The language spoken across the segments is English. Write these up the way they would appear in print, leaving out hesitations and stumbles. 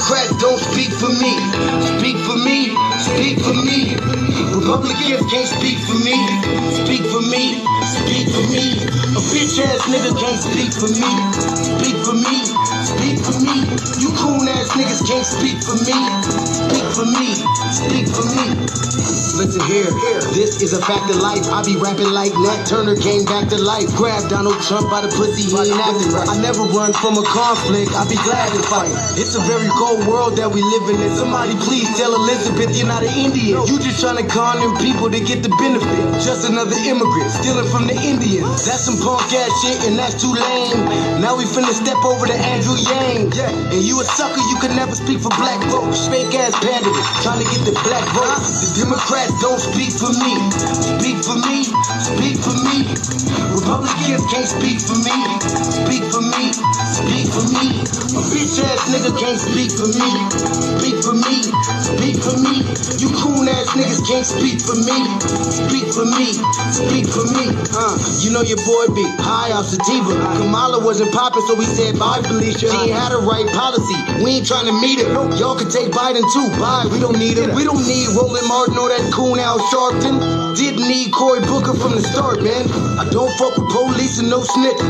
Democrats don't speak for me. Speak for me, speak for me. Republicans can't speak for me. Speak for me, speak for me. A bitch ass nigga can't speak for me. Speak for me, speak for me. You coon ass niggas can't speak for me. Speak for me, speak for me. Listen here, this is a fact of life. I be rapping like Nat Turner came back to life. Grab Donald Trump by the pussy, he ain't acting right. I never run from a conflict, I be glad to fight. It's a very cold world that we live in. Somebody please tell Elizabeth you're not an Indian. You just trying to con them people to get the benefit. Just another immigrant, stealing from the Indians. That's some punk ass shit and that's too lame. Now we finna step over to Andrew Yang. And you a sucker, you can never speak for black folks. Fake ass candidates, trying to get the black vote. The Democrats don't speak for me. Speak for me, speak for me. Republicans can't speak for me. Speak for me, speak for me. A bitch ass nigga can't speak for me. Speak for me, speak for me. You coon ass niggas can't speak for me. Speak for me, speak for me. You know your boy be high off sativa. Kamala wasn't popping, so we said bye Felicia. She ain't had a right policy. We ain't trying to meet her. Y'all can take Biden too. Bye, we don't need her. We don't need Roland Martin or that coon Al Sharpton. Didn't need Cory Booker from the start, man. I don't fuck with police and no snitch.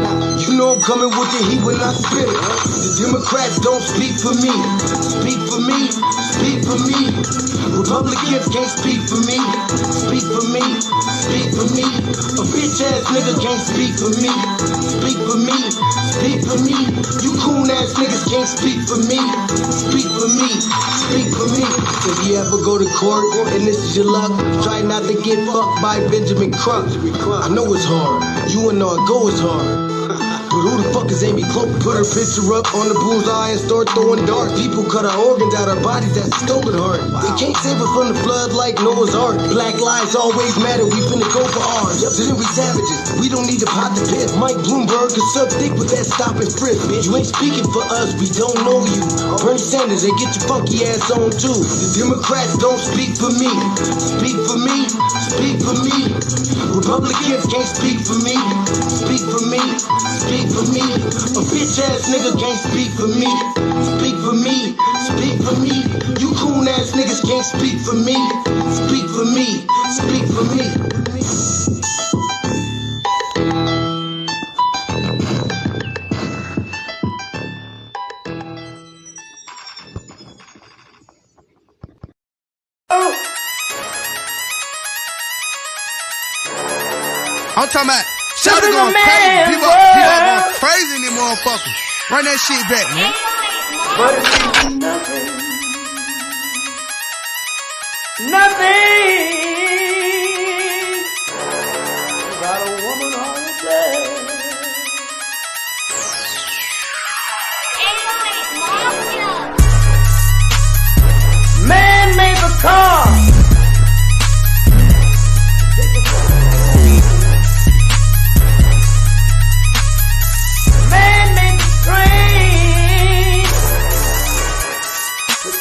You know I'm coming with the heat when I spit it. The Democrats don't speak for me. Speak for me, speak for me. Republicans can't speak for me. Speak for me, speak for me. A bitch ass nigga can't speak for me. Speak for me, speak for me. You coon ass niggas can't speak for me. Speak for me, speak for me. If you ever go to court and this is your luck, try not to get fucked by Benjamin Crump. I know it's hard. You and all go is hard. But who the fuck is Amy Cloak? Put her picture up on the bullseye and start throwing darts. People cut her organs out her bodies, that's stolen heart. They can't save her from the flood like Noah's Ark. Black lives always matter, we finna go for ours. So then we savages, we don't need to pot the piss. Mike Bloomberg can suck dick with that stop and frisk, bitch. You ain't speaking for us, we don't know you. Bernie Sanders, they get your funky ass on too. The Democrats don't speak for me. Speak for me, speak for me. Republicans can't speak for me. Speak for me, speak for me. A bitch ass nigga can't speak for me. Speak for me, speak for me. You coon ass niggas can't speak for me. Speak for me, speak for me. I'm talking about Shawty going crazy. People going crazy in them motherfuckers. Run that shit back, man. But it's nothing. Nothing. Got a woman on the bed. Man made the car.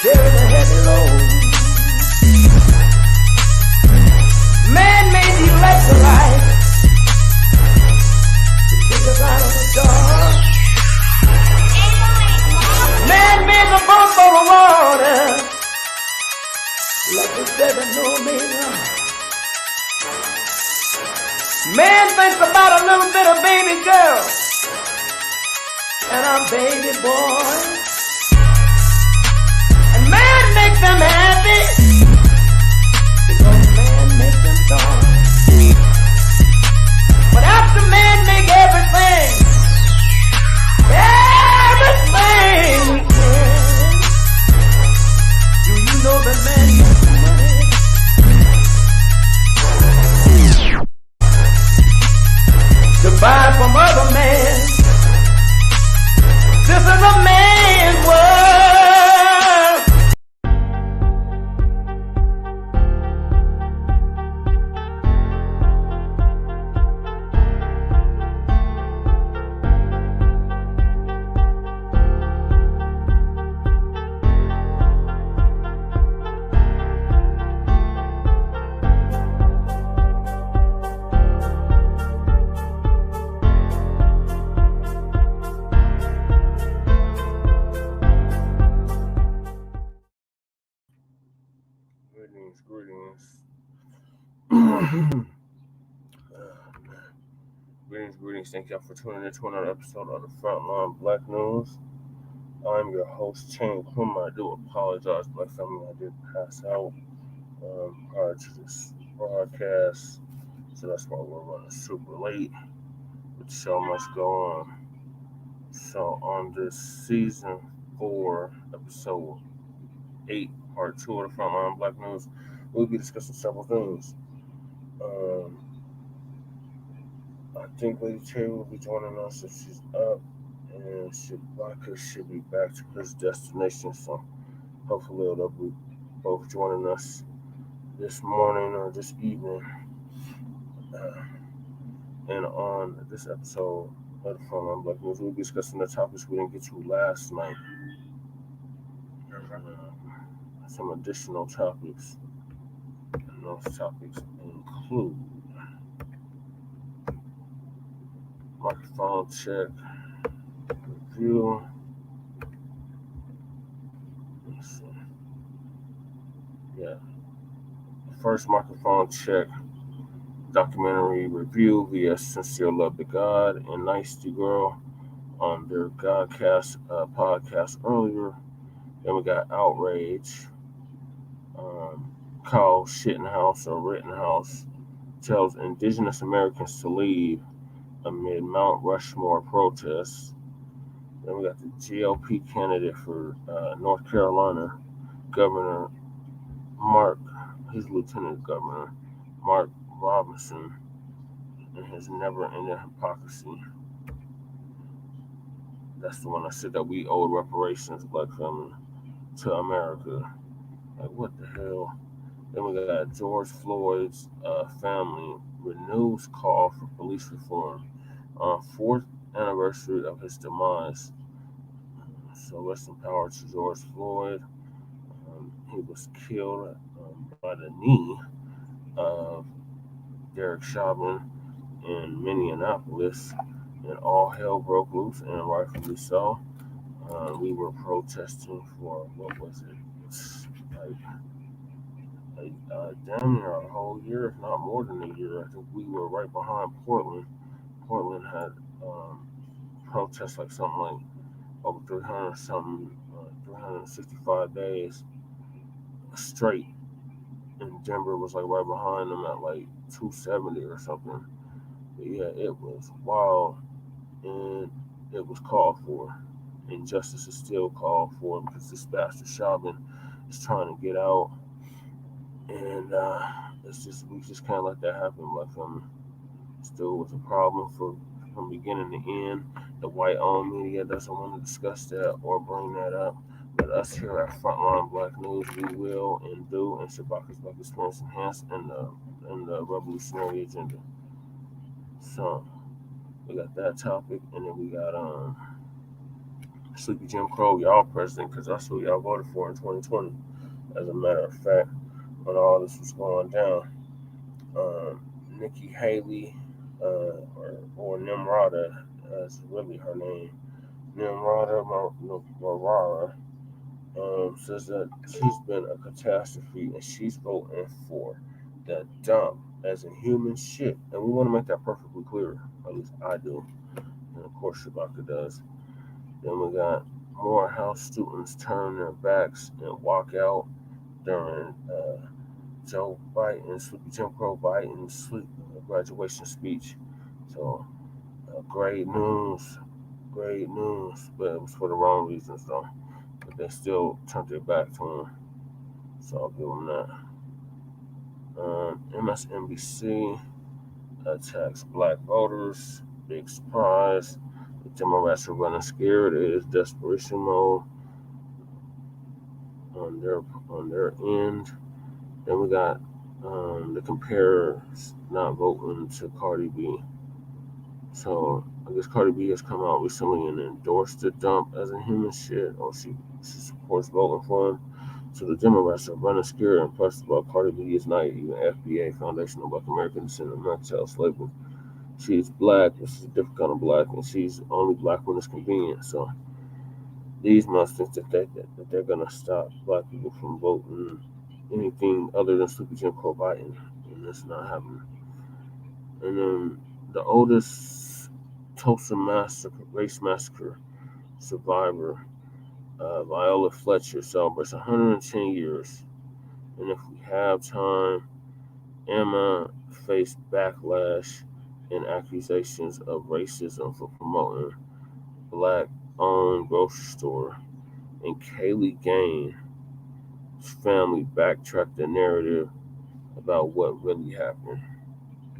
Carry the heavy load. Man made the electrolyte to take us out of the dark. Man made the boat for the water like the 7 Omega. Man thinks about a little bit of baby girl and a baby boy. Man make them happy because man make them strong. But after man make everything we can, do you know that man makes money? To buy from other men. This is a man's world. Greetings. Greetings. Thank y'all for tuning in to another episode of the Frontline Black News. I'm your host, Checc. I do apologize, Black family. I did pass out prior to this broadcast, so that's why we're running super late with so much going on. So on this season 4, episode 8, part 2 of the Frontline Black News, we'll be discussing several things. I think Lady Cherry will be joining us if she's up, and Blacc should be back to his destination. So hopefully they'll be both joining us this morning or this evening. And on this episode of the Frontline Black News, we'll be discussing the topics we didn't get to last night. Some additional topics, and those topics include microphone check, review. Let's see. Yeah. First microphone check, documentary review via Sincere Love to God and Nycteegurl on their Godcast podcast earlier. Then we got Outrage. Called Rittenhouse or Rittenhouse tells Indigenous Americans to leave amid Mount Rushmore protests. Then we got the GOP candidate for North Carolina, Governor Mark, his Lieutenant Governor, Mark Robinson, and his never-ending hypocrisy. That's the one that said that we owed reparations, Black family, to America. Like, what the hell? Then we got George Floyd's family renews call for police reform on 4th anniversary of his demise. So rest in power to George Floyd. He was killed by the knee of Derek Chauvin in Minneapolis, and all hell broke loose, and rightfully so. We were protesting for, what was it? Damn near a whole year, if not more than a year. I think we were right behind Portland. Portland had protests like something like over 365 days straight, and Denver was like right behind them at like 270 or something. But yeah, it was wild, and it was called for, and justice is still called for because this bastard Chauvin is trying to get out. And we just can't let that happen. Like, still was a problem from beginning to end. The white-owned media doesn't want to discuss that or bring that up. But us here at Frontline Black News, we will and do, and Shabaka's Black Experience Enhanced and the revolutionary agenda. So we got that topic, and then we got Sleepy Jim Crow, y'all president, because that's who y'all voted for in 2020. As a matter of fact, when all this was going down, Nikki Haley, or Nimrata, that's really her name, Nimrata Marara, says that she's been a catastrophe and she's voting for the dump as a human shit. And we want to make that perfectly clear, at least I do, and of course Shabaka does. Then we got Morehouse students turn their backs and walk out during Joe Biden, Sleepy Jim Crow Biden's graduation speech. So, great news, but it was for the wrong reasons though. But they still turned their back to him, so I'll give them that. MSNBC attacks black voters, big surprise. The Democrats are running scared. It is desperation mode on their end. Then we got the comparers not voting to Cardi B. So I guess Cardi B has come out recently and endorsed the dump as a human shit, or she supports voting for him. So the Democrats are running scared and pressed about Cardi B is not even FBA, Foundation of Black American Descent of Mexico slavery. She's black, and she's a different kind of black, and she's only black when it's convenient. So these must think that they're gonna stop black people from voting anything other than Sleepy Jim Crow Biden, and that's not happening. And then the oldest Tulsa race massacre survivor, Viola Fletcher, celebrates 110 years. And if we have time, Emma faced backlash and accusations of racism for promoting Black-owned grocery store. And Kaylee Gaines' family backtracked the narrative about what really happened.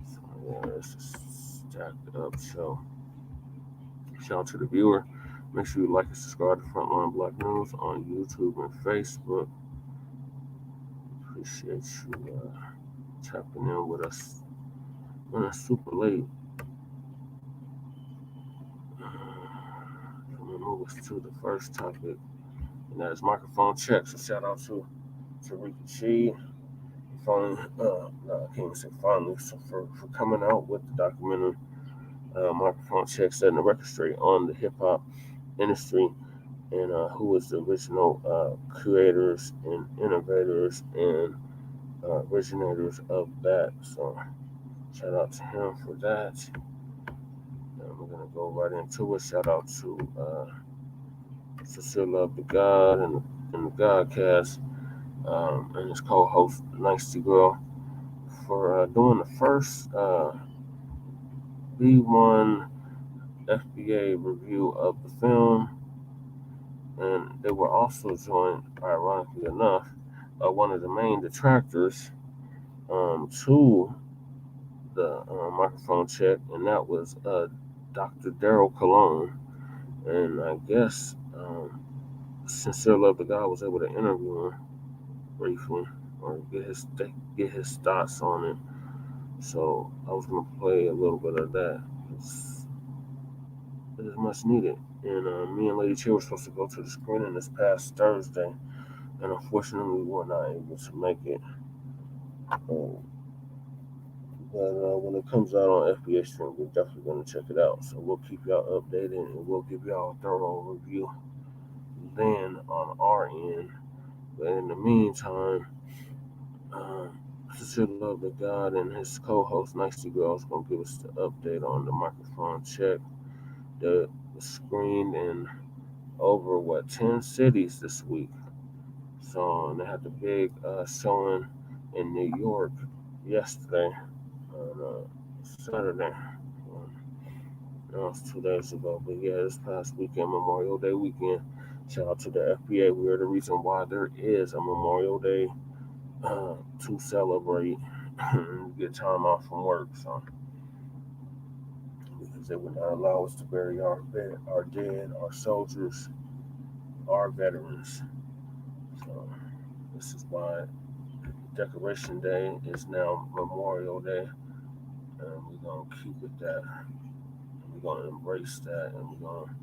So yeah, it's a stacked up show. Shout out to the viewer. Make sure you like and subscribe to Frontline Black News on YouTube and Facebook. Appreciate you tapping in with us when it's super late. I'm gonna move us to the first topic, and that is microphone check. So shout out to Ricky Chi. Finally, I can't even say finally, so for coming out with the documentary Microphone Check, setting the record straight on the hip hop industry, and who was the original creators and innovators and originators of that. So shout out to him for that. And we're gonna go right into it. Shout out to Sister Love the God and the Godcast. And his co-host Nycteegurl for doing the first B1 FBA review of the film, and they were also joined, ironically enough, by one of the main detractors to the microphone check, and that was Dr. Daryl Cologne. And I guess Sincere Love the God was able to interview him briefly or get his thoughts on it. So I was gonna play a little bit of that. It is much needed. And me and Lady Chill were supposed to go to the screening this past Thursday, and unfortunately we were not able to make it. But when it comes out on FBA stream, we're definitely gonna check it out. So we'll keep y'all updated, and we'll give y'all a thorough review then on our end. But in the meantime, Sincere Love the God and his co-host Nycteegurl is gonna give us the update on the microphone check. The screened in over 10 cities this week. So and they had the big showing in New York yesterday on Saturday. That was 2 days ago. But yeah, this past weekend, Memorial Day weekend. Shout out to the FBA. We are the reason why there is a Memorial Day to celebrate and get time off from work. So because they would not allow us to bury our dead, our soldiers, our veterans. So this is why Decoration Day is now Memorial Day, and we're gonna keep it that. We're gonna embrace that, and we're gonna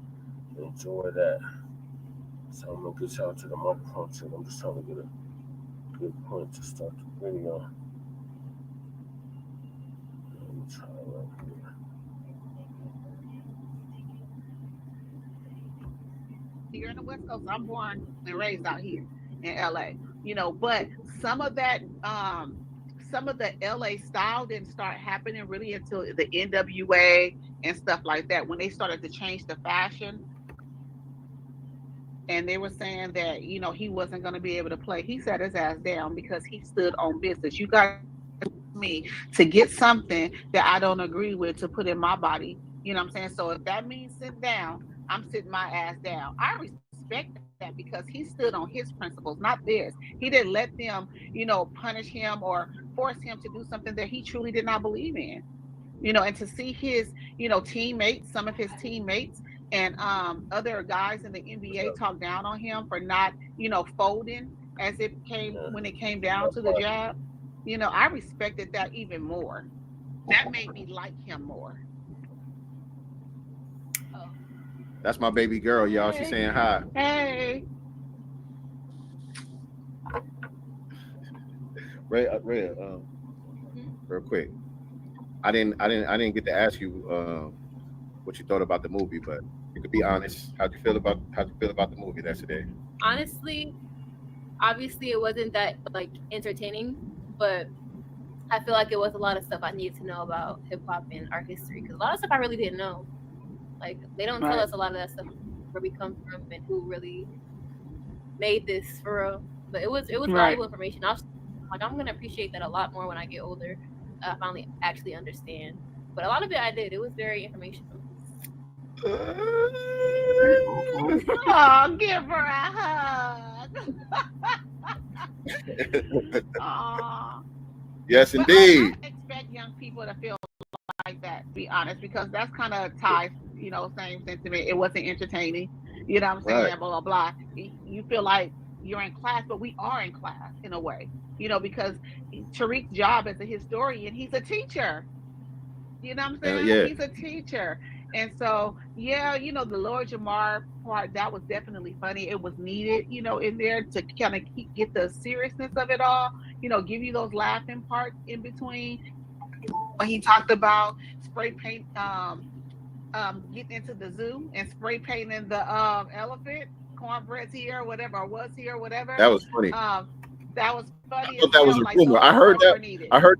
enjoy that. So I'm gonna get y'all to the microphone check. I'm just trying to get a good point to start the video. Let me try right here. You're in the West Coast. I'm born and raised out here in LA. But some of that, some of the LA style didn't start happening really until the NWA and stuff like that, when they started to change the fashion. And they were saying that, he wasn't going to be able to play. He sat his ass down because he stood on business. You guys me to get something that I don't agree with to put in my body. You know what I'm saying? So if that means sit down, I'm sitting my ass down. I respect that because he stood on his principles, not theirs. He didn't let them, punish him or force him to do something that he truly did not believe in. And to see his, teammates, some of his teammates and other guys in the NBA talk down on him for not, folding as it came when it came down to the job. I respected that even more. That made me like him more. That's my baby girl, y'all. She's saying hi. Hey. Ray, real quick. I didn't get to ask you what you thought about the movie, but you could be honest. How'd you feel about the movie yesterday? Honestly, obviously it wasn't that like entertaining, but I feel like it was a lot of stuff I needed to know about hip hop and our history, because a lot of stuff I really didn't know. Like they don't tell us a lot of that stuff, where we come from and who really made this for real. But it was valuable information. I'm gonna appreciate that a lot more when I get older. I finally actually understand. But a lot of it I did. It was very informational. Oh, give her a hug. Aw. Yes, But indeed. I expect young people to feel like that, to be honest, because that's kind of ties, same sentiment. It wasn't entertaining. You know what I'm saying? Right. Blah, blah, blah. You feel like you're in class, but we are in class in a way, because Tariq's job as a historian, he's a teacher. You know what I'm saying? Yeah. He's a teacher. And so, the Lord Jamar part, that was definitely funny. It was needed, in there to kind of get the seriousness of it all, give you those laughing parts in between. When he talked about spray paint, getting into the zoo and spray painting the elephant, cornbread's here, whatever, or was here, whatever. That was funny. That was funny. I thought that was a rumor. I heard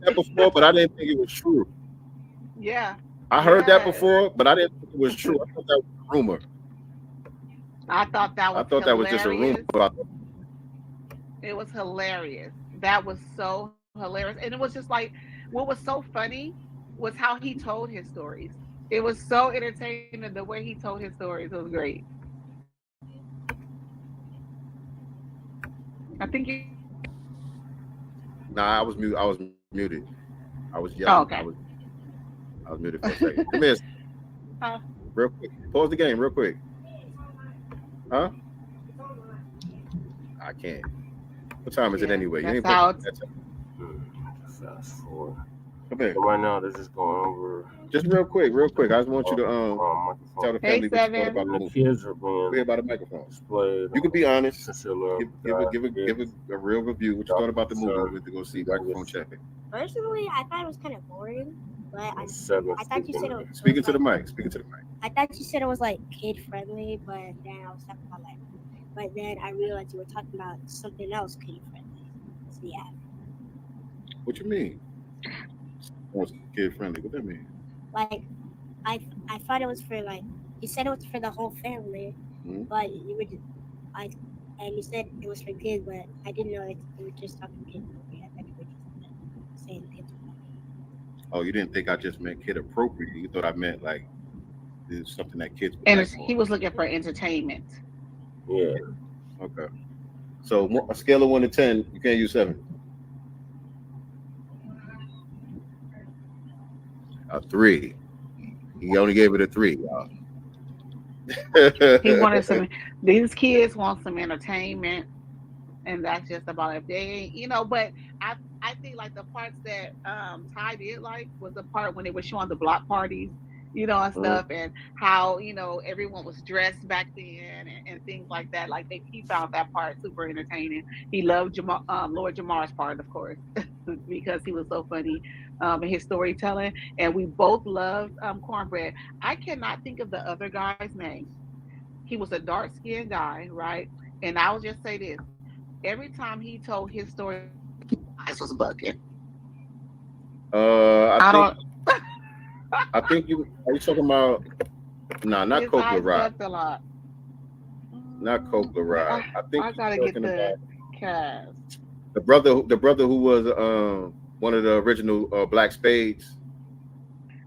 that before, but I didn't think it was true. Yeah. I heard that before, but I didn't think it was true. I thought that was a rumor. I thought that was just a rumor. It was hilarious. That was so hilarious. And it was just like, what was so funny was how he told his stories. It was so entertaining the way he told his stories. It was great. I think you. Nah, I was muted. I was yelling. Oh, okay. I was muted for a second. Come here. Real quick. Pause the game real quick. Huh? I can't. What time is it anyway? You ain't Fast forward. Come here. So right now they're just going over. Just real quick. I just want you to tell the family what you thought about the movie. Kids are being Be about the microphone. Displayed. You can be honest. Give Give a real review. What you thought about the movie? We went to go see. Microphone check it. Personally, I thought it was kind of boring, but I thought you said it was Speaking to the mic. Speaking to the mic. I thought you said it was like kid friendly, but then I was talking about but then I realized you were talking about something else kid friendly. So yeah. What you mean? Kid friendly. What that mean? Like, I thought it was for you said it was for the whole family, but you you said it was for kids, but I didn't know you were just talking kids. I thought you were just saying kids. Oh, you didn't think I just meant kid appropriate? You thought I meant like it's something that kids. And he was looking for entertainment. Yeah. Okay. So a scale of 1 to 10, you can't use 7. A 3. He only gave it a 3, y'all. He wanted some. These kids want some entertainment, and that's just about if they ain't, But I think like the parts that Ty did like was the part when they were showing the block parties, and stuff, and how everyone was dressed back then and things like that. Like he found that part super entertaining. He loved Lord Jamar's part, of course, because he was so funny. And his storytelling, and we both loved Cornbread. I cannot think of the other guy's name. He was a dark-skinned guy, right? And I'll just say this: every time he told his story, eyes was bugging. I think you are you talking about? Nah, not Copeland Ride. Not Copeland Ride. I think I gotta get the cast. The brother who was one of the original Black Spades.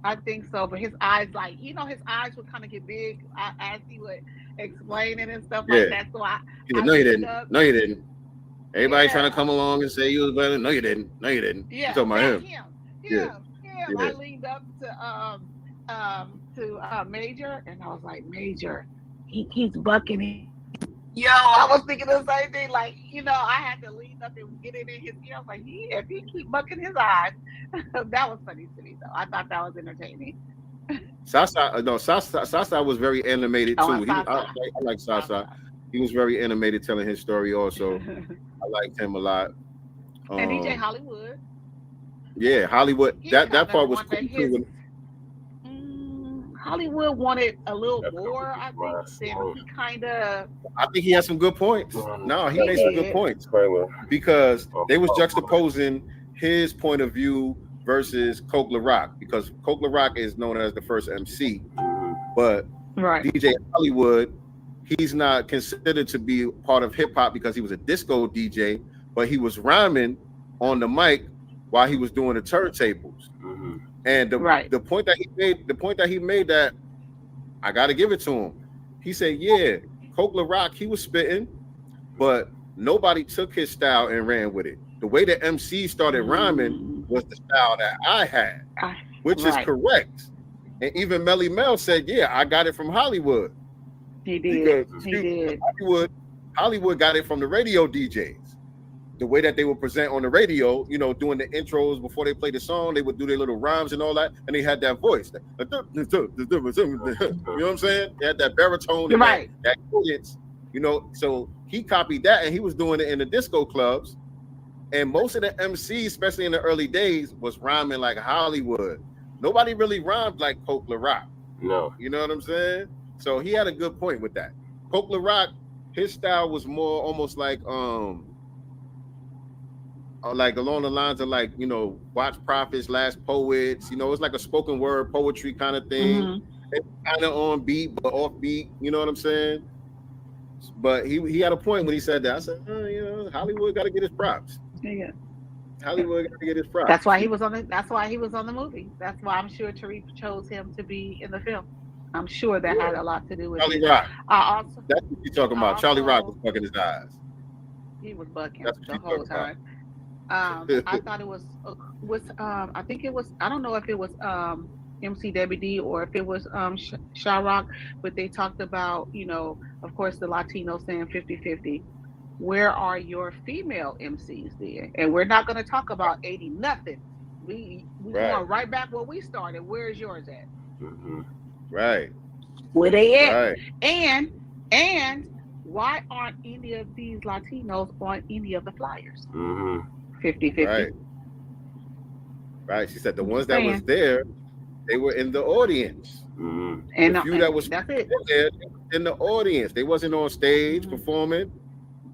I think so, but his eyes, his eyes would kind of get big as he would explain it and stuff like that. So No, you didn't. No, you didn't. Everybody trying to come along and say you was better. No, you didn't. No, you didn't. Yeah, you're talking about him. Yeah. I leaned up to Major, and I was like, Major, he's bucking. Yo, I was thinking the same thing. I had to lean up and get it in his ear. I was like, if he keep bucking his eyes, that was funny to me, though. I thought that was entertaining. Sasa was very animated too. I like Sasa. He was very animated telling his story also. I liked him a lot. And DJ Hollywood. Yeah, Hollywood. That part was cool too. Hollywood wanted a little more, I think, than he kind of. I think he had some good points. No, he made some good points because they was juxtaposing his point of view versus Coke LaRock, because Coke LaRock is known as the first MC, but DJ Hollywood, he's not considered to be part of hip hop because he was a disco DJ, but he was rhyming on the mic while he was doing the turntables. And the point that he made, that I got to give it to him. He said, yeah, Coke LaRock, he was spitting, but nobody took his style and ran with it. The way the MC started rhyming was the style that I had, which is correct. And even Melly Mel said, yeah, I got it from Hollywood. He did. He did. Hollywood got it from the radio DJs. The way that they would present on the radio, you know, doing the intros before they play the song, they would do their little rhymes and all that, and they had that voice. You know what I'm saying? They had that baritone, and that cadence, you know. So he copied that, and he was doing it in the disco clubs. And most of the MCs, especially in the early days, was rhyming like Hollywood. Nobody really rhymed like Coke LaRock. No. You know what I'm saying? So he had a good point with that. Coke LaRock, his style was more almost like along the lines of, like, you know, Watch Prophets, Last Poets, you know, it's like a spoken word poetry kind of thing. It's kind of on beat but off beat, you know what I'm saying? But he had a point when he said that. I said, you know, Hollywood got to get his props. Yeah. Hollywood got to get his props. That's why he was on the movie. That's why I'm sure Tariq chose him to be in the film. I'm sure that had a lot to do with Charlie it. Rock. That's what you're talking about. Charlie Rock was bucking his eyes. He was bucking the whole time. I thought it was I think it was, I don't know if it was MCWD or if it was Shyrock, but they talked about, you know, of course the Latinos saying 50-50. Where are your female MCs there? And we're not going to talk about 80 nothing. We going right back where we started. Where is yours at? Right. Where they at? Right. And why aren't any of these Latinos on any of the flyers? 50-50. Right. She said the ones that was there, they were in the audience. And the few that was that's it. There, in the audience. They wasn't on stage performing.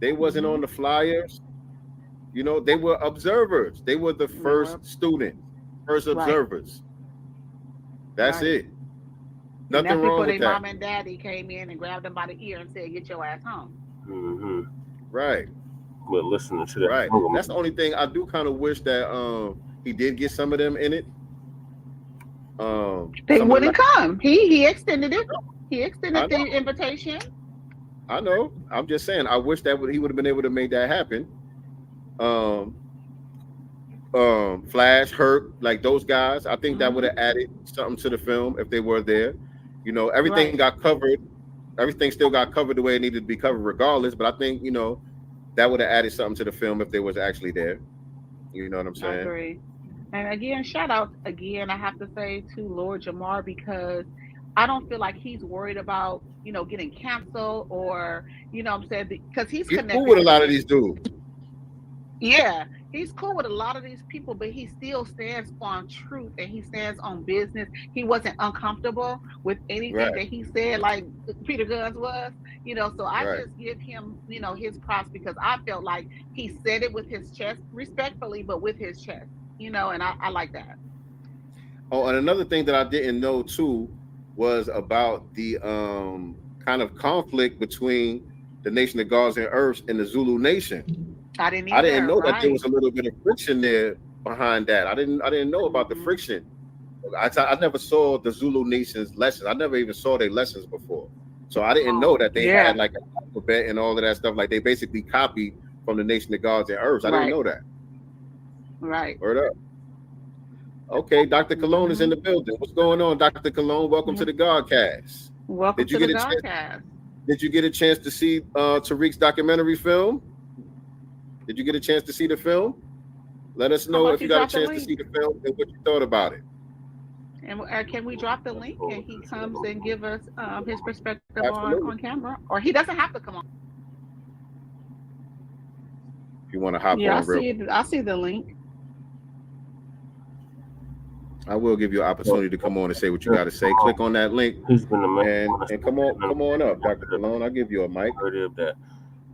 They wasn't on the flyers. You know, they were observers. They were the first students, first observers. That's it. Nothing wrong with that. Their mom and daddy came in and grabbed them by the ear and said, "Get your ass home." Right. But listening to that, right. That's the only thing I do kind of wish that he did get some of them in it. They wouldn't come. He extended it. He extended the invitation. I know. I'm just saying. I wish that he would have been able to make that happen. Flash, Herc, like those guys. I think that would have added something to the film if they were there. You know, everything got covered. Everything still got covered the way it needed to be covered, regardless. But I think, you know, that would have added something to the film if they was actually there. You know what I'm saying? I agree. And again, shout out again, I have to say, to Lord Jamar, because I don't feel like he's worried about, you know, getting canceled or, you know what I'm saying, because he's connected cool with a lot of these dudes. Yeah, he's cool with a lot of these people, but he still stands on truth and he stands on business. He wasn't uncomfortable with anything that he said, like Peter Guns was, you know. So I just give him, you know, his props, because I felt like he said it with his chest, respectfully, but with his chest, you know, and I like that. Oh, and another thing that I didn't know too was about the kind of conflict between the Nation of Gods and Earths and the Zulu Nation. I didn't know that there was a little bit of friction there behind that. I didn't know about the friction. I never saw the Zulu Nation's lessons. I never even saw their lessons before. So I didn't know that they had like an alphabet and all of that stuff. Like they basically copied from the Nation of Gods and Earths. I didn't know that. Right. Word up. Okay, Dr. Cologne is in the building. What's going on, Dr. Cologne? Welcome to the Godcast. Welcome to the Godcast. Did you get a chance to see Tariq's documentary film? Did you get a chance to see the film? Let us know if you got a chance to see the film and what you thought about it. And can we drop the link and he comes and give us his perspective on camera? Or he doesn't have to come on. If you want to hop on real quick. I see the link. I will give you an opportunity to come on and say what you got to say. Click on that link and come on up, Dr. Cologne. I'll give you a mic. That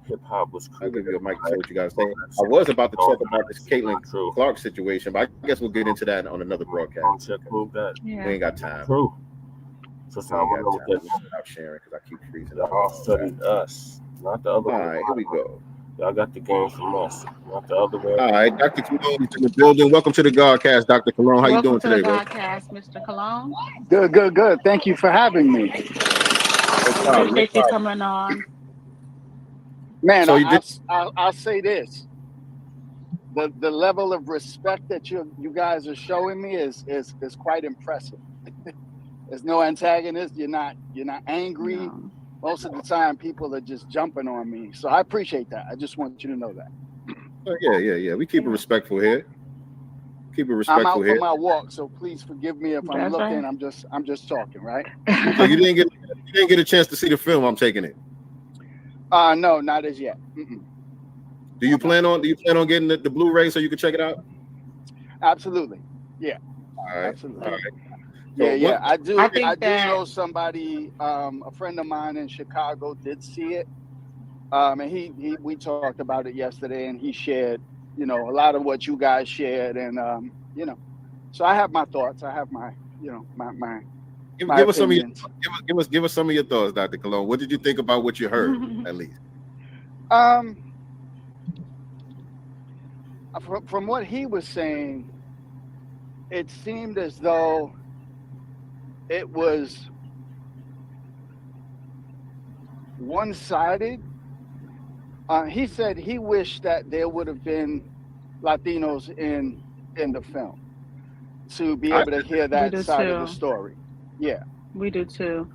hip hop was I'll give you a mic to say what you got to say. I was about to talk about this Caitlin Clark situation, but I guess we'll get into that on another broadcast. We ain't got time. True. So stop sharing because I keep freezing. Y'all studied us, not the other way. All right, here we go. Y'all got the game from us, not the other way. All right, Dr. Cologne is in the building. Welcome to the Godcast, Dr. Cologne. How you doing today, bro? Welcome to the Godcast, Mr. Cologne. Good. Thank you for having me. Appreciate you coming on. Man, so I'll say this. The level of respect that you guys are showing me is quite impressive. There's no antagonist. You're not angry. No. Most of the time, people are just jumping on me. So I appreciate that. I just want you to know that. Oh, yeah. We keep it respectful here. I'm out for my walk, so please forgive me if I'm looking. Right. I'm just talking, right? So you didn't get a chance to see the film. I'm taking it. No, not as yet. Mm-mm. Do you plan on getting the Blu-ray so you can check it out? Absolutely. Yeah. All right. Absolutely. All right. So yeah. I do know somebody, a friend of mine in Chicago did see it. And we talked about it yesterday, and he shared, a lot of what you guys shared, and so I have my thoughts. I have my, my give us some of your give us some of your thoughts, Dr. Cologne. What did you think about what you heard, at least? From what he was saying, it seemed as though it was one-sided. He said he wished that there would have been Latinos in the film to be able to hear that side of the story. Yeah. We do too.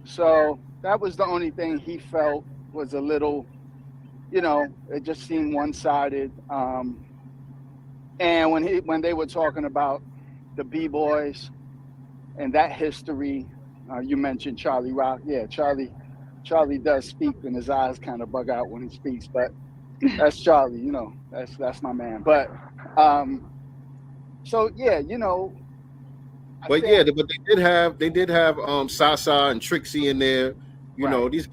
So that was the only thing he felt was a little, it just seemed one-sided. And when they were talking about the B-boys and that history, you mentioned Charlie Rock. Yeah, Charlie does speak, and his eyes kind of bug out when he speaks, but that's Charlie, that's my man. But so yeah, but they did have Sasa and Trixie in there. You know, these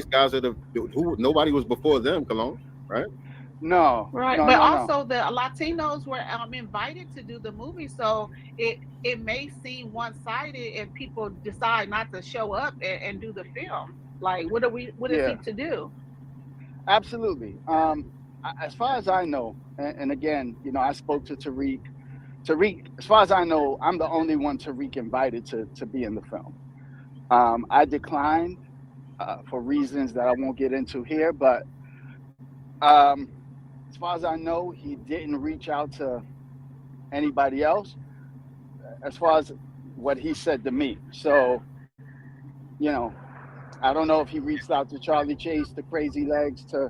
guys are who nobody was before them, Cologne, right? No. Right. No, but no, also the Latinos were invited to do the movie. So it may seem one-sided if people decide not to show up and do the film. Like, what is it to do? Absolutely. As far as I know, and again, I spoke to Tariq. Tariq, as far as I know, I'm the only one Tariq invited to be in the film. I declined for reasons that I won't get into here, but as far as I know, he didn't reach out to anybody else as far as what he said to me. So, I don't know if he reached out to Charlie Chase, to Crazy Legs, to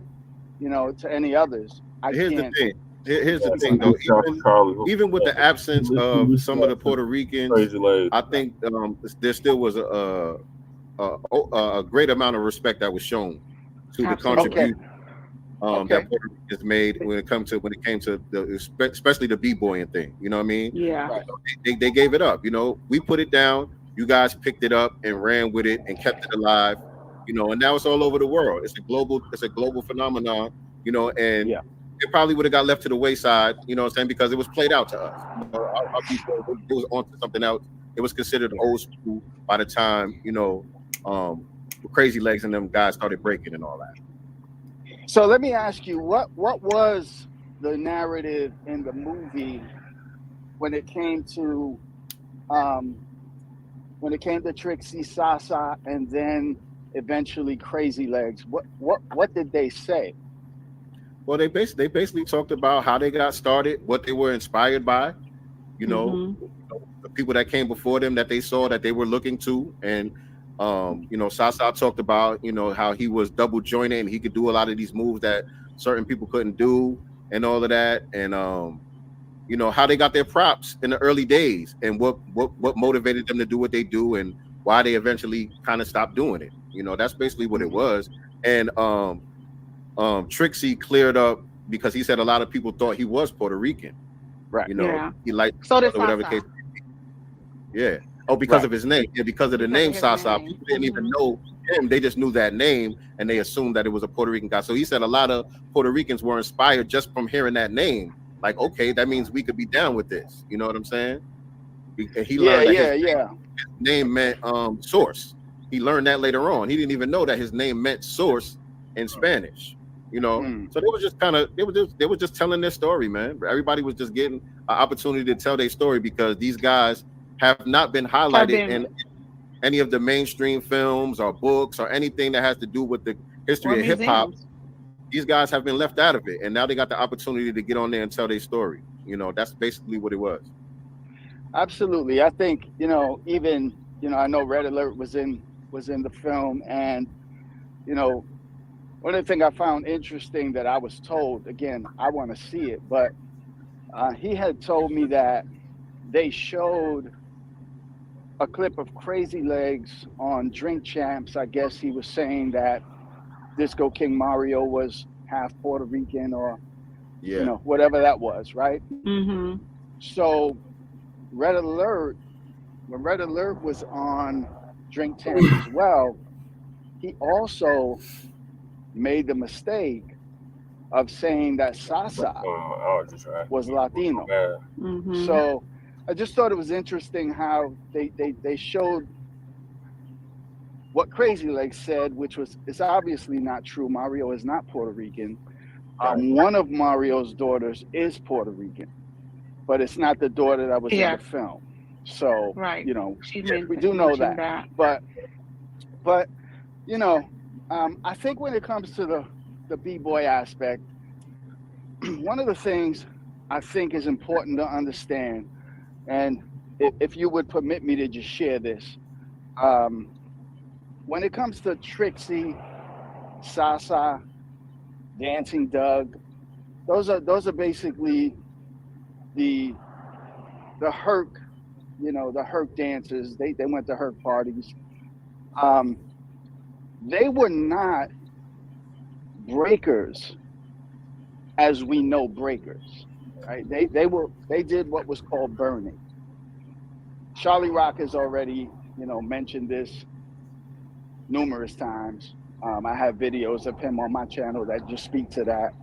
any others. Here's the thing, though. Even with the absence of some of the Puerto Ricans, I think there still was a great amount of respect that was shown to the contribution that Puerto Ricans made when it came to especially the b-boying thing. You know what I mean? Yeah. They gave it up. We put it down. You guys picked it up and ran with it and kept it alive. And now it's all over the world. It's a global phenomenon. And it probably would have got left to the wayside. You know what I'm saying? Because it was played out to us. Our people, it was onto something else. It was considered old school by the time Crazy Legs and them guys started breaking and all that. So let me ask you, what was the narrative in the movie when it came to Trixie, Sasa, and then eventually Crazy Legs? What did they say? Well, they basically talked about how they got started, what they were inspired by, the people that came before them that they saw that they were looking to, and Sasa talked about how he was double jointed and he could do a lot of these moves that certain people couldn't do and all of that, and how they got their props in the early days and what motivated them to do what they do and why they eventually kind of stopped doing it. That's basically what it was. And Trixie cleared up because he said a lot of people thought he was Puerto Rican. Right. He liked so did whatever case. Yeah. Oh, because of his name. Yeah, because of the name Sasa. People didn't even know him. They just knew that name and they assumed that it was a Puerto Rican guy. So he said a lot of Puerto Ricans were inspired just from hearing that name. Like, okay, that means we could be down with this. You know what I'm saying? And he learned that his name meant source. He learned that later on. He didn't even know that his name meant source in Spanish. You know, so they were just they were just telling their story, man. Everybody was just getting an opportunity to tell their story because these guys have not been highlighted in any of the mainstream films or books or anything that has to do with the history of hip hop. These guys have been left out of it, and now they got the opportunity to get on there and tell their story. You know, that's basically what it was. Absolutely. I think, you know, even, you know, I know Red Alert was in the film, and, you know, one of the things I found interesting that I was told, again, I want to see it, but he had told me that they showed a clip of Crazy Legs on Drink Champs. I guess he was saying that Disco King Mario was half Puerto Rican or, you know, whatever that was, right? So Red Alert, when Red Alert was on Drink Champs as well, he also made the mistake of saying that Sasa was Latino. So I just thought it was interesting how they showed what Crazy Legs said, which is obviously not true. Mario is not Puerto Rican. One of Mario's daughters is Puerto Rican, but it's not the daughter that was in the film. So, you know, we do know that. But you know, I think when it comes to the B-boy aspect, one of the things I think is important to understand, and if you would permit me to just share this, when it comes to Trixie, Sasa, Dancing Doug, those are basically the Herc, you know, the Herc dancers. They went to Herc parties. They were not breakers as we know breakers, right? They did what was called burning. Charlie Rock has already, you know, mentioned this numerous times. I have videos of him on my channel that just speak to that.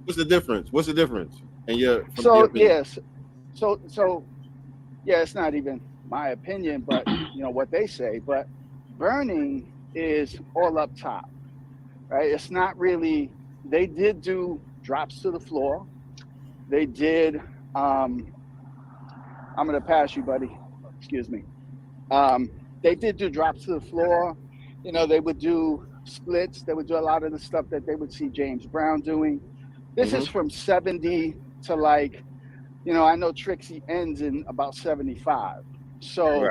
What's the difference? And it's not even my opinion, but you know what they say. But burning is all up top, right? It's not really. They did do drops to the floor. They did. I'm gonna pass you, buddy. Excuse me. They did do drops to the floor. You know, they would do splits. They would do a lot of the stuff that they would see James Brown doing. This is from 70 to, like, you know, I know Trixie ends in about 75. So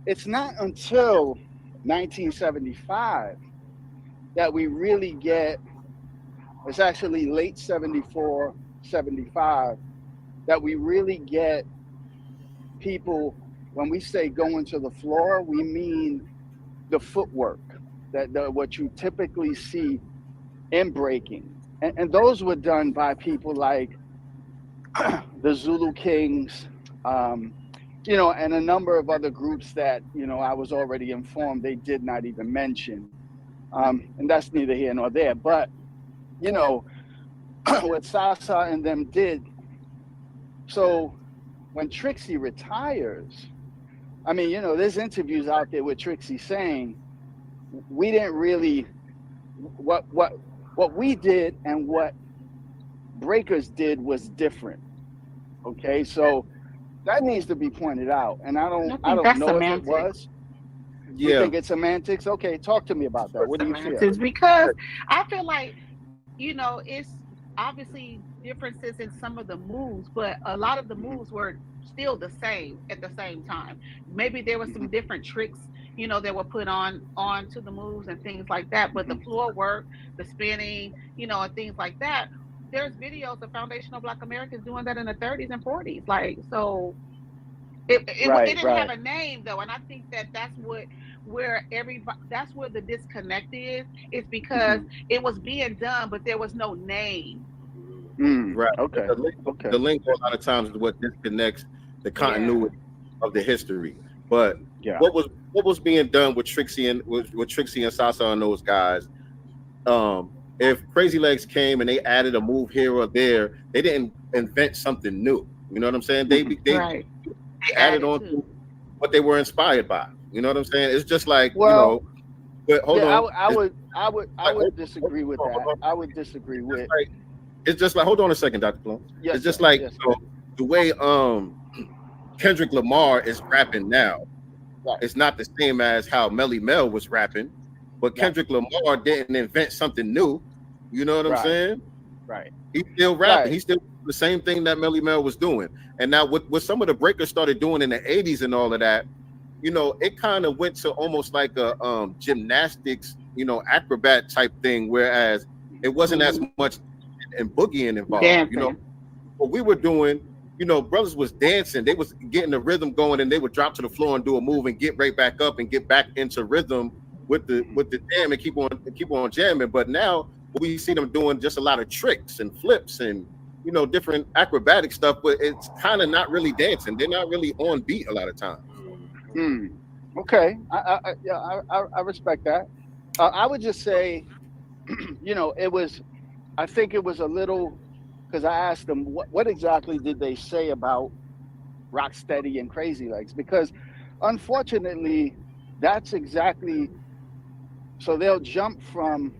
it's not until 1975 that we really get, it's actually late 74, 75, that we really get people, when we say going to the floor, we mean the footwork, what you typically see in breaking. And those were done by people like the Zulu Kings, you know, and a number of other groups that, you know, I was already informed they did not even mention. And that's neither here nor there. But, you know, what Sasa and them did. So when Trixie retires, I mean, you know, there's interviews out there with Trixie saying, we didn't really, what we did and what breakers did was different. Okay, so that needs to be pointed out, and I don't know semantics. If it was. You think it's semantics? Okay, talk to me about that. What do you feel? Because I feel like, you know, it's obviously differences in some of the moves, but a lot of the moves were still the same at the same time. Maybe there were some different tricks, you know, that were put on to the moves and things like that. But the floor work, the spinning, you know, and things like that. There's videos of foundational Black Americans doing that in the 30s and 40s. Like, so it didn't have a name though, and I think that's where the disconnect is because it was being done, but there was no name. Okay. The link a lot of times is what disconnects the continuity of the history. But yeah, what was being done with Trixie and Sasa and those guys? If Crazy Legs came and they added a move here or there, they didn't invent something new. You know what I'm saying? They added on to what they were inspired by. You know what I'm saying? It's just like, well, but hold on. I would disagree with that. I would disagree with. It's just like, hold on a second, Dr. Clone. Yes, it's just sir. like, yes, the way Kendrick Lamar is rapping now. Right. It's not the same as how Melly Mel was rapping, but Kendrick Lamar didn't invent something new. You know what I'm saying? Right. He's still rapping. He's still the same thing that Melly Mel was doing. And now what some of the breakers started doing in the 80s and all of that, you know, it kind of went to almost like a gymnastics, you know, acrobat type thing, whereas it wasn't as much in boogieing involved. Dancing. You know, what we were doing, you know, brothers was dancing. They was getting the rhythm going, and they would drop to the floor and do a move and get right back up and get back into rhythm with the jam and keep on jamming. But now we see them doing just a lot of tricks and flips and, you know, different acrobatic stuff, but it's kind of not really dancing. They're not really on beat a lot of times. Okay, I respect that. I would just say, you know, I think it was a little, because I asked them what exactly did they say about Rocksteady and Crazy Legs, because unfortunately that's exactly, so they'll jump from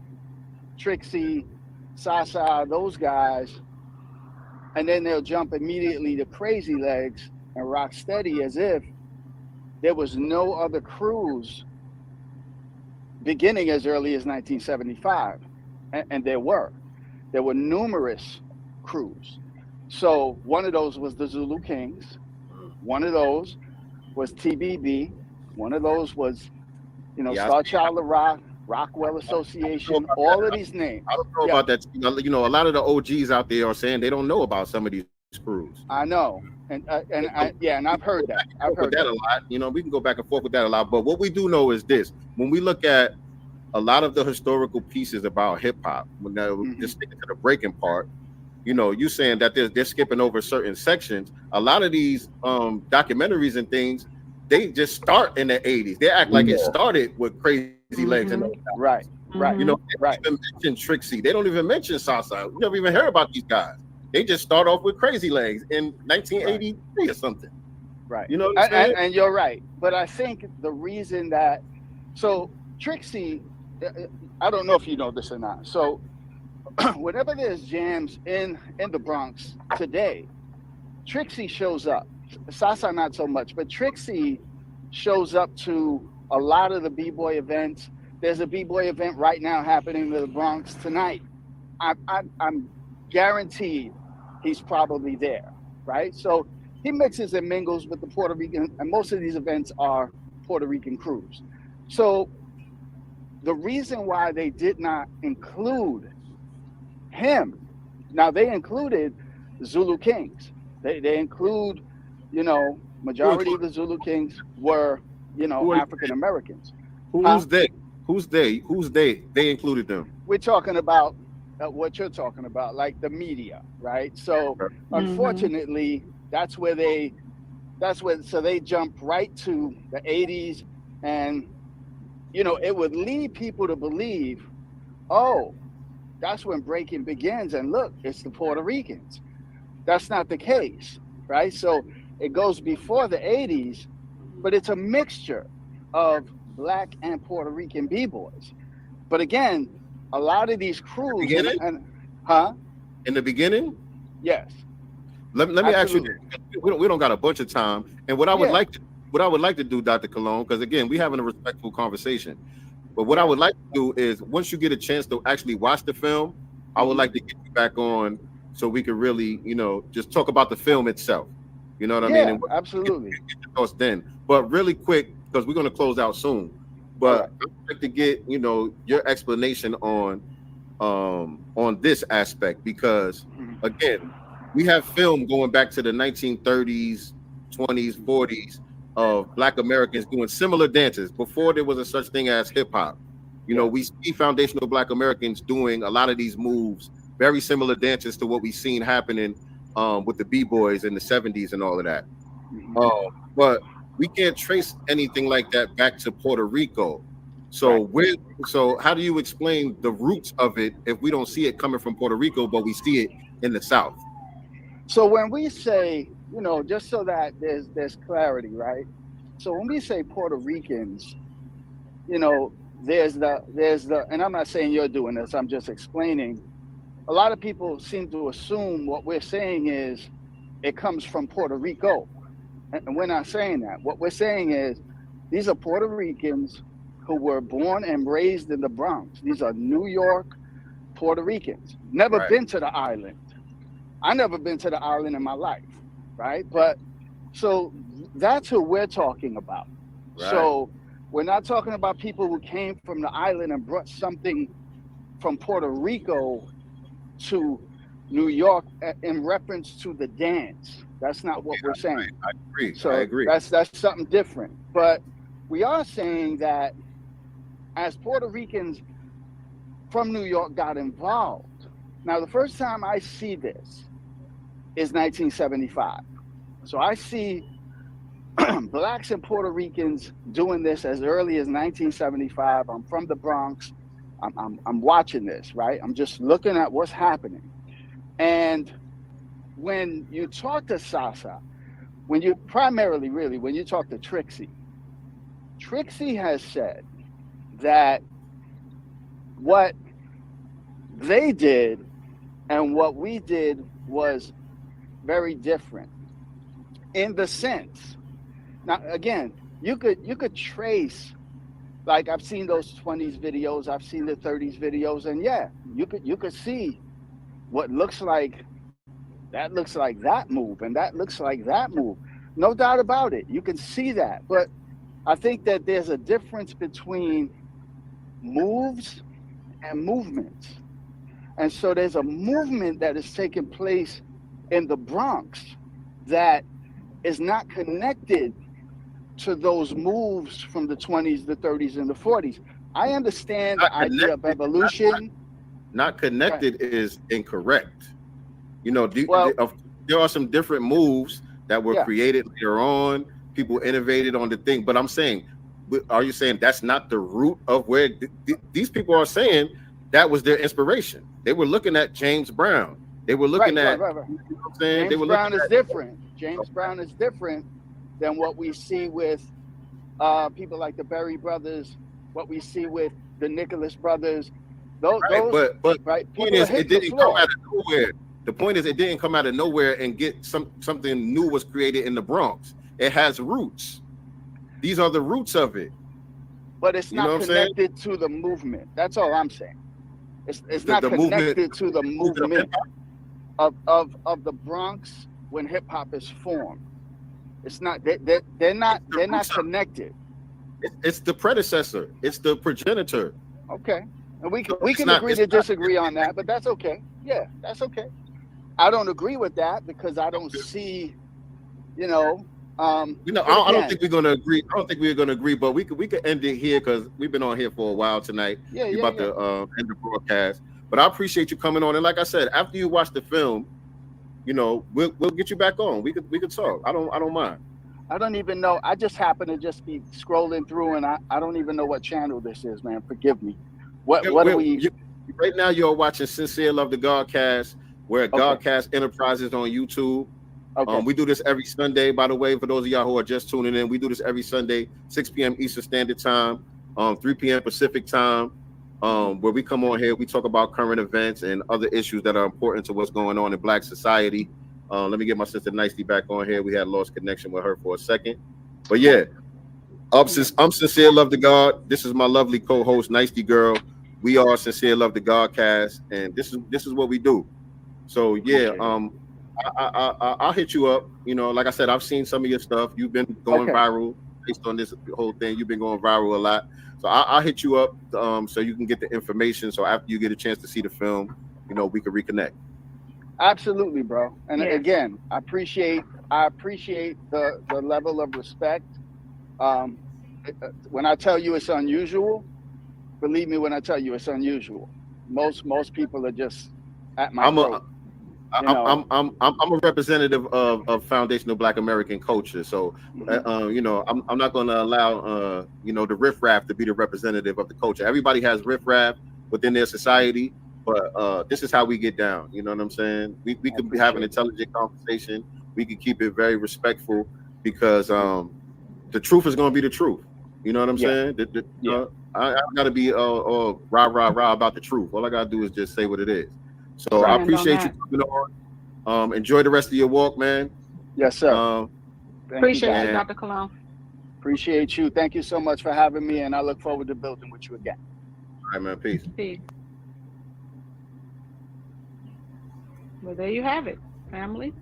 Trixie, Sasa, those guys, and then they'll jump immediately to Crazy Legs and Rocksteady as if there was no other crews beginning as early as 1975, and there were numerous crews. So one of those was the Zulu Kings, one of those was TBB, one of those was, you know, Star Child of Rock, Rockwell Association, all of these names. I don't know about that. You know, a lot of the OGs out there are saying they don't know about some of these crews. I know, and I've heard that. I've heard that a lot. You know, we can go back and forth with that a lot. But what we do know is this: when we look at a lot of the historical pieces about hip hop, when just sticking to the breaking part, you know, you saying that they're skipping over certain sections. A lot of these documentaries and things, they just start in the 80s. They act like it started with Crazy Legs and right. You know, they don't even mention Trixie. They don't even mention Sasa. We never even heard about these guys. They just start off with Crazy Legs in 1983 or something. Right. You know what I'm saying? And you're right. But I think the reason that, so Trixie, I don't know if you know this or not. So whenever there's jams in the Bronx today, Trixie shows up. Sasa not so much, but Trixie shows up to a lot of the B-boy events. There's a B-boy event right now happening in the Bronx tonight. I'm guaranteed he's probably there, right? So he mixes and mingles with the Puerto Rican, and most of these events are Puerto Rican crews. So the reason why they did not include him, now they included Zulu Kings. They include, you know, majority of the Zulu Kings were, you know, African Americans. Who's they? Who's they? They included them. We're talking about what you're talking about, like the media, right? So unfortunately, so they jumped right to the 80s, and, you know, it would lead people to believe, oh, that's when breaking begins, and look, it's the Puerto Ricans. That's not the case, right? So it goes before the 80s, but it's a mixture of Black and Puerto Rican B-boys. But again, a lot of these crews, in the beginning, yes. Let me ask you this. We don't got a bunch of time, and what I would like to do, Dr. Cologne, because again, we're having a respectful conversation. But what I would like to do is, once you get a chance to actually watch the film, I would like to get you back on so we can really, you know, just talk about the film itself. You know what I mean? And Absolutely. Get your thoughts then. But really quick, because we're going to close out soon. But I'd like to get, you know, your explanation on this aspect, because again, we have film going back to the 1930s, 20s, 40s of Black Americans doing similar dances before there was a such thing as hip hop. You know, we see foundational Black Americans doing a lot of these moves, very similar dances to what we've seen happening with the B-boys in the 70s and all of that. But we can't trace anything like that back to Puerto Rico. So so how do you explain the roots of it if we don't see it coming from Puerto Rico, but we see it in the South? So when we say, you know, just so that there's clarity, right? So when we say Puerto Ricans, you know, there's the, and I'm not saying you're doing this, I'm just explaining. A lot of people seem to assume what we're saying is it comes from Puerto Rico. And we're not saying that. What we're saying is these are Puerto Ricans who were born and raised in the Bronx. These are New York Puerto Ricans. Never been to the island. I never been to the island in my life, right? But so that's who we're talking about. Right. So we're not talking about people who came from the island and brought something from Puerto Rico to New York in reference to the dance. That's not what we're saying. I agree. So I agree. That's something different. But we are saying that as Puerto Ricans from New York got involved. Now, the first time I see this is 1975. So I see Blaccs and Puerto Ricans doing this as early as 1975. I'm from the Bronx. I'm watching this, right? I'm just looking at what's happening. And when you talk to Sasa, when you primarily really, when you talk to Trixie has said that what they did and what we did was very different in the sense. Now, again, you could trace, like I've seen those 20s videos, I've seen the 30s videos, and yeah, you could see what looks like that move, and that looks like that move. No doubt about it. You can see that. But I think that there's a difference between moves and movements. And so there's a movement that is taking place in the Bronx that is not connected to those moves from the 20s, the 30s, and the 40s. I understand the idea of evolution. Not connected is incorrect. You know, there are some different moves that were created later on. People innovated on the thing, but I'm saying, are you saying that's not the root of where these people are saying that was their inspiration? They were looking at James Brown. They were looking at. Right. You know what I'm saying? James Brown is different. James Brown is different than what we see with people like the Berry brothers, what we see with the Nicholas brothers. Those, but point is, it didn't come out of nowhere. The point is, it didn't come out of nowhere and get something new was created in the Bronx. It has roots. These are the roots of it. But it's not connected to the movement. That's all I'm saying. It's not connected to the movement of the Bronx when hip hop is formed. It's not. They're not connected. It's the predecessor. It's the progenitor. Okay, and we can agree to disagree on that, but that's okay. Yeah, that's okay. I don't agree with that because I don't see, I don't think we're gonna agree. I don't think we're gonna agree, but we could end it here because we've been on here for a while tonight. We're about to end the broadcast. But I appreciate you coming on. And like I said, after you watch the film, we'll get you back on. We could talk. I don't mind. I don't even know. I just happen to just be scrolling through, and I don't even know what channel this is, man. Forgive me. What are we? Right now, you're watching Sincere Love the Godcast. We're at Godcast Enterprises on YouTube. Okay. We do this every Sunday, by the way, for those of y'all who are just tuning in. We do this every Sunday, 6 p.m. Eastern Standard Time, 3 p.m. Pacific Time, where we come on here, we talk about current events and other issues that are important to what's going on in Black society. Let me get my sister Nicely back on here. We had lost connection with her for a second. But yeah, I'm Sincere Love the God. This is my lovely co-host, Nycteegurl. We are Sincere Love the Godcast, and this is what we do. So yeah, I'll hit you up. Like I said, I've seen some of your stuff. You've been going viral based on this whole thing. You've been going viral a lot. So I'll hit you up so you can get the information. So after you get a chance to see the film, we can reconnect. Absolutely, bro. And again, I appreciate the level of respect. When I tell you it's unusual, believe me when I tell you it's unusual. Most people are just at my throat. I'm a representative of foundational Black American culture, so you know, I'm not going to allow you know, the riffraff to be the representative of the culture. Everybody has riffraff within their society, but this is how we get down. You know what I'm saying? We could have an intelligent conversation. We could keep it very respectful because the truth is going to be the truth. You know what I'm saying? I got to be rah about the truth. All I got to do is just say what it is. So I appreciate you coming on. Enjoy the rest of your walk, man. Yes, sir. Appreciate you, Dr. Cologne. Appreciate you. Thank you so much for having me, and I look forward to building with you again. All right, man. Peace. Peace. Well, there you have it, family.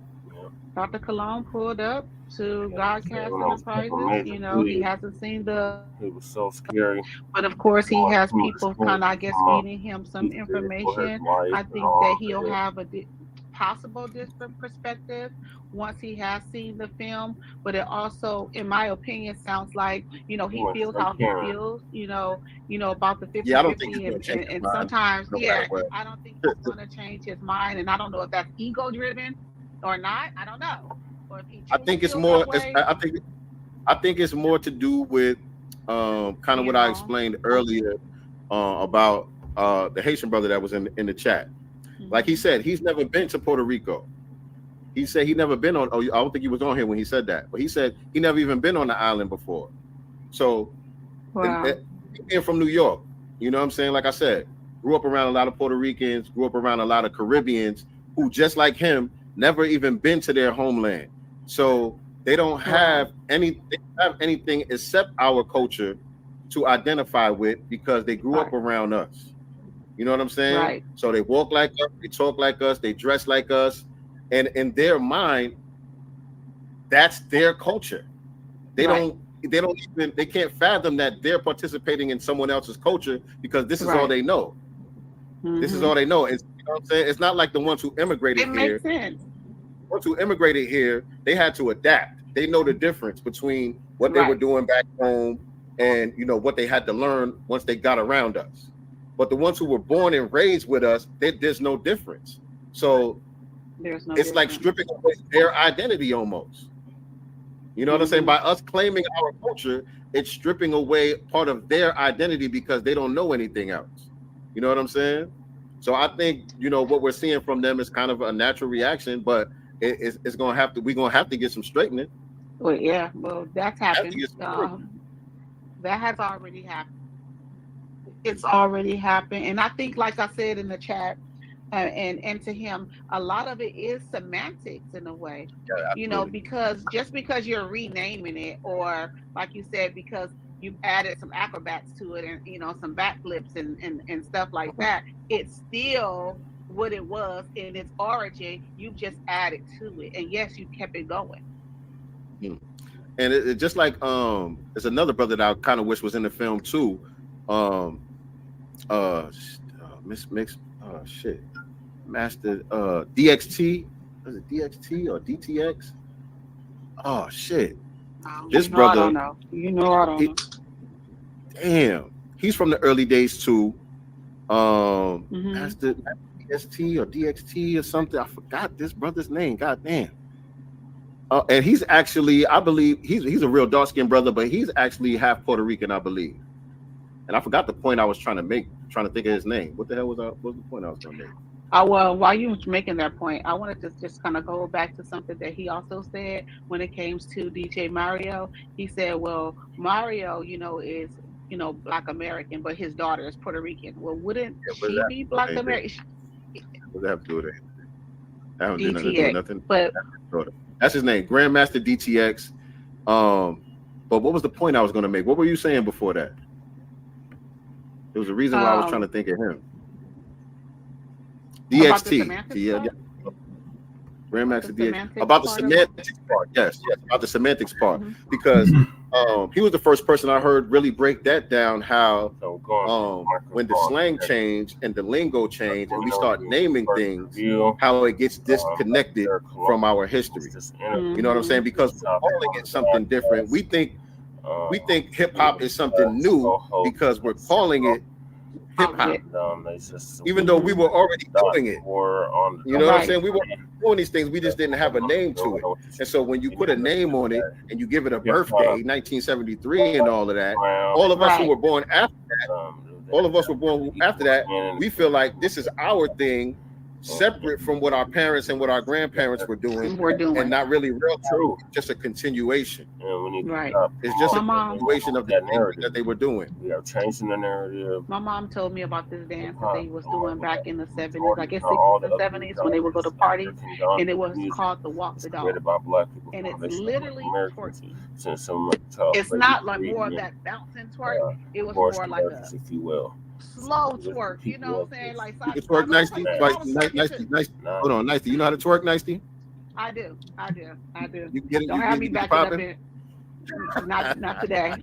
Dr. Cologne pulled up to Godcast Enterprises. You know, he hasn't seen the. It was so scary. But of course, he has people kind of, I guess, feeding him some information. I think that he'll have a possible different perspective once he has seen the film. But it also, in my opinion, sounds like, you know, he feels how he feels. You know about the 50-50. I don't think he's gonna change and sometimes, I don't think he's going to change his mind. And I don't know if that's ego driven or not. I don't know. I think it's more. I think it's more to do with kind of what I explained earlier about the Haitian brother that was in the chat. Like he said, he's never been to Puerto Rico. He said he never been on. Oh, I don't think he was on here when he said that, but he said he never even been on the island before. So, being from New York, you know what I'm saying? Like I said, grew up around a lot of Puerto Ricans, grew up around a lot of Caribbeans who, just like him, never even been to their homeland. So they don't have anything except our culture to identify with because they grew up around us. You know what I'm saying? Right. So they walk like us, they talk like us, they dress like us, and in their mind, that's their culture. They can't fathom that they're participating in someone else's culture because this is all they know. This is all they know. It's, you know what I'm saying? It's not like the ones who immigrated here. It makes sense. Ones who immigrated here, they had to adapt. They know the difference between what they were doing back home and, you know, what they had to learn once they got around us. But the ones who were born and raised with us, there's no difference. So it's like stripping away their identity almost. You know what I'm saying? By us claiming our culture, it's stripping away part of their identity because they don't know anything else. You know what I'm saying? So I think, you know, what we're seeing from them is kind of a natural reaction, but it's going to have to, we're going to have to get some straightening. Well, yeah, well, that's happened. That has already happened. It's already happened. And I think, like I said in the chat, and to him, a lot of it is semantics in a way, you know, because just because you're renaming it, or like you said, because you've added some acrobats to it and, you know, some backflips and stuff like that, it's still what it was in its origin. You just added to it. And yes, you kept it going. And it just like, there's another brother that I kind of wish was in the film too. Master DXT, was it DXT or DTX? Oh shit! This brother, I don't know. You know, I don't know. Damn, he's from the early days too. Master DXT or DXT or something. I forgot this brother's name. God damn. And he's actually, I believe, he's a real dark-skinned brother, but he's actually half Puerto Rican, I believe. And I forgot the point I was trying to make, trying to think of his name. What the hell was the point I was going to make? Well, while you were making that point, I wanted to just kind of go back to something that he also said when it came to DJ Mario. He said, well, Mario, you know, is, you know, Black American, but his daughter is Puerto Rican. Well, wouldn't she be Black American? What does that have to do with it? That don't do nothing. But that's his name, Grandmaster DTX. But what was the point I was going to make? What were you saying before that? There was a reason why I was trying to think of him. DXT. Yeah. Grandmaster DXT. About the semantics part. Yes, about the semantics part. Because he was the first person I heard really break that down, how when the slang changed and the lingo changed and we start naming things, how it gets disconnected from our history. You know what I'm saying? Because we're calling it something different. We think hip hop is something new because we're calling it hip hop. Even Mm-hmm. though we were already doing it. You know what I'm saying? We were doing these things, we just didn't have a name to it. And so when you put a name on it and you give it a birthday, 1973 and all of that, all of us who were born after that, we feel like this is our thing, separate from what our parents and what our grandparents were doing, and not really real true, just a continuation. It's just a continuation of the things that they were doing. We are changing the narrative. My mom told me about this dance that they was doing back in the 70s, I guess 60s and 70s, when they would go to parties, and it was called the Walk the Dog. And it's literally twerking. It's not like more of that bouncing twerk. It was more like a, if you will, slow twerk. You know what I'm saying? Like you twerk nicely. Nice. Hold on, nicely. You know how to twerk nicely? I do. You get it. Don't have me back up in. Not today.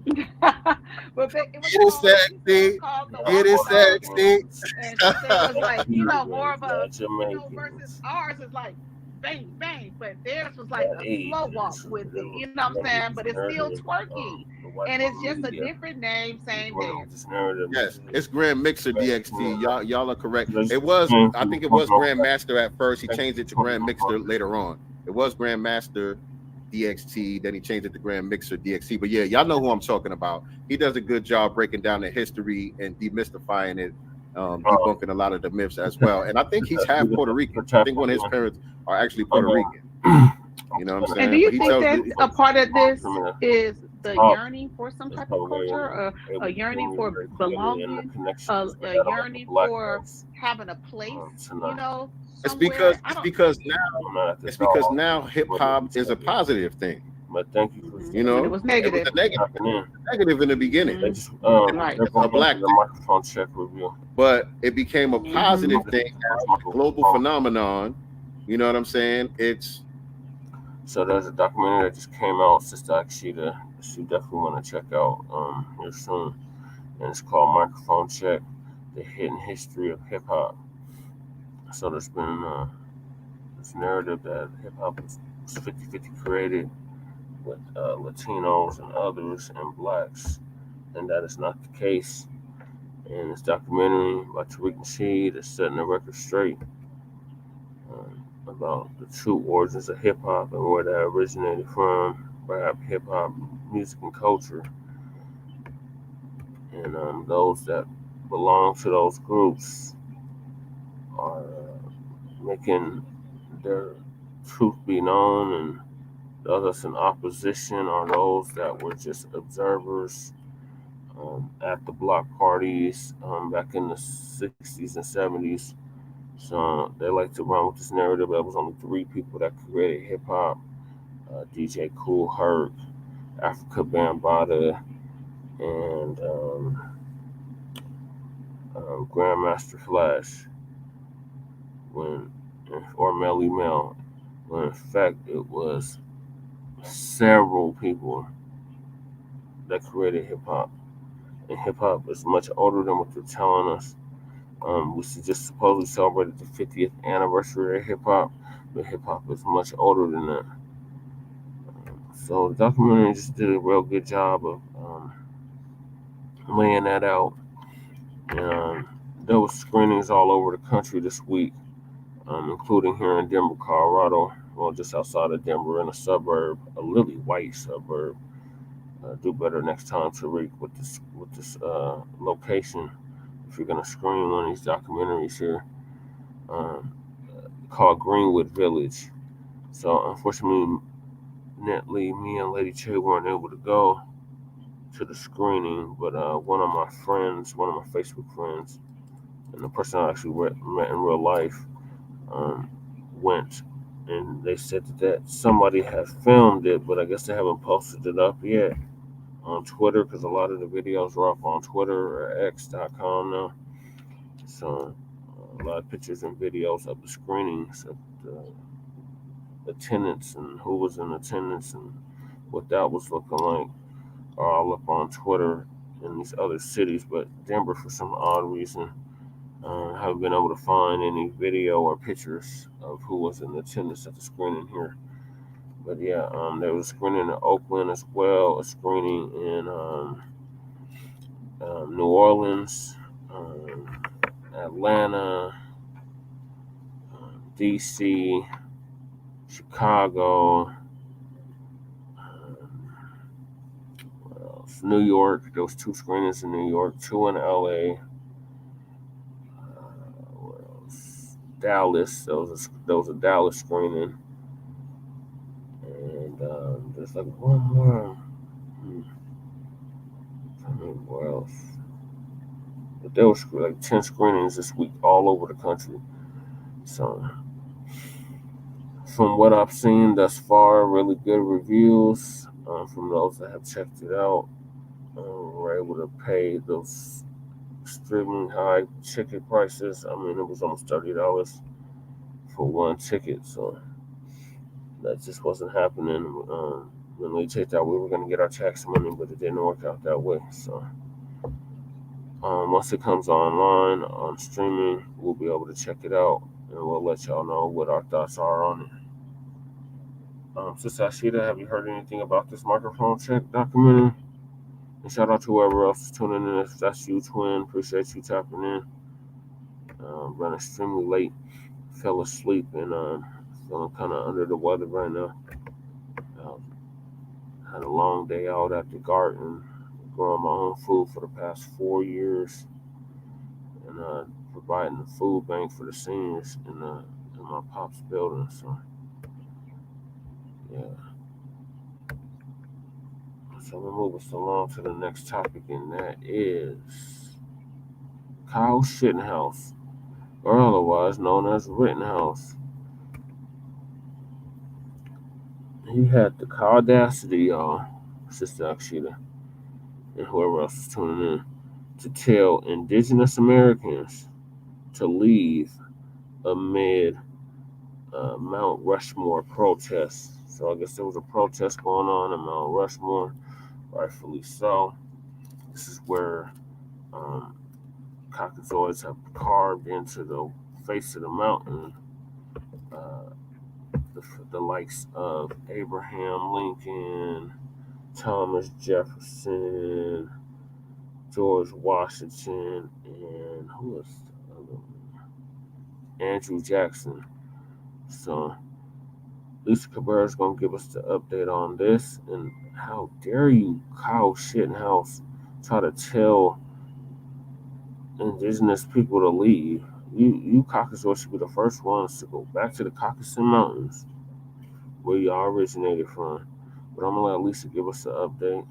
But it was sexy. Get it sexy. And so it was like, more of a, versus ours is like bang, bang. But theirs was like a slow walk with it. You know what I'm saying? But it's still twerky. And it's just a different name, same dance. Yes, it's Grand Mixer DXT. Y'all are correct. It was, I think it was Grand Master at first. He changed it to Grand Mixer later on. It was Grand Master DXT, then he changed it to Grand Mixer DXT. But yeah, y'all know who I'm talking about. He does a good job breaking down the history and demystifying it, debunking a lot of the myths as well. And I think he's half Puerto Rican. I think one of his parents are actually Puerto Rican. You know what I'm saying? And do you think that a part of this is the yearning for some type of culture, a yearning for belonging, a yearning for having a place, It's because now hip hop is a positive thing. But thank you. It was negative. It was negative in the beginning. Right. A black microphone check review. But it became a positive thing, a global phenomenon. You know what I'm saying? So there's a documentary that just came out, Sister Akshita, you definitely want to check out here soon. And it's called Microphone Check, The Hidden History of Hip Hop. So there's been this narrative that hip hop was 50-50 created with Latinos and others and blacks, and that is not the case. And this documentary by Tariq Nasheed is setting the record straight about the true origins of hip hop and where that originated from, rap, hip hop, music, and culture. And those that belong to those groups are making their truth be known, and the others in opposition are those that were just observers at the block parties back in the 60s and 70s. So they like to run with this narrative that was only 3 people that created hip hop: DJ Kool Herc, Africa Bambaataa, and Grandmaster Flash, or Melly Mel, when in fact it was several people that created hip hop. And hip hop is much older than what they're telling us. We just supposedly celebrated the 50th anniversary of hip hop, but hip hop is much older than that. So the documentary just did a real good job of laying that out. And there was screenings all over the country this week, including here in Denver, Colorado. Well, just outside of Denver, in a suburb, a really white suburb. Do better next time, Tariq, with this location. If you're gonna screen one of these documentaries here, called Greenwood Village. So unfortunately, me and Lady Che weren't able to go to the screening, but one of my Facebook friends, and the person I actually met in real life, went, and they said that somebody had filmed it, but I guess they haven't posted it up yet on Twitter, because a lot of the videos are up on Twitter or X.com now. So a lot of pictures and videos of the screenings of the attendance and who was in attendance and what that was looking like are all up on Twitter in these other cities. But Denver, for some odd reason, haven't been able to find any video or pictures of who was in attendance at the screening here. But yeah, there was a screening in Oakland as well, a screening in New Orleans, Atlanta, DC, Chicago, New York. There was 2 screenings in New York, 2 in LA. Where else? Dallas. There was a Dallas screening, and there's like one more. I mean, where else? But there was like 10 screenings this week all over the country. So, from what I've seen thus far, really good reviews from those that have checked it out. Were able to pay those extremely high ticket prices. I mean, it was almost $30 for one ticket, so that just wasn't happening. When we checked out, we were going to get our tax money, but it didn't work out that way. So once it comes online on streaming, we'll be able to check it out, and we'll let y'all know what our thoughts are on it. Sister Ashita, have you heard anything about this microphone check documentary? And shout out to whoever else is tuning in. If that's you, twin, appreciate you tapping in. Ran extremely late, fell asleep, and feeling kind of under the weather right now. Had a long day out at the garden, growing my own food for the past 4 years, and providing the food bank for the seniors in my pop's building. So, yeah. So we'll move us along to the next topic, and that is Kyle Rittenhouse, or otherwise known as Rittenhouse. He had the audacity, y'all, Sister Akshita, and whoever else is tuning in, to tell Indigenous Americans to leave amid Mount Rushmore protests. So I guess there was a protest going on in Mount Rushmore, rightfully so. This is where Caucasoids have carved into the face of the mountain the likes of Abraham Lincoln, Thomas Jefferson, George Washington, and who was the other one? Andrew Jackson. So Lisa Cabrera is going to give us the update on this. And how dare you, Kyle Rittenhouse, try to tell Indigenous people to leave? You Caucasoids should be the first ones to go back to the Caucasus Mountains, where y'all originated from. But I'm going to let Lisa give us the update.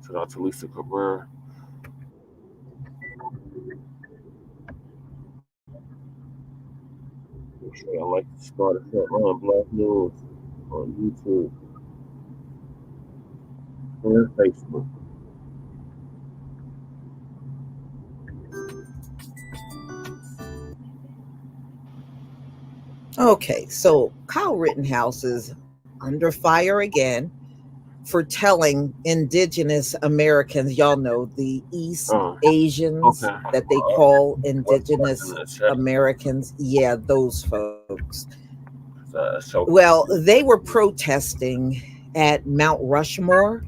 Shout out to Lisa Cabrera. Make sure I like to start us up on Black News on YouTube and Facebook. Okay, so Kyle Rittenhouse is under fire again for telling Indigenous Americans, y'all know, the East Asians that they call Indigenous Americans. Yeah, those folks. Well, they were protesting at Mount Rushmore,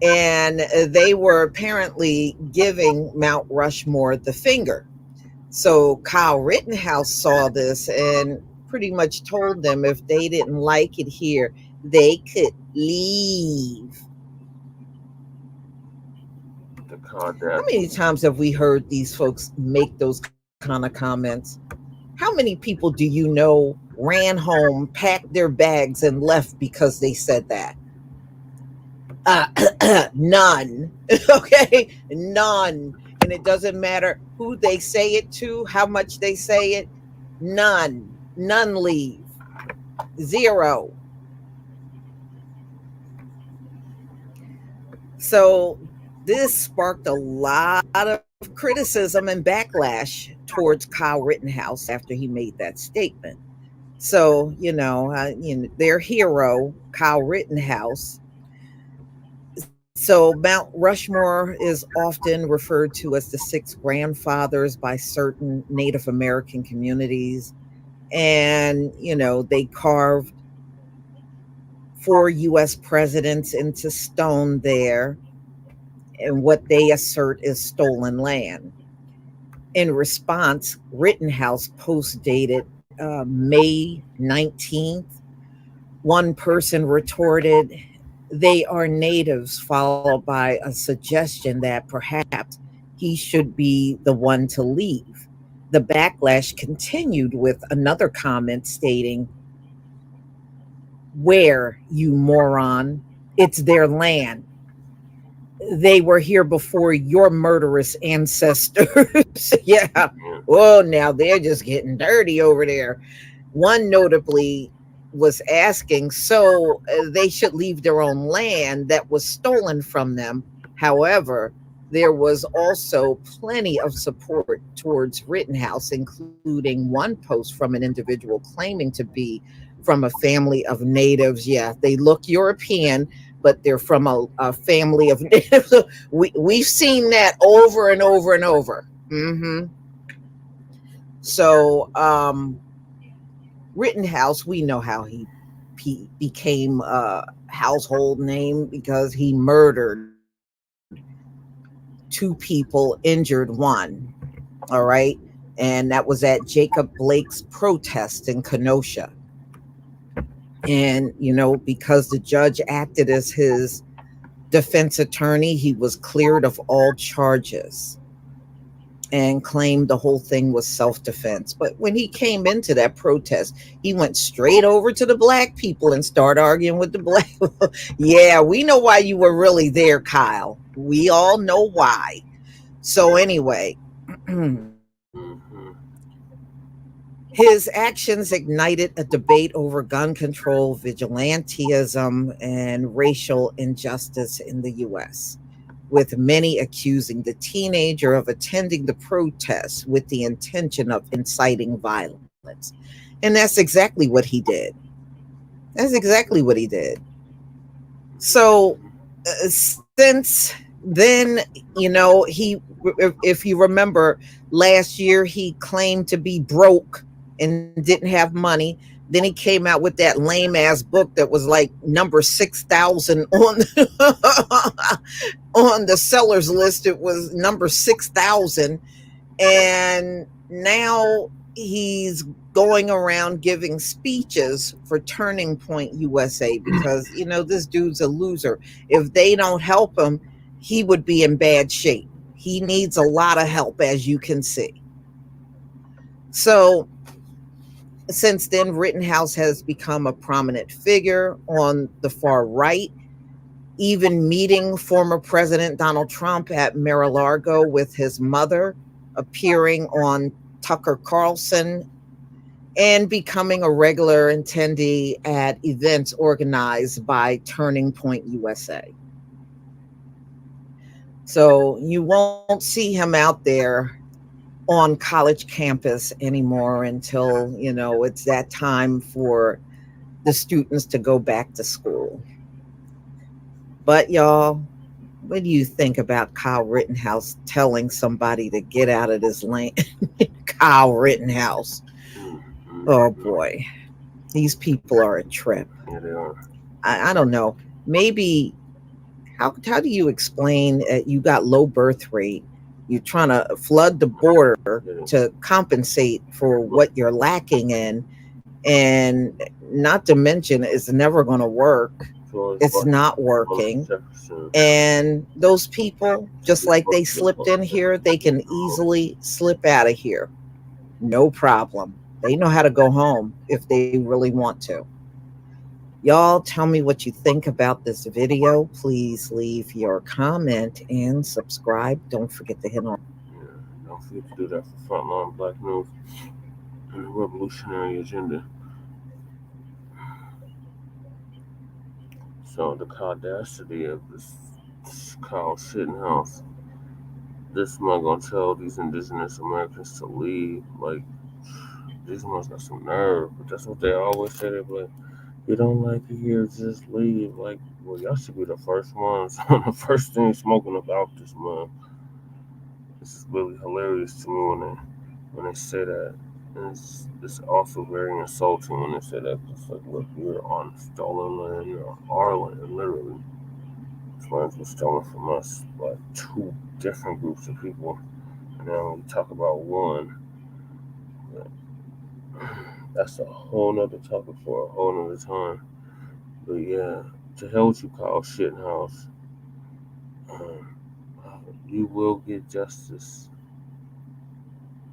and they were apparently giving Mount Rushmore the finger. So Kyle Rittenhouse saw this and pretty much told them if they didn't like it here, they could leave. How many times have we heard these folks make those kind of comments? How many people do you know ran home, packed their bags, and left because they said that? None. Okay? None. And it doesn't matter who they say it to, how much they say it. None leave. Zero. So this sparked a lot of criticism and backlash towards Kyle Rittenhouse after he made that statement. So, their hero, Kyle Rittenhouse. So Mount Rushmore is often referred to as the 6 grandfathers by certain Native American communities. And, they carved 4 U.S. presidents into stone there. and what they assert is stolen land. In response, Rittenhouse post dated May 19th. One person retorted, "They are natives," followed by a suggestion that perhaps he should be the one to leave. The backlash continued with another comment stating, "Where, you moron? It's their land. They were here before your murderous ancestors." Yeah. Well, now they're just getting dirty over there. One notably was asking, so they should leave their own land that was stolen from them. However, there was also plenty of support towards Rittenhouse, including one post from an individual claiming to be from a family of natives. Yeah, they look European, but they're from a family of natives. We've seen that over and over and over. So, Rittenhouse, we know how he became a household name because he murdered 2 people, injured 1. All right. And that was at Jacob Blake's protest in Kenosha. And, because the judge acted as his defense attorney, he was cleared of all charges and claimed the whole thing was self-defense. But when he came into that protest, he went straight over to the black people and started arguing with the black. Yeah, we know why you were really there, Kyle. We all know why. So anyway, his actions ignited a debate over gun control, vigilantism, and racial injustice in the U.S., with many accusing the teenager of attending the protests with the intention of inciting violence. And that's exactly what he did. So since then, if you remember last year, he claimed to be broke and didn't have money. Then he came out with that lame ass book that was like number 6,000 on the sellers list. It was number 6,000. And now he's going around giving speeches for Turning Point USA because, this dude's a loser. If they don't help him, he would be in bad shape. He needs a lot of help, as you can see. So since then, Rittenhouse has become a prominent figure on the far right, even meeting former President Donald Trump at Mar-a-Lago with his mother, appearing on Tucker Carlson, and becoming a regular attendee at events organized by Turning Point USA. So you won't see him out there on college campus anymore until, it's that time for the students to go back to school. But y'all, what do you think about Kyle Rittenhouse telling somebody to get out of this land? Kyle Rittenhouse. Oh boy, these people are a trip. Yeah, they are. I don't know. Maybe how do you explain you got low birth rate? You're trying to flood the border to compensate for what you're lacking in, and not to mention it's never going to work. It's not working. And those people, just like they slipped in here, they can easily slip out of here. No problem. They know how to go home if they really want to. Y'all tell me what you think about this video. Please leave your comment and subscribe. Don't forget to hit on. Yeah, don't forget to do that for Frontline Black News and the Revolutionary Agenda. So the audacity of this Kyle Rittenhouse. This man gonna tell these Indigenous Americans to leave. Like, these ones got some nerve, but that's what they always say. They're like, you don't like it here, just leave. Like, well, y'all should be the first ones on the first thing smoking about this, man. This is really hilarious to me when they say that. And it's also very insulting when they say that. It's like, look, you're on stolen land, you're on our land, literally. It's funds was stolen from us, like 2 different groups of people. And now we talk about one. That's a whole nother topic for a whole nother time. But yeah, to hell with you, Kyle Shittenhouse. You will get justice.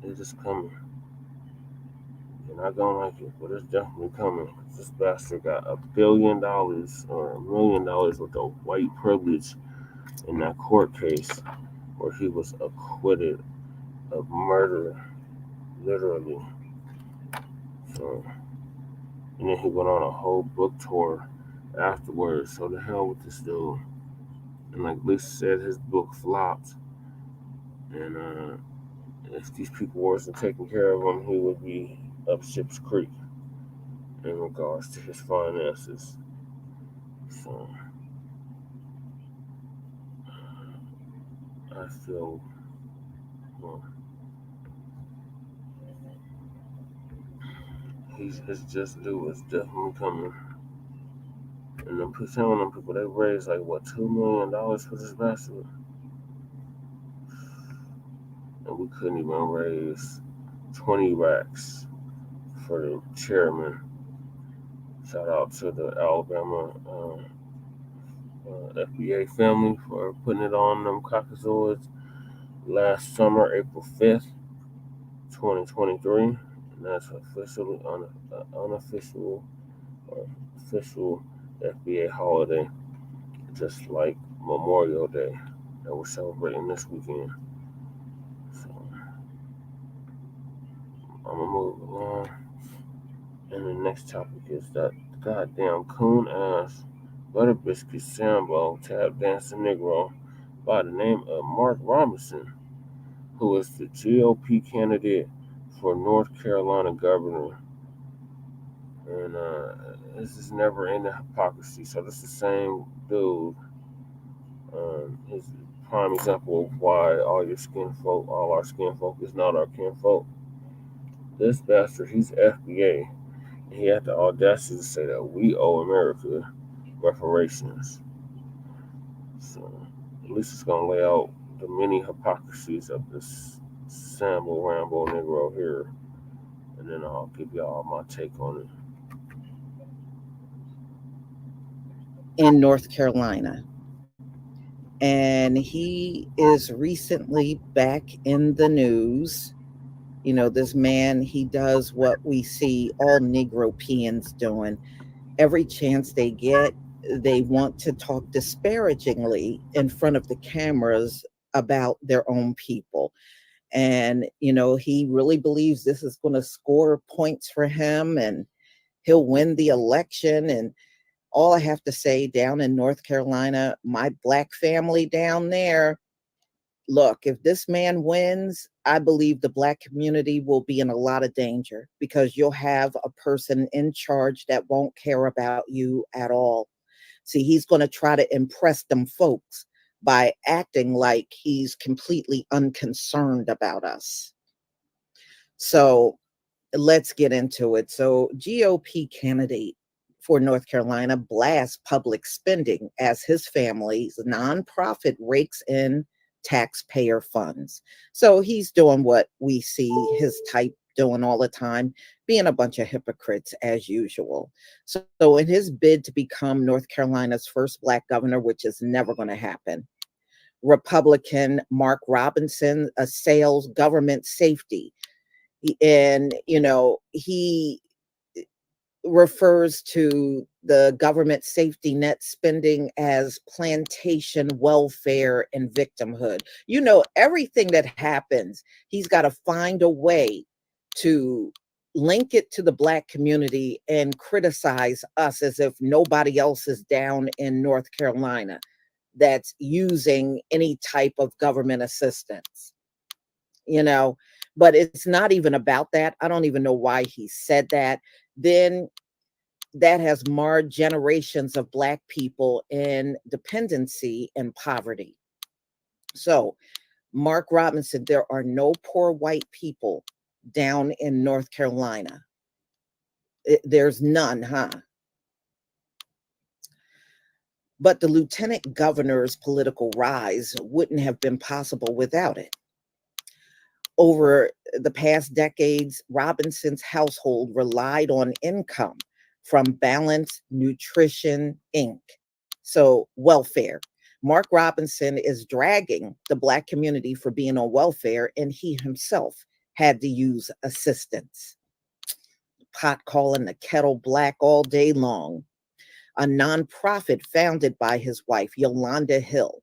It is coming. You're not gonna like it, but it's definitely coming. This bastard got $1 billion or $1 million worth of white privilege in that court case where he was acquitted of murder, literally. So, and then he went on a whole book tour afterwards. So the hell with this dude. And like Lisa said, his book flopped. And if these people wasn't taking care of him, he would be up Ship's Creek in regards to his finances. So I feel his just due is definitely coming. And I'm telling them people, they raised like what, $2 million for this bastard, and we couldn't even raise 20 racks for the chairman. Shout out to the Alabama FBA family for putting it on them cockazoids last summer, April 5th, 2023. And that's officially unofficial or official FBA holiday, just like Memorial Day that we're celebrating this weekend. So I'm gonna move along. And the next topic is that goddamn coon ass butter biscuit Sambo tap dancing Negro by the name of Mark Robinson, who is the GOP candidate for North Carolina governor. And this is never ending hypocrisy. So this is the same dude. His prime example of why all our skin folk is not our kinfolk. This bastard, he's FBA. He had the audacity to say that we owe America reparations. So at least it's gonna lay out the many hypocrisies of this Sambo Rambo Negro here, and then I'll give y'all my take on it. In North Carolina, and he is recently back in the news. You know, this man, he does what we see all Negropeans doing. Every chance they get, they want to talk disparagingly in front of the cameras about their own people. And, you know, he really believes this is going to score points for him and he'll win the election. And all I have to say, down in North Carolina, my Black family down there, look, if this man wins, I believe the Black community will be in a lot of danger because you'll have a person in charge that won't care about you at all. See, he's going to try to impress them folks by acting like he's completely unconcerned about us. So let's get into it. So GOP candidate for North Carolina blasts public spending as his family's nonprofit rakes in taxpayer funds. So he's doing what we see his type doing all the time, being a bunch of hypocrites as usual. So in his bid to become North Carolina's first Black governor, which is never going to happen, Republican Mark Robinson assails government safety. And, you know, he refers to the government safety net spending as plantation welfare and victimhood. You know, everything that happens, he's got to find a way to link it to the Black community and criticize us as if nobody else is down in North Carolina that's using any type of government assistance, you know. But it's not even about that. I don't even know why he said that. Then that has marred generations of Black people in dependency and poverty. So, Mark Robinson, there are no poor white people down in North Carolina. There's none, huh? But the lieutenant governor's political rise wouldn't have been possible without it. Over the past decades, Robinson's household relied on income from Balanced Nutrition, Inc., so welfare. Mark Robinson is dragging the Black community for being on welfare, and he himself had to use assistance. Pot calling the kettle black all day long. A nonprofit founded by his wife, Yolanda Hill,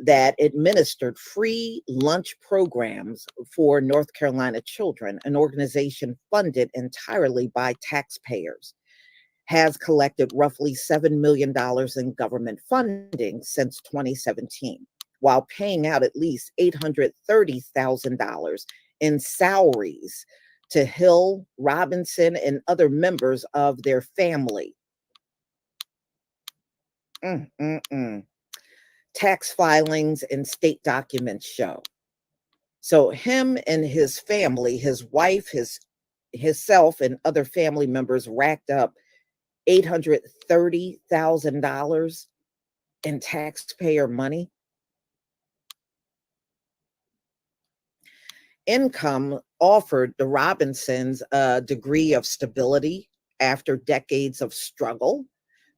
that administered free lunch programs for North Carolina children, an organization funded entirely by taxpayers, has collected roughly $7 million in government funding since 2017, while paying out at least $830,000 in salaries to Hill, Robinson, and other members of their family. Tax filings and state documents show. So him and his family, his wife, himself, and other family members racked up $830,000 in taxpayer money. Income offered the Robinsons a degree of stability after decades of struggle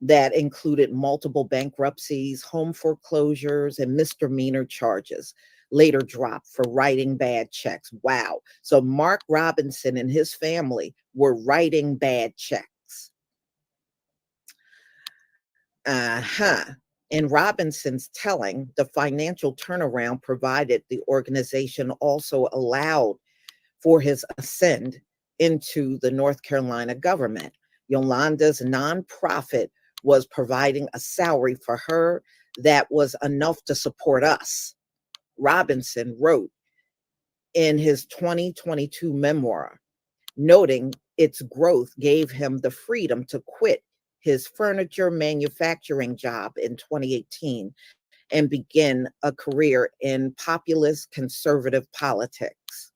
that included multiple bankruptcies, home foreclosures, and misdemeanor charges, later dropped for writing bad checks. Wow. So Mark Robinson and his family were writing bad checks. In Robinson's telling, the financial turnaround provided the organization also allowed for his ascent into the North Carolina government. Yolanda's nonprofit was providing a salary for her that was enough to support us. Robinson wrote in his 2022 memoir, noting its growth gave him the freedom to quit his furniture manufacturing job in 2018 and begin a career in populist conservative politics.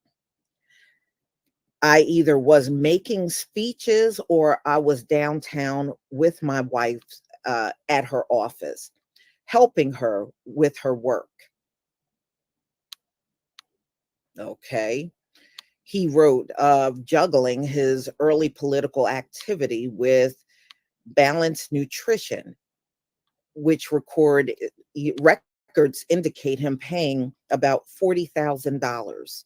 I either was making speeches or I was downtown with my wife at her office, helping her with her work. Okay. He wrote of juggling his early political activity with Balanced Nutrition, which records indicate him paying about $40,000.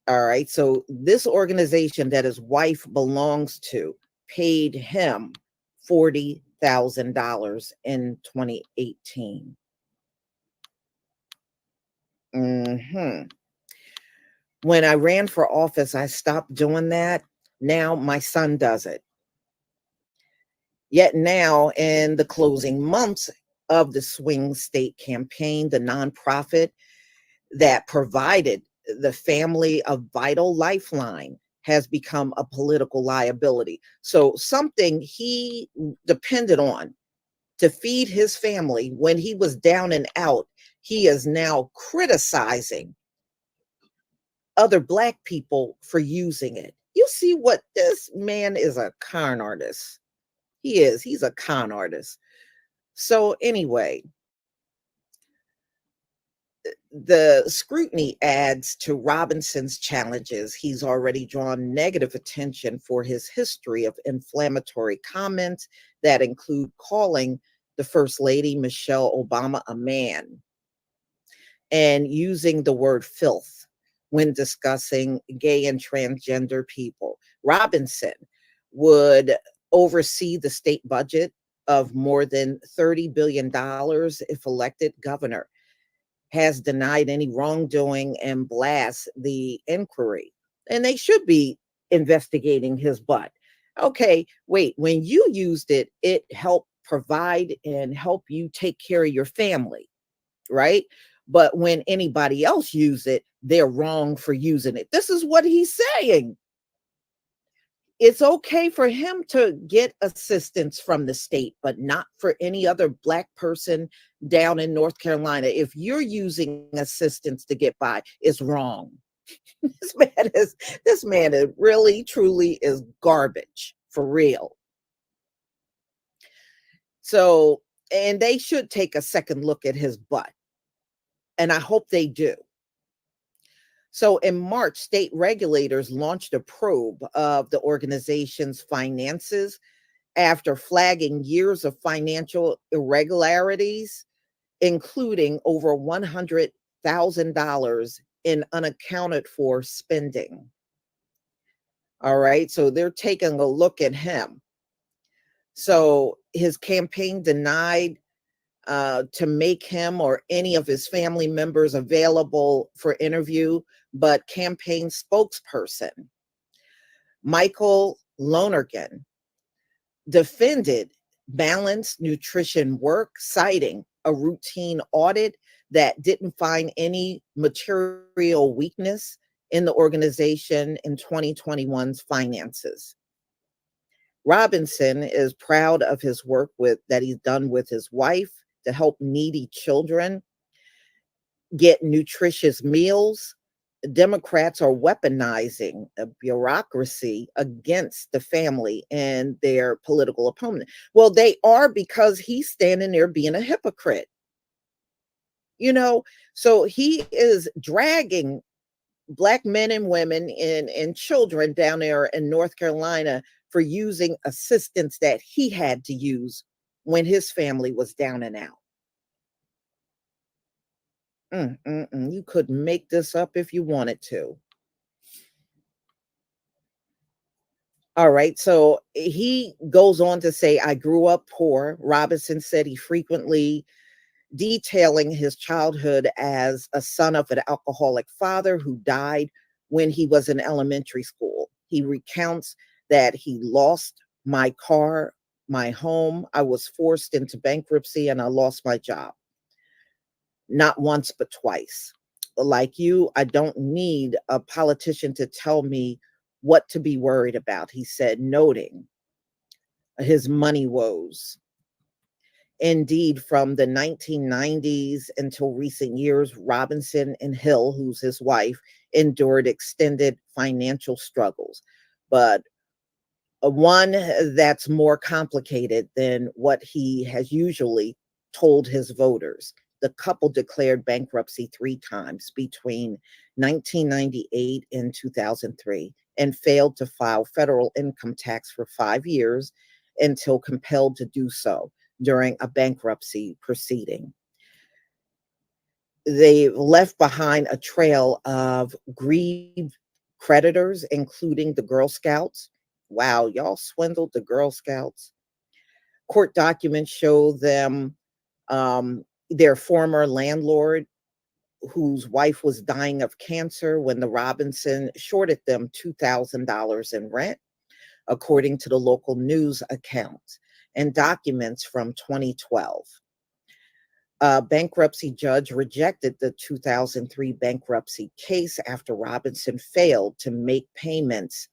All right, so this organization that his wife belongs to paid him $40,000 in 2018. When I ran for office, I stopped doing that. Now my son does it. Yet now, in the closing months of the swing state campaign, the nonprofit that provided the family a vital lifeline has become a political liability. So something he depended on to feed his family when he was down and out, he is now criticizing other Black people for using it. You see what this man is, a con artist. He's a con artist. So anyway, the scrutiny adds to Robinson's challenges. He's already drawn negative attention for his history of inflammatory comments that include calling the First Lady, Michelle Obama, a man, and using the word filth when discussing gay and transgender people. Robinson would oversee the state budget of more than $30 billion if elected governor, has denied any wrongdoing and blasts the inquiry. And they should be investigating his butt. Okay, wait, when you used it, it helped provide and help you take care of your family, right? But when anybody else use it, they're wrong for using it. This is what he's saying. It's okay for him to get assistance from the state, but not for any other Black person down in North Carolina. If you're using assistance to get by, it's wrong. This man is really, truly is garbage, for real. So, and they should take a second look at his butt. And I hope they do. So in March, state regulators launched a probe of the organization's finances after flagging years of financial irregularities, including over $100,000 in unaccounted for spending. All right, so they're taking a look at him. So his campaign denied to make him or any of his family members available for interview, but campaign spokesperson Michael Lonergan defended balanced nutrition work, citing a routine audit that didn't find any material weakness in the organization in 2021's finances. Robinson is proud of his work that he's done with his wife to help needy children get nutritious meals. Democrats are weaponizing a bureaucracy against the family and their political opponent. Well, they are, because he's standing there being a hypocrite. You know, so he is dragging Black men and women and children down there in North Carolina for using assistance that he had to use when his family was down and out. You could make this up if you wanted to. All right, so he goes on to say, I grew up poor. Robinson said he frequently detailing his childhood as a son of an alcoholic father who died when he was in elementary school. He recounts that he lost my car, my home. I was forced into bankruptcy and I lost my job. Not once, but twice. Like you, I don't need a politician to tell me what to be worried about, he said, noting his money woes. Indeed, from the 1990s until recent years, Robinson and Hill, who's his wife, endured extended financial struggles, but one that's more complicated than what he has usually told his voters. The couple declared bankruptcy 3 times between 1998 and 2003 and failed to file federal income tax for 5 years until compelled to do so during a bankruptcy proceeding. They left behind a trail of grieved creditors, including the Girl Scouts. Wow, y'all swindled the Girl Scouts. Court documents show them their former landlord, whose wife was dying of cancer when the Robinson shorted them $2,000 in rent, according to the local news accounts and documents from 2012. A bankruptcy judge rejected the 2003 bankruptcy case after Robinson failed to make payments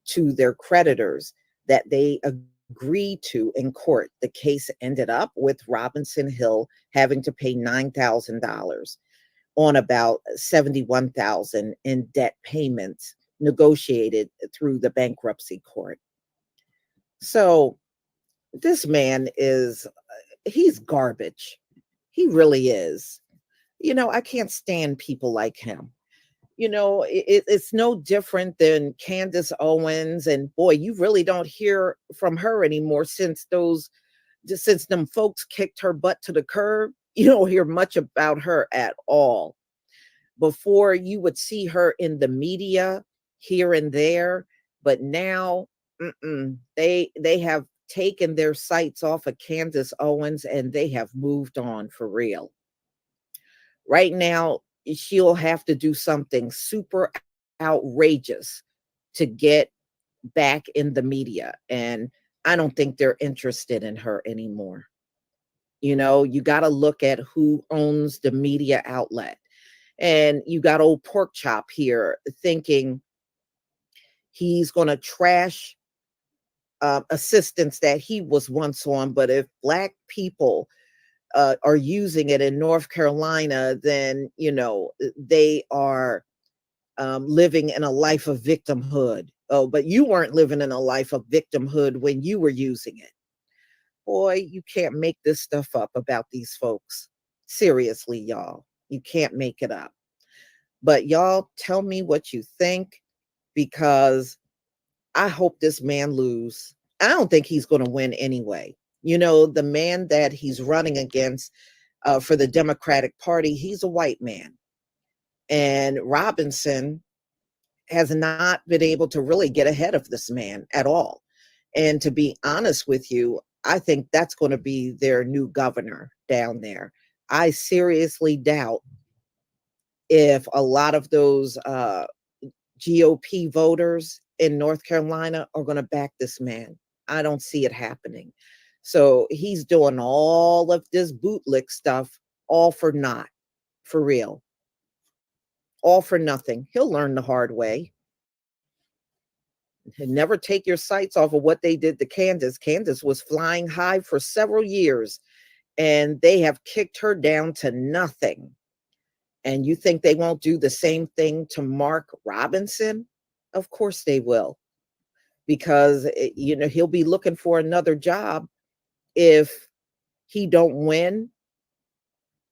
to their creditors that they agreed to in court. The case ended up with Robinson Hill having to pay $9,000 on about $71,000 in debt payments negotiated through the bankruptcy court. So this man he's garbage. He really is. You know, I can't stand people like him. You know, it's no different than Candace Owens, and boy, you really don't hear from her anymore since them folks kicked her butt to the curb. You don't hear much about her at all. Before, you would see her in the media here and there, but now they have taken their sights off of Candace Owens and they have moved on for real. Right now, she'll have to do something super outrageous to get back in the media. And I don't think they're interested in her anymore. You know, you got to look at who owns the media outlet. And you got old pork chop here thinking he's going to trash assistance that he was once on. But if Black people are using it in North Carolina, then, you know, they are living in a life of victimhood. Oh, but you weren't living in a life of victimhood when you were using it. Boy, you can't make this stuff up about these folks. Seriously, y'all. You can't make it up. But y'all tell me what you think, because I hope this man lose. I don't think he's going to win anyway. You know, the man that he's running against for the Democratic Party, he's a white man. And Robinson has not been able to really get ahead of this man at all. And to be honest with you, I think that's going to be their new governor down there. I seriously doubt if a lot of those GOP voters in North Carolina are going to back this man. I don't see it happening. So he's doing all of this bootlick stuff, all for naught, for real. All for nothing. He'll learn the hard way. And never take your sights off of what they did to Candace. Candace was flying high for several years, and they have kicked her down to nothing. And you think they won't do the same thing to Mark Robinson? Of course they will. Because, you know, he'll be looking for another job if he don't win,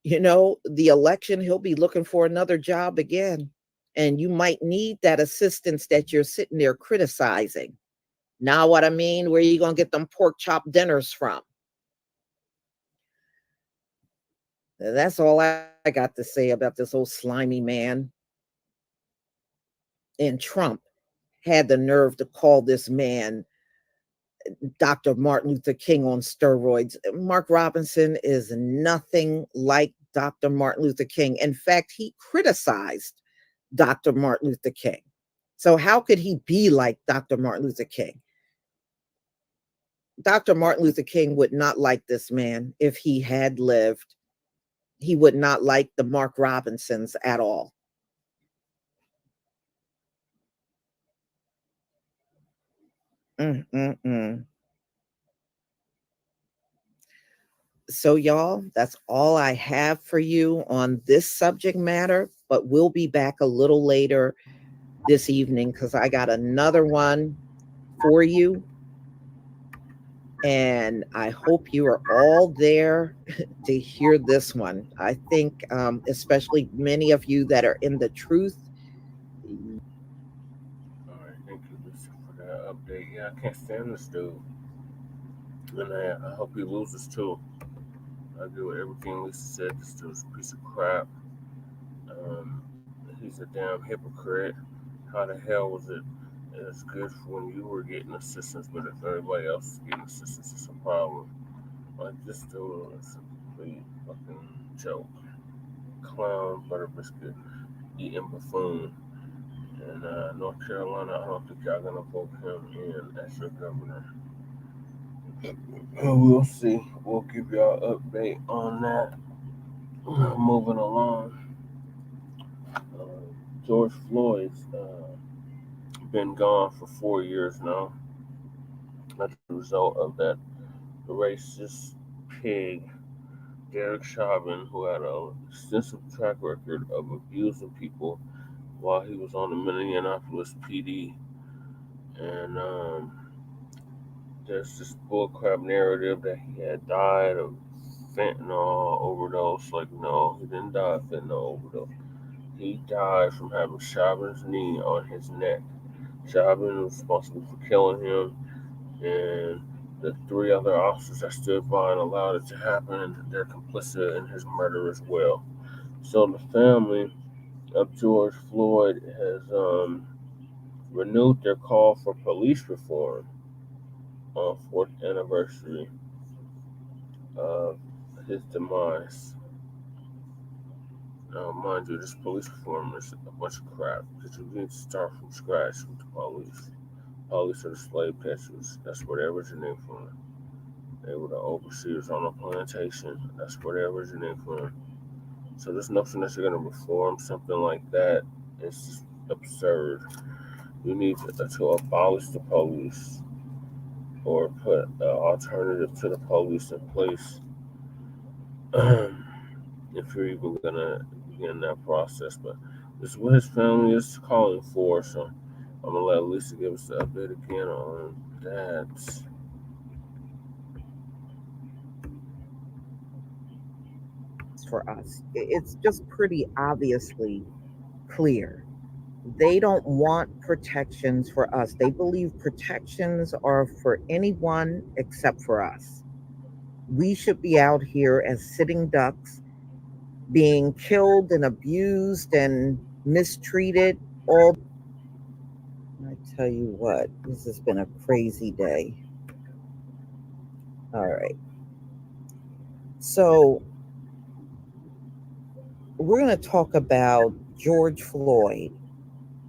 you know, the election. He'll be looking for another job again. And you might need that assistance that you're sitting there criticizing. Now what I mean? Where are you going to get them pork chop dinners from? That's all I got to say about this old slimy man. And Trump had the nerve to call this man Dr. Martin Luther King on steroids. Mark Robinson is nothing like Dr. Martin Luther King. In fact, he criticized Dr. Martin Luther King. So how could he be like Dr. Martin Luther King? Dr. Martin Luther King would not like this man if he had lived. He would not like the Mark Robinsons at all. So y'all, that's all I have for you on this subject matter, but we'll be back a little later this evening because I got another one for you. And I hope you are all there to hear this one. I think especially many of you that are in the truth. All right, thank you, Lisa, for that update. Yeah, I can't stand this dude. And I hope he loses too. I agree with everything Lisa said. This dude's a piece of crap. He's a damn hypocrite. How the hell was it as good when you were getting assistance, but if everybody else is getting assistance, it's a problem. Like, this dude is a complete fucking joke. Clown, butter biscuit, eating buffoon. And North Carolina, I don't think y'all gonna vote him in as your governor. We'll see. We'll give y'all an update on that. Moving along. George Floyd's been gone for 4 years now. That's the result of that racist pig, Derek Chauvin, who had an extensive track record of abusing people while he was on the Minneapolis PD. And there's this bullcrap narrative that he had died of fentanyl overdose. Like, no, he didn't die of fentanyl overdose. He died from having Chauvin's knee on his neck. Chauvin was responsible for killing him, and the 3 other officers that stood by and allowed it to happen, they're complicit in his murder as well. So the family of George Floyd has renewed their call for police reform on 4th anniversary of his demise. Now, mind you, this police reform is a bunch of crap because you need to start from scratch with the police. Police are the slave catchers. That's where they originated from. They were the overseers on a plantation. That's where they originated from. So this notion that you're going to reform something like that is just absurd. You need to abolish the police or put an alternative to the police in place if you're even going to begin that process. But this is what his family is calling for. So I'm going to let Lisa give us the update again on that. protections for us. It's just pretty obviously clear. They don't want protections for us. They believe protections are for anyone except for us. We should be out here as sitting ducks, being killed and abused and mistreated all. I tell you what, this has been a crazy day. All right. So we're going to talk about George Floyd.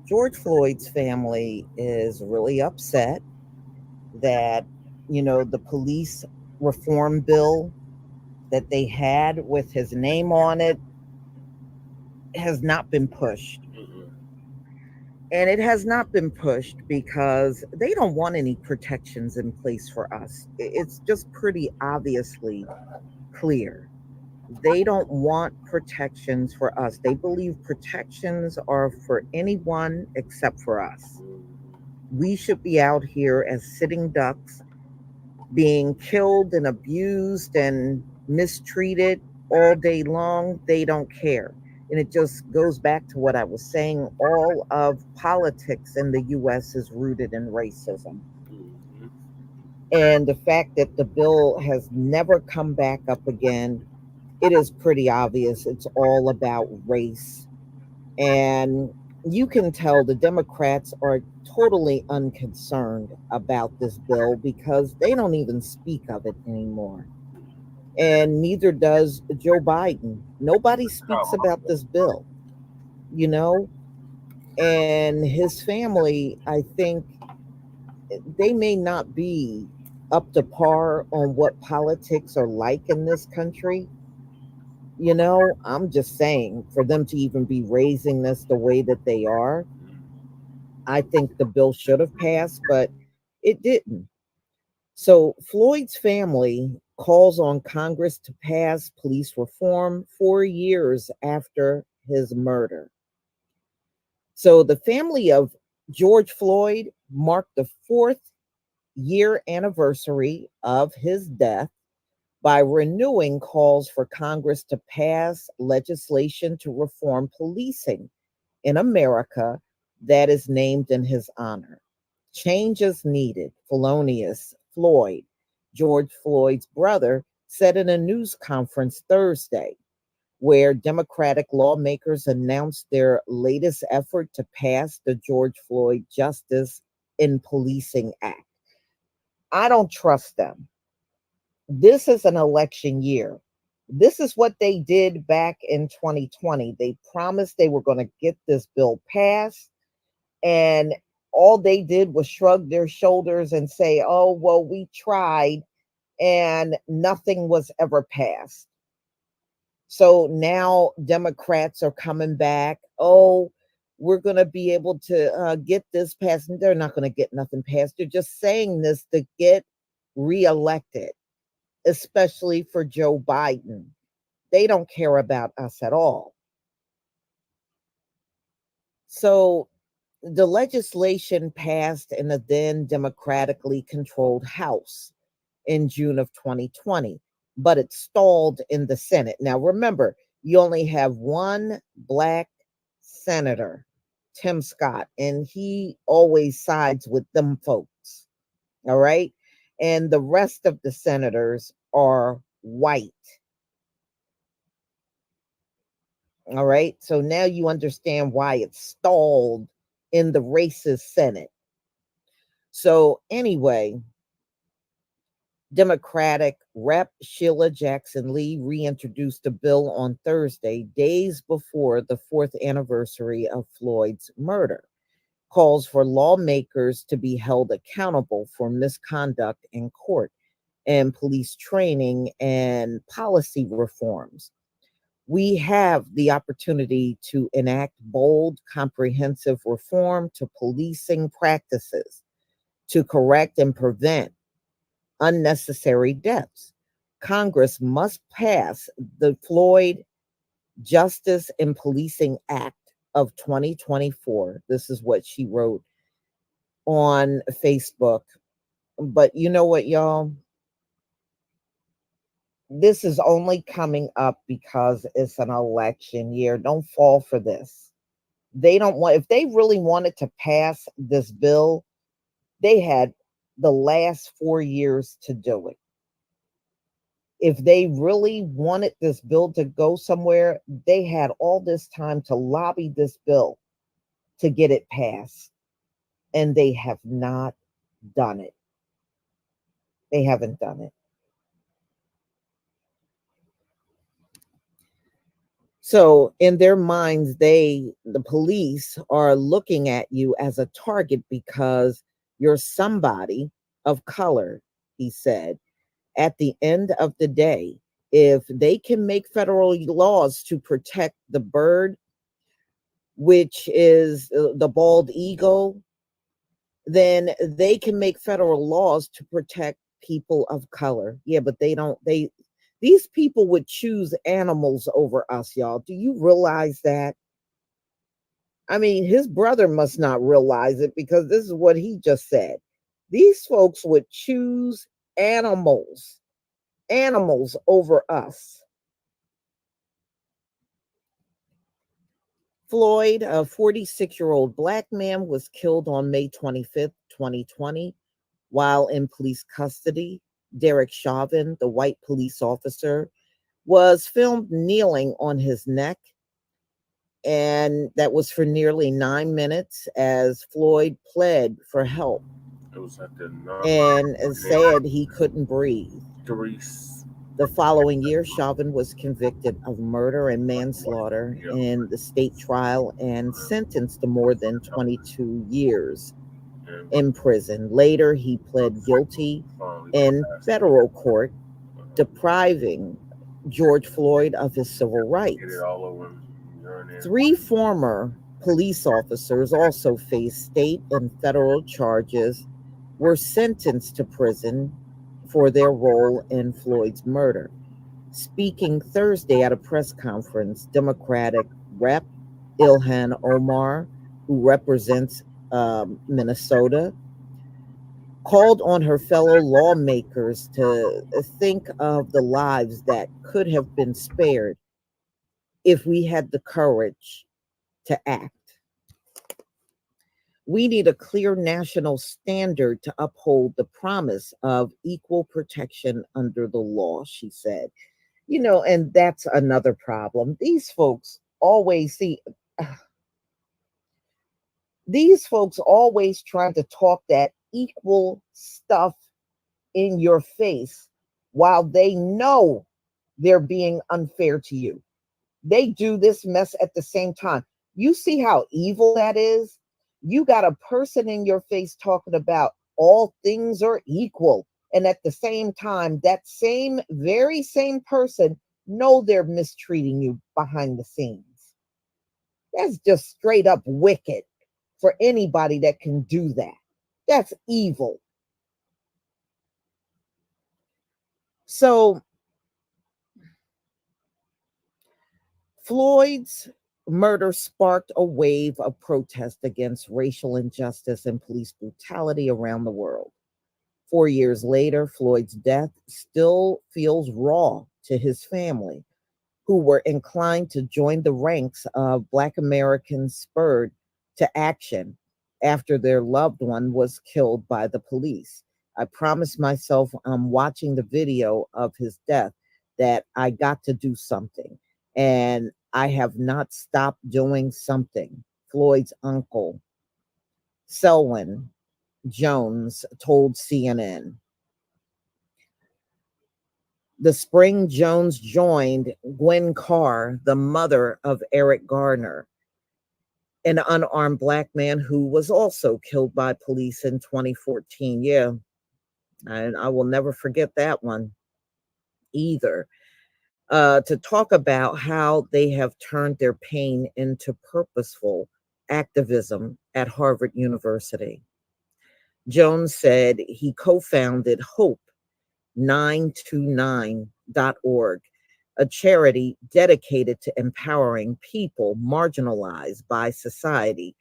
George Floyd's family is really upset that, the police reform bill that they had with his name on it has not been pushed. And it has not been pushed because they don't want any protections in place for us. It's just pretty obviously clear. They don't want protections for us. They believe protections are for anyone except for us. We should be out here as sitting ducks, being killed and abused and mistreated all day long. They don't care. And it just goes back to what I was saying. All of politics in the U.S. is rooted in racism. And the fact that the bill has never come back up again, it is pretty obvious it's all about race. And you can tell the Democrats are totally unconcerned about this bill because they don't even speak of it anymore. And neither does Joe Biden. Nobody speaks about this bill, and his family, I think they may not be up to par on what politics are like in this country. I'm just saying, for them to even be raising this the way that they are, I think the bill should have passed, but it didn't. So Floyd's family calls on Congress to pass police reform 4 years after his murder. So the family of George Floyd marked the 4th year anniversary of his death by renewing calls for Congress to pass legislation to reform policing in America that is named in his honor. Change is needed, Felonious Floyd, George Floyd's brother, said in a news conference Thursday, where Democratic lawmakers announced their latest effort to pass the George Floyd Justice in Policing Act. I don't trust them. This is an election year. This is what they did back in 2020. They promised they were going to get this bill passed, and all they did was shrug their shoulders and say, oh, well, we tried, and nothing was ever passed. So now Democrats are coming back. Oh, we're going to be able to get this passed. And they're not going to get nothing passed. They're just saying this to get reelected, especially for Joe Biden. They don't care about us at all. So the legislation passed in the then democratically controlled House in June of 2020, but it stalled in the Senate. Now, remember, you only have one Black senator, Tim Scott, and he always sides with them folks. All right. And the rest of the senators are white. All right. So now you understand why it stalled in the racist Senate. So anyway, Democratic Rep. Sheila Jackson Lee reintroduced a bill on Thursday, days before the 4th anniversary of Floyd's murder. Calls for lawmakers to be held accountable for misconduct in court and police training and policy reforms. We have the opportunity to enact bold, comprehensive reform to policing practices to correct and prevent unnecessary deaths. Congress must pass the Floyd Justice in Policing Act of 2024. This is what she wrote on Facebook. But you know what, y'all? this is only coming up because it's an election year. Don't fall for this. They don't want, if they really wanted to pass this bill, they had the last 4 years to do it. If they really wanted this bill to go somewhere, they had all this time to lobby this bill to get it passed. And they have not done it. They haven't done it. So in their minds, the police are looking at you as a target because you're somebody of color, he said. At the end of the day, if they can make federal laws to protect the bird, which is the bald eagle, then they can make federal laws to protect people of color. Yeah, but these people would choose animals over us, y'all. Do you realize that? I mean, his brother must not realize it because this is what he just said. These folks would choose animals over us. Floyd, a 46-year-old Black man, was killed on May 25th, 2020, while in police custody. Derek Chauvin, the white police officer, was filmed kneeling on his neck, and that was for nearly 9 minutes as Floyd pled for help. It was at the and said he couldn't breathe. The following year, Chauvin was convicted of murder and manslaughter in the state trial and sentenced to more than 22 years in prison. Later, he pled guilty in federal court, depriving George Floyd of his civil rights. 3 former police officers also faced state and federal charges, were sentenced to prison for their role in Floyd's murder. Speaking Thursday at a press conference, Democratic Rep. Ilhan Omar, who represents Minnesota, called on her fellow lawmakers to think of the lives that could have been spared if we had the courage to act. We need a clear national standard to uphold the promise of equal protection under the law, she said. You know, and that's another problem. These folks always trying to talk that equal stuff in your face while they know they're being unfair to you. They do this mess at the same time. You see how evil that is? You got a person in your face talking about all things are equal. And at the same time, that very same person know they're mistreating you behind the scenes. That's just straight up wicked for anybody that can do that. That's evil. So Floyd's murder sparked a wave of protest against racial injustice and police brutality around the world. 4 years later, Floyd's death still feels raw to his family, who were inclined to join the ranks of Black Americans spurred to action after their loved one was killed by the police. I promised myself I'm watching the video of his death that I got to do something, and I have not stopped doing something, Floyd's uncle, Selwyn Jones, told CNN. The spring, Jones joined Gwen Carr, the mother of Eric Garner, an unarmed Black man who was also killed by police in 2014. Yeah, and I will never forget that one either. To talk about how they have turned their pain into purposeful activism at Harvard University. Jones said he co-founded Hope929.org, a charity dedicated to empowering people marginalized by society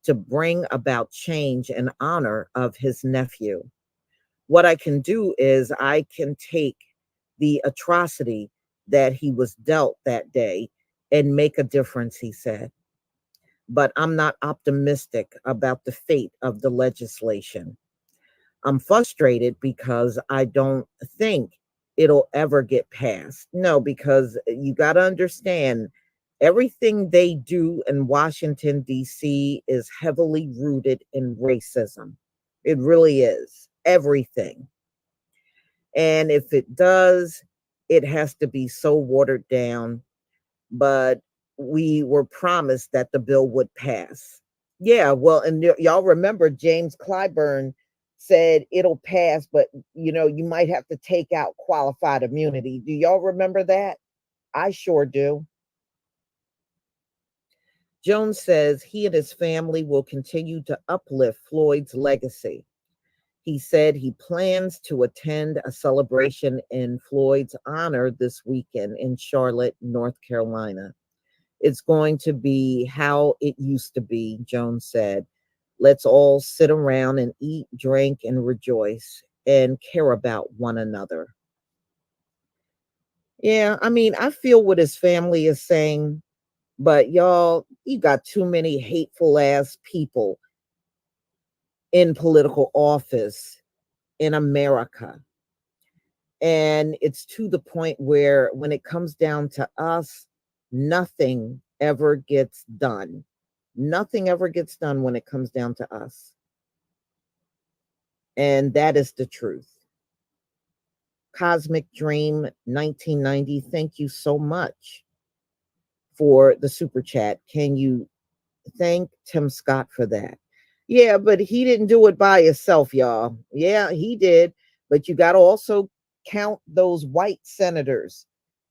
to bring about change in honor of his nephew. What I can do is I can take the atrocity that he was dealt that day and make a difference, he said. But I'm not optimistic about the fate of the legislation. I'm frustrated because I don't think it'll ever get passed. No, because you got to understand everything they do in Washington, D.C. is heavily rooted in racism. It really is. Everything. And if it does, it has to be so watered down. But we were promised that the bill would pass. Yeah, well, and y'all remember James Clyburn said it'll pass, but you might have to take out qualified immunity. Do y'all remember that? I sure do. Jones says he and his family will continue to uplift Floyd's legacy. He said he plans to attend a celebration in Floyd's honor this weekend in Charlotte, North Carolina. It's going to be how it used to be, Jones said. Let's all sit around and eat, drink, and rejoice and care about one another. Yeah, I mean, I feel what his family is saying, but y'all, you got too many hateful ass people in political office in America. And it's to the point where when it comes down to us, nothing ever gets done. Nothing ever gets done when it comes down to us. And that is the truth. Cosmic Dream 1990, thank you so much for the super chat. Can you thank Tim Scott for that? Yeah, but he didn't do it by himself, y'all. Yeah, he did. But you got to also count those white senators.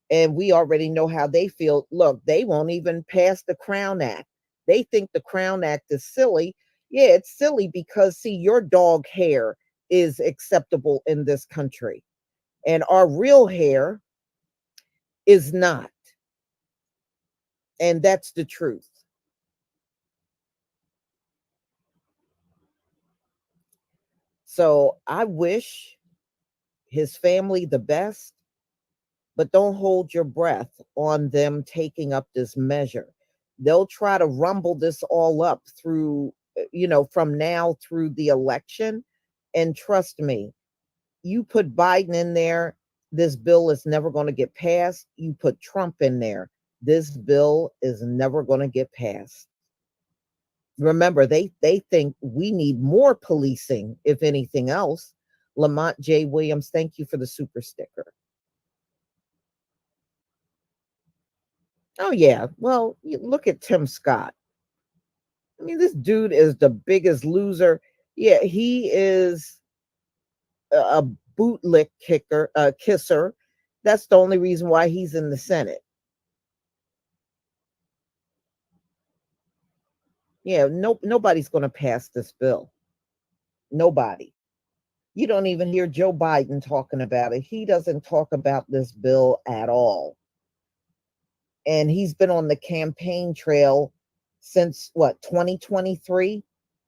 And we already know how they feel. Look, they won't even pass the Crown Act. They think the Crown Act is silly. Yeah, it's silly because, see, your dog hair is acceptable in this country. And our real hair is not. And that's the truth. So I wish his family the best, but don't hold your breath on them taking up this measure. They'll try to rumble this all up through, from now through the election. And trust me, you put Biden in there, this bill is never going to get passed. You put Trump in there, this bill is never going to get passed. Remember, they think we need more policing, if anything else. Lamont J. Williams, thank you for the super sticker. Oh, yeah. Well, look at Tim Scott. I mean, this dude is the biggest loser. Yeah, he is a bootlick kisser. That's the only reason why he's in the Senate. Yeah, nobody's going to pass this bill. Nobody. You don't even hear Joe Biden talking about it. He doesn't talk about this bill at all. And he's been on the campaign trail since 2023,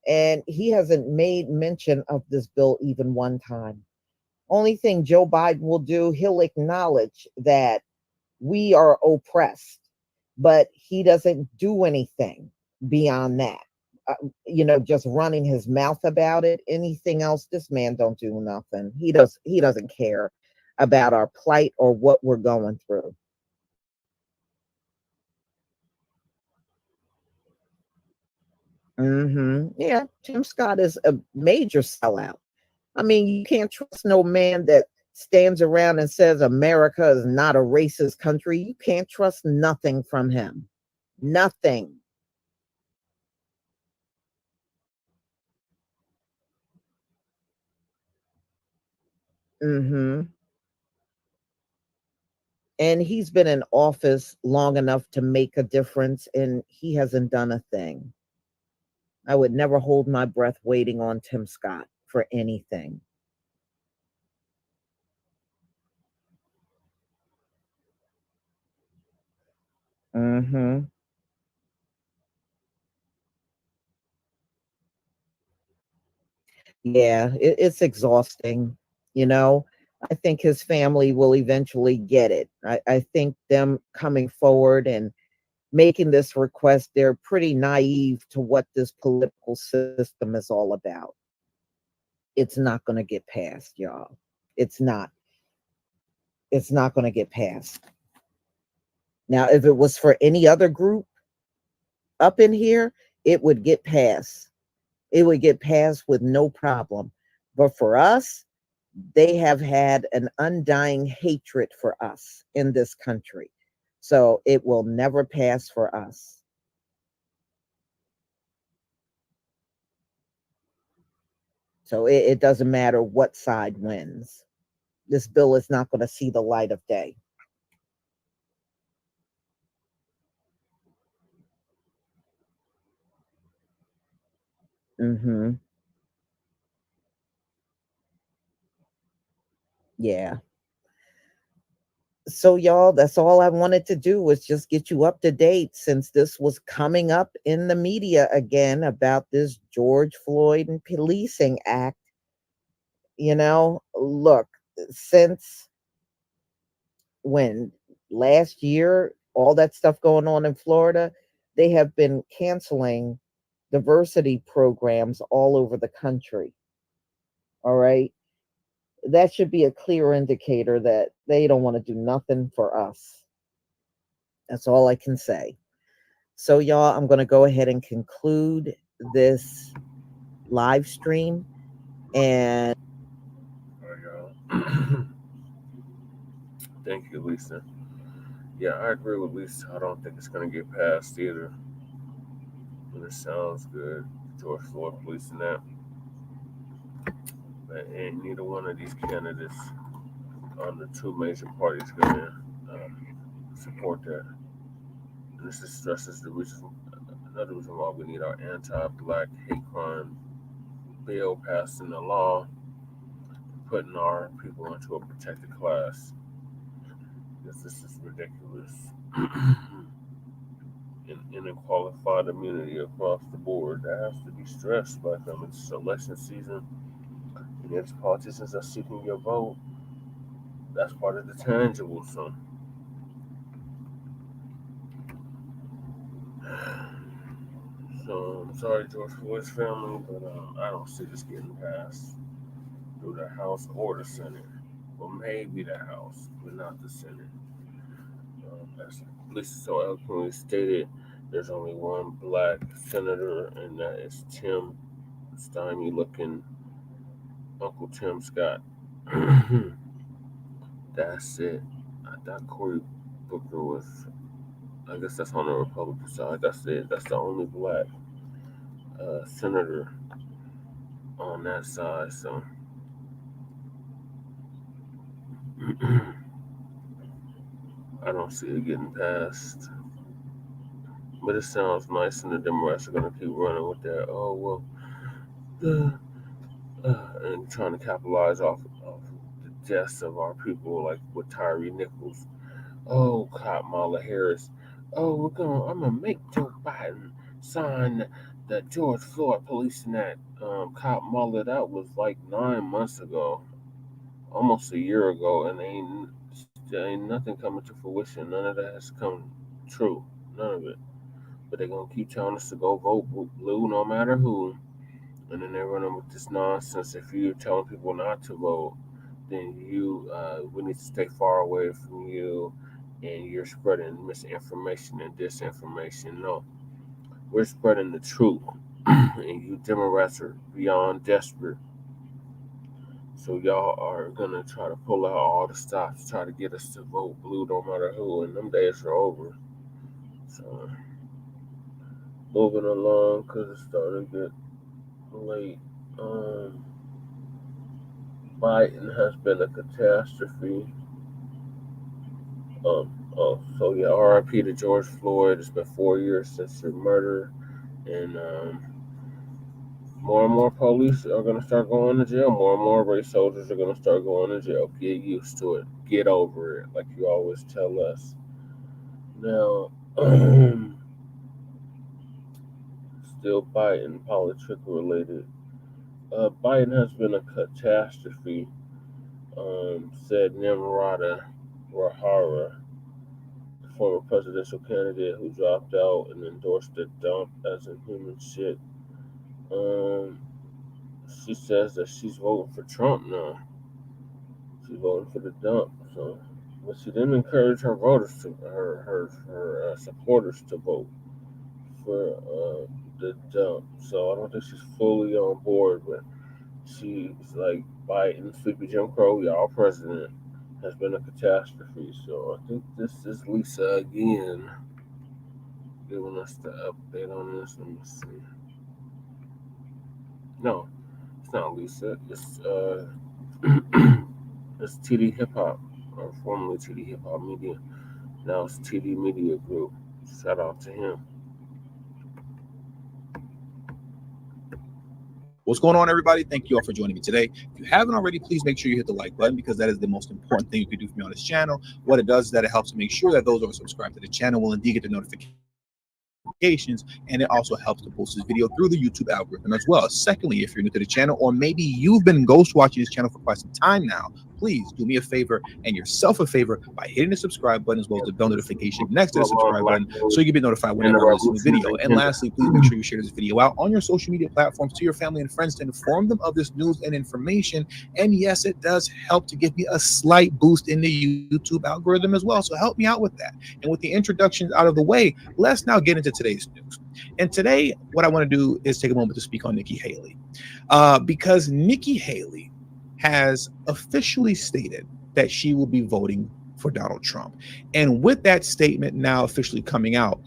and he hasn't made mention of this bill even one time. Only thing Joe Biden will do, he'll acknowledge that we are oppressed, but he doesn't do anything beyond that. Just running his mouth about it. Anything else, this man don't do nothing. He doesn't care about our plight or what we're going through. Yeah, Tim Scott is a major sellout. I mean, you can't trust no man that stands around and says America is not a racist country. You can't trust nothing from him. Nothing. And he's been in office long enough to make a difference, and he hasn't done a thing. I would never hold my breath waiting on Tim Scott for anything. Yeah, it's exhausting, I think his family will eventually get it. I think them coming forward and making this request, they're pretty naive to what this political system is all about. It's not going to get passed, y'all. It's not. It's not going to get passed. Now, if it was for any other group up in here, it would get passed. It would get passed with no problem. But for us, they have had an undying hatred for us in this country. So it will never pass for us. So it doesn't matter what side wins. This bill is not going to see the light of day. Mm-hmm. Yeah. So y'all, that's all I wanted to do was just get you up to date, since this was coming up in the media again about this George Floyd and Policing Act. You know, look, since when last year, all that stuff going on in Florida, they have been canceling diversity programs all over the country. All right. That should be a clear indicator that they don't want to do nothing for us. That's all I can say. So, y'all, I'm going to go ahead and conclude this live stream. And thank you, Lisa. Yeah, I agree with Lisa. I don't think it's going to get passed either. But it sounds good. George Floyd policing that. But ain't neither one of these candidates on the two major parties going to support that. And this just stresses the reason, another reason why we need our anti-Black hate crime bill passed in the law, putting our people into a protected class. Because this is ridiculous. Qualified immunity across the board. That has to be stressed by them. It's election season, and if politicians are seeking your vote, that's part of the tangible. So I'm sorry, George Floyd's family, but I don't see this getting passed through the House or the Senate. Well, maybe the House, but not the Senate. As Lisa so eloquently stated, there's only one Black senator, and that is Tim Stymie looking Uncle Tim Scott. That's it. I thought Cory Booker was, I guess that's on the Republican side. That's it. That's the only Black senator on that side. So I don't see it getting passed. But it sounds nice, and the Democrats are going to keep running with that. Oh, well, and trying to capitalize off the deaths of our people, like with Tyree Nichols. Oh, Kamala Harris. Oh, I'm gonna make Joe Biden sign the George Floyd policing act. Kamala, that was like 9 months ago, almost a year ago, and ain't nothing coming to fruition. None of that has come true. None of it. But they're gonna keep telling us to go vote blue no matter who. And then they're running with this nonsense. If you're telling people not to vote, then we need to stay far away from you, and you're spreading misinformation and disinformation. No, we're spreading the truth, and you Democrats are beyond desperate. So y'all are gonna try to pull out all the stops to try to get us to vote blue no matter who, and them days are over. So moving along, because it's starting to get late. Biden has been a catastrophe. So yeah, RIP to George Floyd. It's been 4 years since the murder, and more and more police are gonna start going to jail. More and more race soldiers are gonna start going to jail. Get used to it. Get over it, like you always tell us. Now, still Biden, politics related. Biden has been a catastrophe. said Nimrata Rahara, the former presidential candidate who dropped out and endorsed the dump as inhuman shit. She says that she's voting for Trump now. She's voting for the dump. So, but she didn't encourage her voters to her supporters to vote for the dump. So I don't think she's fully on board. But she's like, Biden, sleepy Jim Crow, y'all president, has been a catastrophe. So I think this is Lisa again giving us the update on this. Let me see. No, it's not Lisa. It's it's TD Hip Hop, or formerly TD Hip Hop Media. Now it's TD Media Group. Shout out to him. What's going on, everybody? Thank you all for joining me today. If you haven't already, please make sure you hit the like button, because that is the most important thing you can do for me on this channel. What it does is that it helps to make sure that those who are subscribed to the channel will indeed get the notifications, and it also helps to post this video through the YouTube algorithm as well. Secondly, if you're new to the channel, or maybe you've been ghost watching this channel for quite some time now, please do me a favor and yourself a favor by hitting the subscribe button as well as the bell notification next to the subscribe button, so you can be notified whenever I release a new video. And lastly, please make sure you share this video out on your social media platforms to your family and friends to inform them of this news and information. And yes, it does help to give me a slight boost in the YouTube algorithm as well, so help me out with that. And with the introductions out of the way, let's now get into today's news. And today, what I want to do is take a moment to speak on Nikki Haley, because Nikki Haley has officially stated that she will be voting for Donald Trump. And with that statement now officially coming out,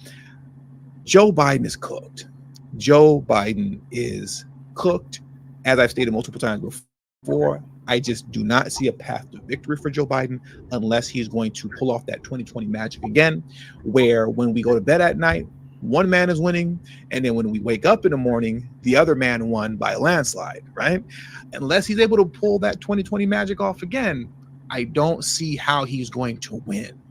Joe Biden is cooked. Joe Biden is cooked. As I've stated multiple times before, I just do not see a path to victory for Joe Biden unless he's going to pull off that 2020 magic again, where when we go to bed at night, one man is winning, and then when we wake up in the morning, the other man won by a landslide, right? Unless he's able to pull that 2020 magic off again, I don't see how he's going to win.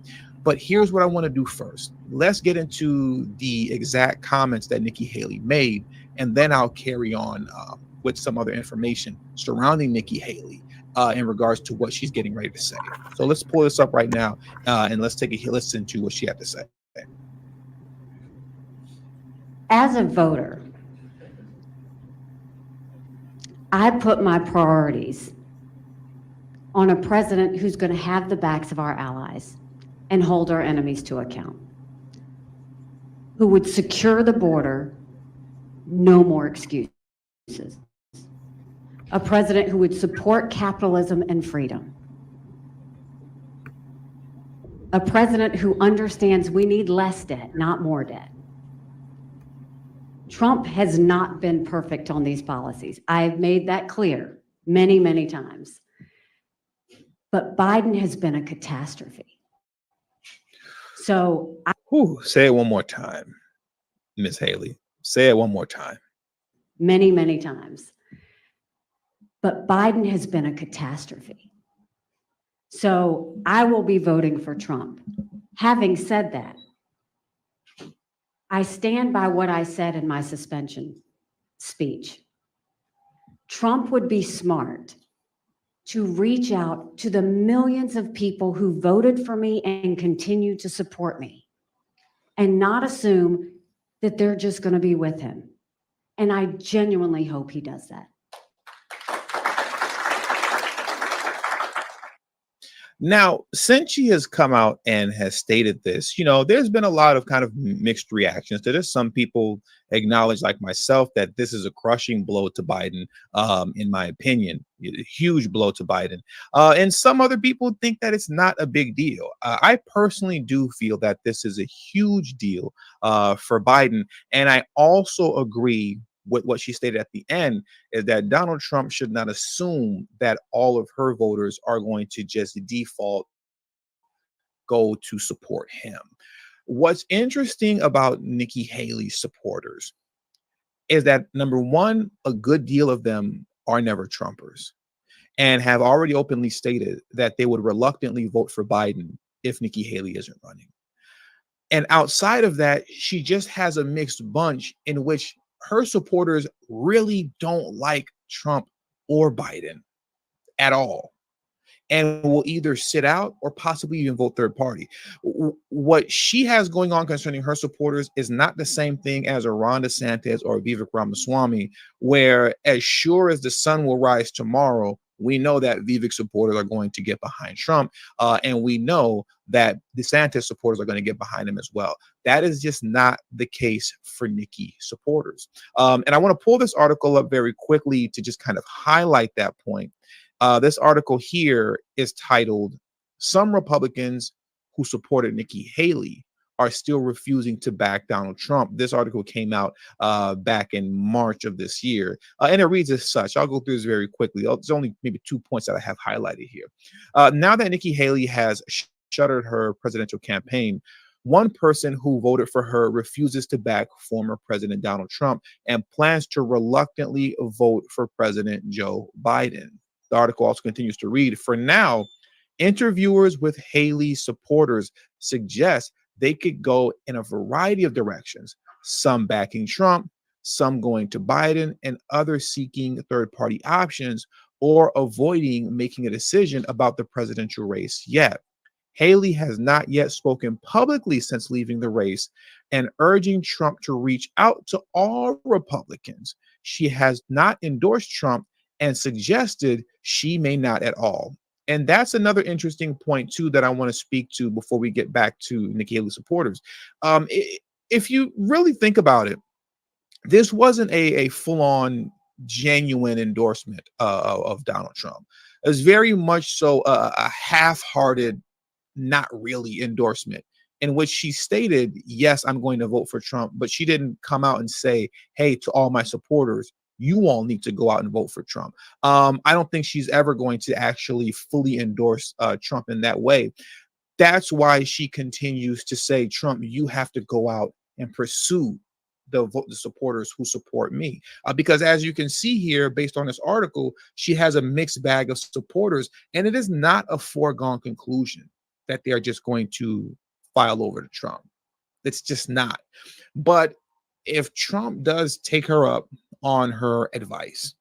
But here's what I want to do first. Let's get into the exact comments that Nikki Haley made, and then I'll carry on with some other information surrounding Nikki Haley in regards to what she's getting ready to say. So let's pull this up right now, and let's take a listen to what she had to say. As a voter, I put my priorities on a president who's going to have the backs of our allies and hold our enemies to account, who would secure the border, no more excuses. A president who would support capitalism and freedom. A president who understands we need less debt, not more debt. Trump has not been perfect on these policies. I've made that clear many, many times. But Biden has been a catastrophe. So say it one more time, Ms. Haley. Say it one more time. Many, many times. But Biden has been a catastrophe. So I will be voting for Trump. Having said that, I stand by what I said in my suspension speech. Trump would be smart to reach out to the millions of people who voted for me and continue to support me, and not assume that they're just going to be with him. And I genuinely hope he does that. Now, since she has come out and has stated this, you know, there's been a lot of kind of mixed reactions to this. Some people acknowledge, like myself, that this is a crushing blow to Biden, in my opinion, a huge blow to Biden. And some other people think that it's not a big deal. I personally do feel that this is a huge deal for Biden. And I also agree with what she stated at the end, is that Donald Trump should not assume that all of her voters are going to just default go to support him. What's interesting about Nikki Haley's supporters is that, number one, a good deal of them are never Trumpers and have already openly stated that they would reluctantly vote for Biden if Nikki Haley isn't running. And outside of that, she just has a mixed bunch in which her supporters really don't like Trump or Biden at all. and will either sit out or possibly even vote third party. What she has going on concerning her supporters is not the same thing as a Ron DeSantis or Vivek Ramaswamy, where as sure as the sun will rise tomorrow, we know that Vivek supporters are going to get behind Trump, and we know that DeSantis supporters are going to get behind him as well. That is just not the case for Nikki supporters. And I want to pull this article up very quickly to just kind of highlight that point. This article here is titled, "Some Republicans Who Supported Nikki Haley Are Still Refusing to Back Donald Trump." This article came out back in March of this year, and it reads as such. I'll go through this very quickly. There's only maybe 2 points that I have highlighted here. Now that Nikki Haley has shuttered her presidential campaign, one person who voted for her refuses to back former President Donald Trump and plans to reluctantly vote for President Joe Biden. The article also continues to read, "For now, interviewers with Haley's supporters suggest they could go in a variety of directions, some backing Trump, some going to Biden, and others seeking third-party options or avoiding making a decision about the presidential race yet. Haley has not yet spoken publicly since leaving the race and urging Trump to reach out to all Republicans. She has not endorsed Trump and suggested she may not at all." And that's another interesting point, too, that I want to speak to before we get back to Nikki Haley supporters. If you really think about it, this wasn't a full-on genuine endorsement of Donald Trump. It was very much so a half-hearted, not really endorsement, in which she stated, yes, I'm going to vote for Trump, but she didn't come out and say, hey, to all my supporters, you all need to go out and vote for Trump. I don't think she's ever going to actually fully endorse Trump in that way. That's why she continues to say, Trump, you have to go out and pursue the supporters who support me. Because as you can see here, based on this article, she has a mixed bag of supporters, and it is not a foregone conclusion that they are just going to file over to Trump. It's just not. But if Trump does take her up on her advice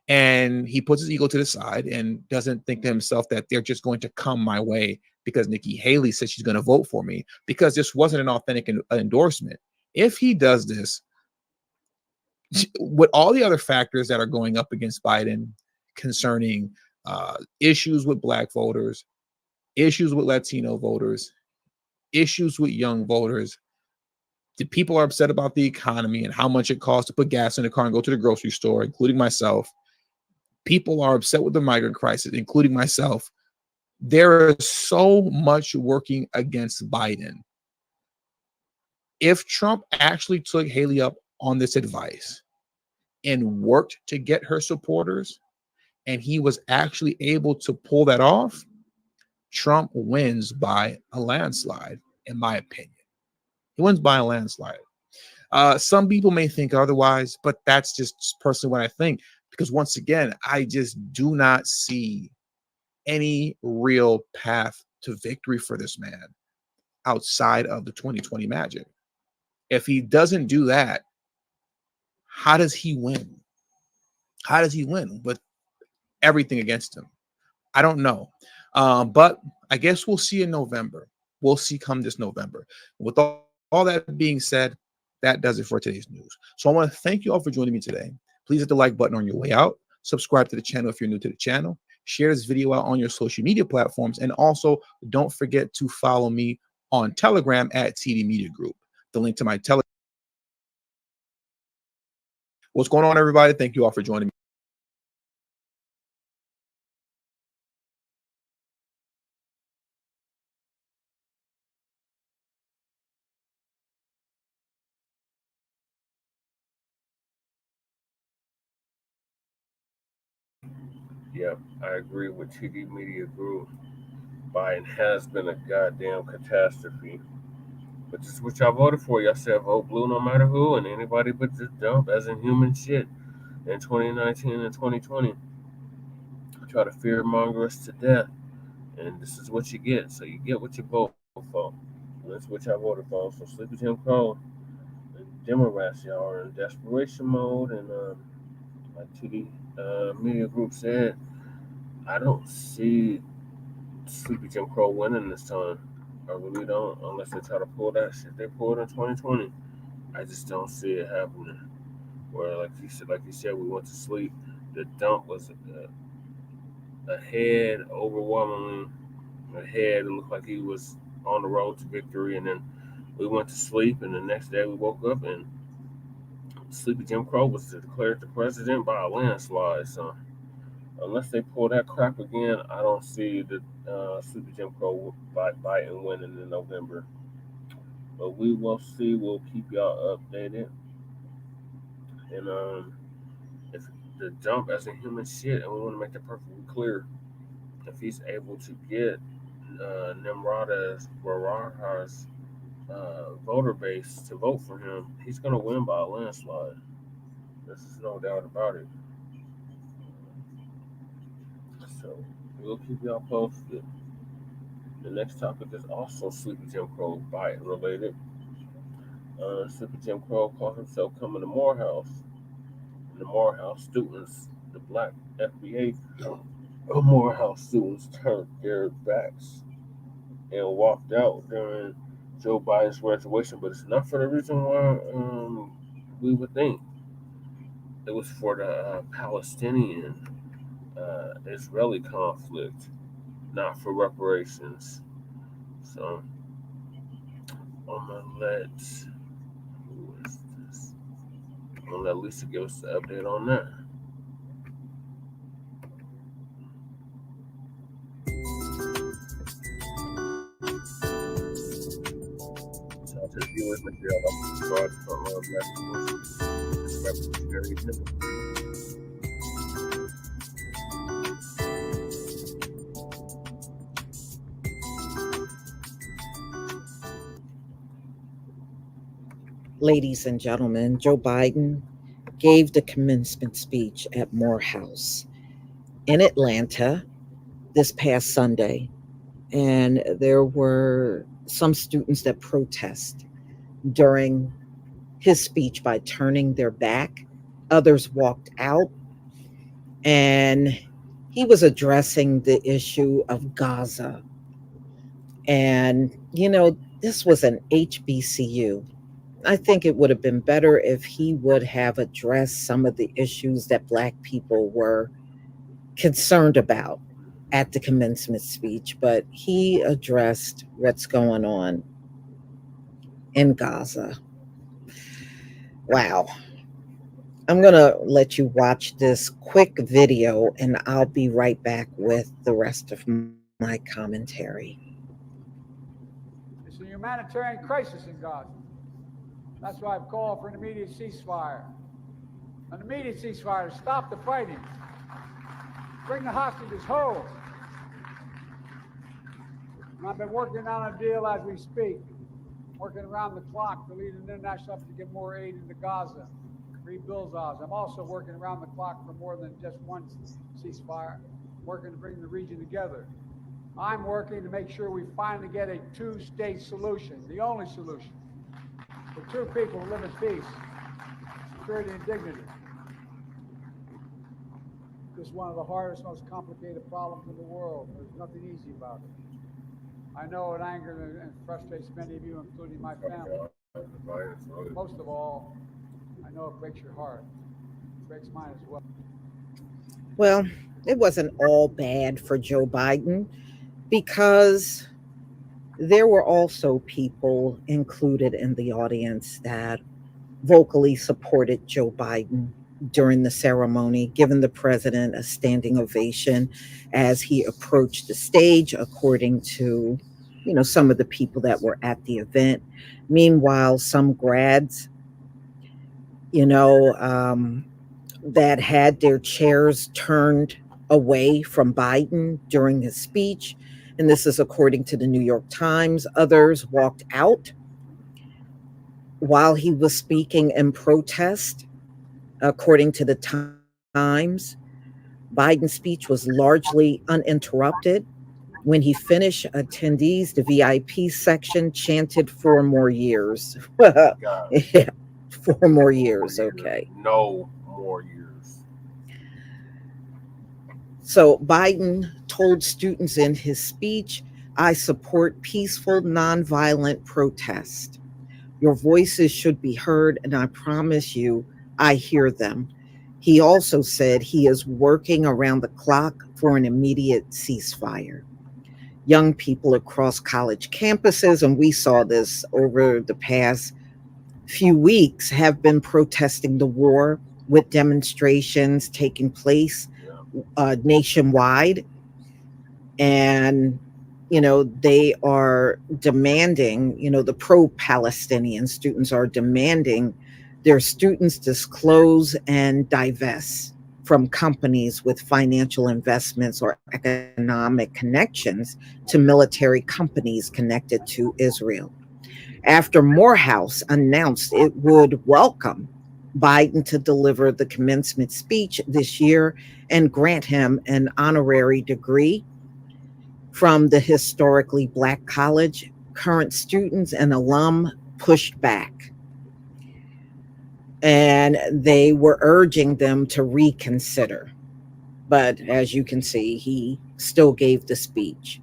and he puts his ego to the side and doesn't think to himself that they're just going to come my way because Nikki Haley said she's going to vote for me, because this wasn't an authentic endorsement. If he does this, with all the other factors that are going up against Biden concerning issues with Black voters, issues with Latino voters, issues with young voters, the people are upset about the economy and how much it costs to put gas in the car and go to the grocery store, including myself. People are upset with the migrant crisis, including myself. There is so much working against Biden. If Trump actually took Haley up on this advice and worked to get her supporters, and he was actually able to pull that off, Trump wins by a landslide, in my opinion. He wins by a landslide. Some people may think otherwise, but that's just personally what I think, because once again, I just do not see any real path to victory for this man outside of the 2020 magic. If he doesn't do that, how does he win? How does he win with everything against him? I don't know. But I guess we'll see in November. We'll see come this November. With all that being said, that does it for today's news. So I want to thank you all for joining me today. Please hit the like button on your way out. Subscribe to the channel if you're new to the channel. Share this video out on your social media platforms. And also, don't forget to follow me on Telegram at TD Media Group. The link to my Telegram. What's going on, everybody? Thank you all for joining me. Yep, I agree with TD Media Group. Biden has been a goddamn catastrophe. But this is what y'all voted for. Y'all said vote blue no matter who, and anybody but just dump as in human shit in 2019 and 2020. Try to fear monger us to death. And this is what you get. So you get what you vote for. And that's what y'all voted for. So Sleepy Tim Crow and Democrats, y'all are in desperation mode. And like TD Media Group said, I don't see Sleepy Jim Crow winning this time. I really don't, unless they try to pull that shit they pulled in 2020. I just don't see it happening. Where, like you said, we went to sleep. The dump was ahead, overwhelmingly ahead. It looked like he was on the road to victory, and then we went to sleep, and the next day we woke up, and Sleepy Jim Crow was declared the president by a landslide. So unless they pull that crap again, I don't see the Sleepy Jim Crow Biden winning in November. But we will see. We'll keep y'all updated. And if the dump as a human shit, and we want to make that perfectly clear, if he's able to get Nimrata's Baraha's voter base to vote for him, he's going to win by a landslide. There's no doubt about it. So we'll keep y'all posted. The next topic is also Sleepy Jim Crow Biden related. Sleepy Jim Crow called himself coming to Morehouse. And the Morehouse students, the black FBA Morehouse students, turned their backs and walked out during Joe Biden's graduation, but it's not for the reason why we would think. It was for the Palestinian Israeli conflict, not for reparations. So I'm gonna let Lisa give us the update on that. So to the viewers, material about the fraud front row revolutionary agenda. Ladies and gentlemen, Joe Biden gave the commencement speech at Morehouse in Atlanta this past Sunday. And there were some students that protest during his speech by turning their back. Others walked out. And he was addressing the issue of Gaza. And, you know, this was an HBCU. I think it would have been better if he would have addressed some of the issues that Black people were concerned about at the commencement speech, but he addressed what's going on in Gaza. Wow. I'm going to let you watch this quick video, and I'll be right back with the rest of my commentary. It's a humanitarian crisis in Gaza. That's why I've called for an immediate ceasefire. An immediate ceasefire to stop the fighting. Bring the hostages home. And I've been working on a deal as we speak, working around the clock to lead an international effort to get more aid into Gaza, rebuild Gaza. I'm also working around the clock for more than just one ceasefire, working to bring the region together. I'm working to make sure we finally get a two-state solution, the only solution. For two people who live in peace, security, and dignity. This is one of the hardest, most complicated problems in the world. There's nothing easy about it. I know it angers and frustrates many of you, including my family. Most of all, I know it breaks your heart. It breaks mine as well. Well, it wasn't all bad for Joe Biden, because there were also people included in the audience that vocally supported Joe Biden during the ceremony, giving the president a standing ovation as he approached the stage, according to, you know, some of the people that were at the event. Meanwhile, some grads, you know, that had their chairs turned away from Biden during his speech, and this is according to the New York Times. Others walked out while he was speaking in protest. According to the Times, Biden's speech was largely uninterrupted. When he finished, attendees, the VIP section, chanted 4 more years. Yeah, 4 more years, okay. No more years. So Biden told students in his speech, I support peaceful, nonviolent protest. Your voices should be heard, and I promise you, I hear them. He also said he is working around the clock for an immediate ceasefire. Young people across college campuses, and we saw this over the past few weeks, have been protesting the war, with demonstrations taking place nationwide. And they are demanding, the pro-Palestinian students are demanding their students disclose and divest from companies with financial investments or economic connections to military companies connected to Israel. After Morehouse announced it would welcome Biden to deliver the commencement speech this year and grant him an honorary degree from the historically Black college, current students and alum pushed back. And they were urging them to reconsider. But as you can see, he still gave the speech.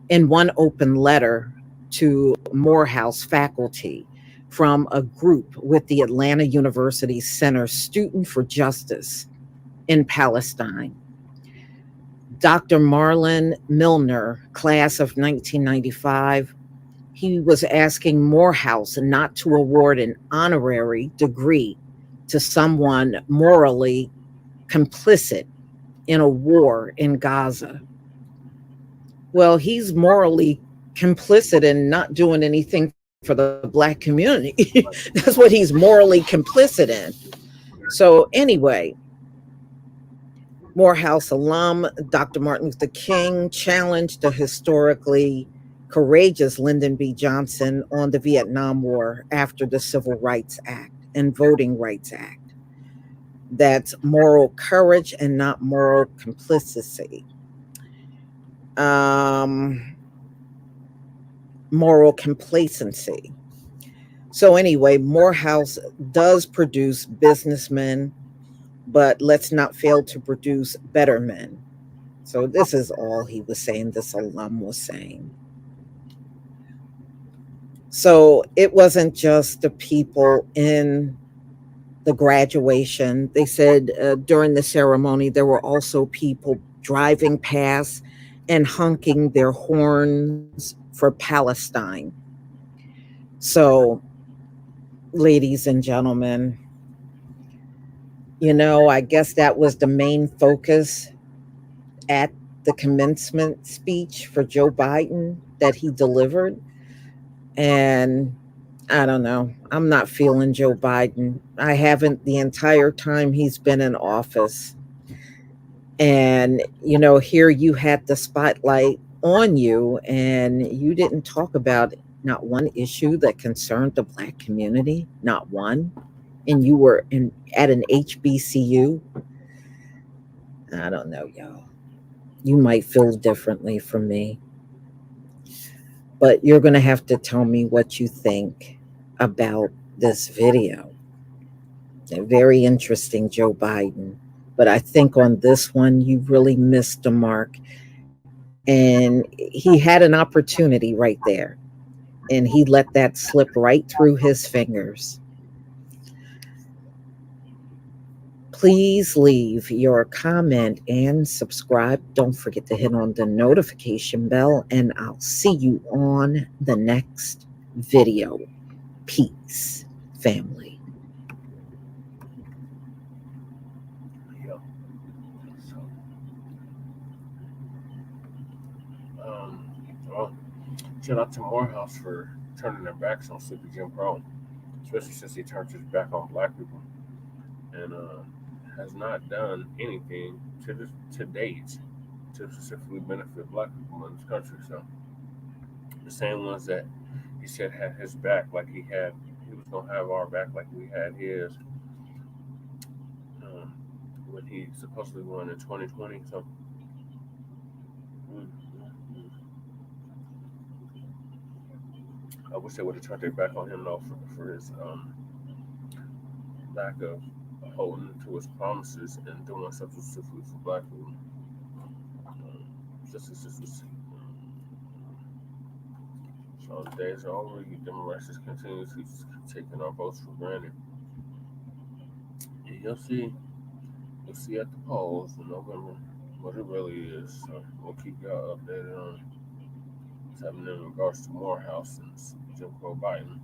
In one open letter to Morehouse faculty from a group with the Atlanta University Center Student for Justice in Palestine, Dr. Marlon Milner, class of 1995, he was asking Morehouse not to award an honorary degree to someone morally complicit in a war in Gaza. Well, he's morally complicit in not doing anything for the Black community. That's what he's morally complicit in. So anyway, Morehouse alum Dr. Martin Luther King challenged the historically courageous Lyndon B. Johnson on the Vietnam War after the Civil Rights Act and Voting Rights Act. That's moral courage and not moral complicity. Moral complacency. So anyway, Morehouse does produce businessmen, but let's not fail to produce better men. So this is all he was saying, this alum was saying. So it wasn't just the people in the graduation. They said during the ceremony, there were also people driving past and honking their horns for Palestine. So, ladies and gentlemen, I guess that was the main focus at the commencement speech for Joe Biden that he delivered. And I don't know. I'm not feeling Joe Biden. I haven't the entire time he's been in office. And, here you had the spotlight on you and you didn't talk about not one issue that concerned the Black community, not one. And you were at an HBCU. I don't know, y'all. You might feel differently from me. But you're going to have to tell me what you think about this video. Very interesting, Joe Biden. But I think on this one, you really missed the mark. And he had an opportunity right there. And he let that slip right through his fingers. Please leave your comment and subscribe. Don't forget to hit on the notification bell, and I'll see you on the next video. Peace, family. Well, shout out to Morehouse for turning their backs on Sleepy Jim Crow, especially since he turned his back on Black people and has not done anything to date to specifically benefit Black people in this country. So the same ones that he said had his back, like he was gonna have our back, like we had his when he supposedly won in 2020. So. I wish they would have turned their back on him though for his lack of holding to his promises and doing something specifically for Black people. So the days are over. You Democrats continue to taking our votes for granted. And you'll see at the polls in November what it really is. So we'll keep y'all updated on what's happening in regards to Morehouse and Jim Crow Biden.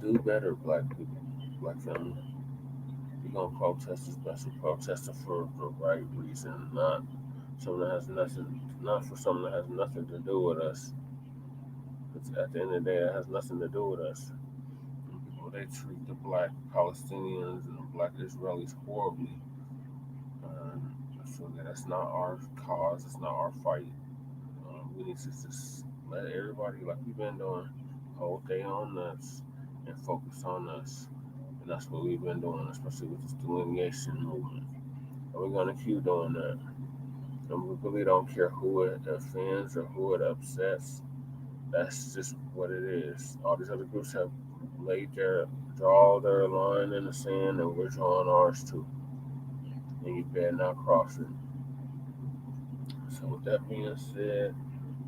Do better, black people, black family. You're gonna protest, especially protesting for the right reason, not something that has nothing, not for something that has nothing to do with us. Because at the end of the day, it has nothing to do with us. And people, they treat the black Palestinians and the black Israelis horribly. So that's not our cause. It's not our fight. We need to just let everybody, like we've been doing, hold their own nuts and focus on us. And that's what we've been doing, especially with this delineation movement. And we're going to keep doing that. And we really don't care who it offends or who it upsets. That's just what it is. All these other groups have draw their line in the sand, and we're drawing ours too. And you better not cross it. So with that being said,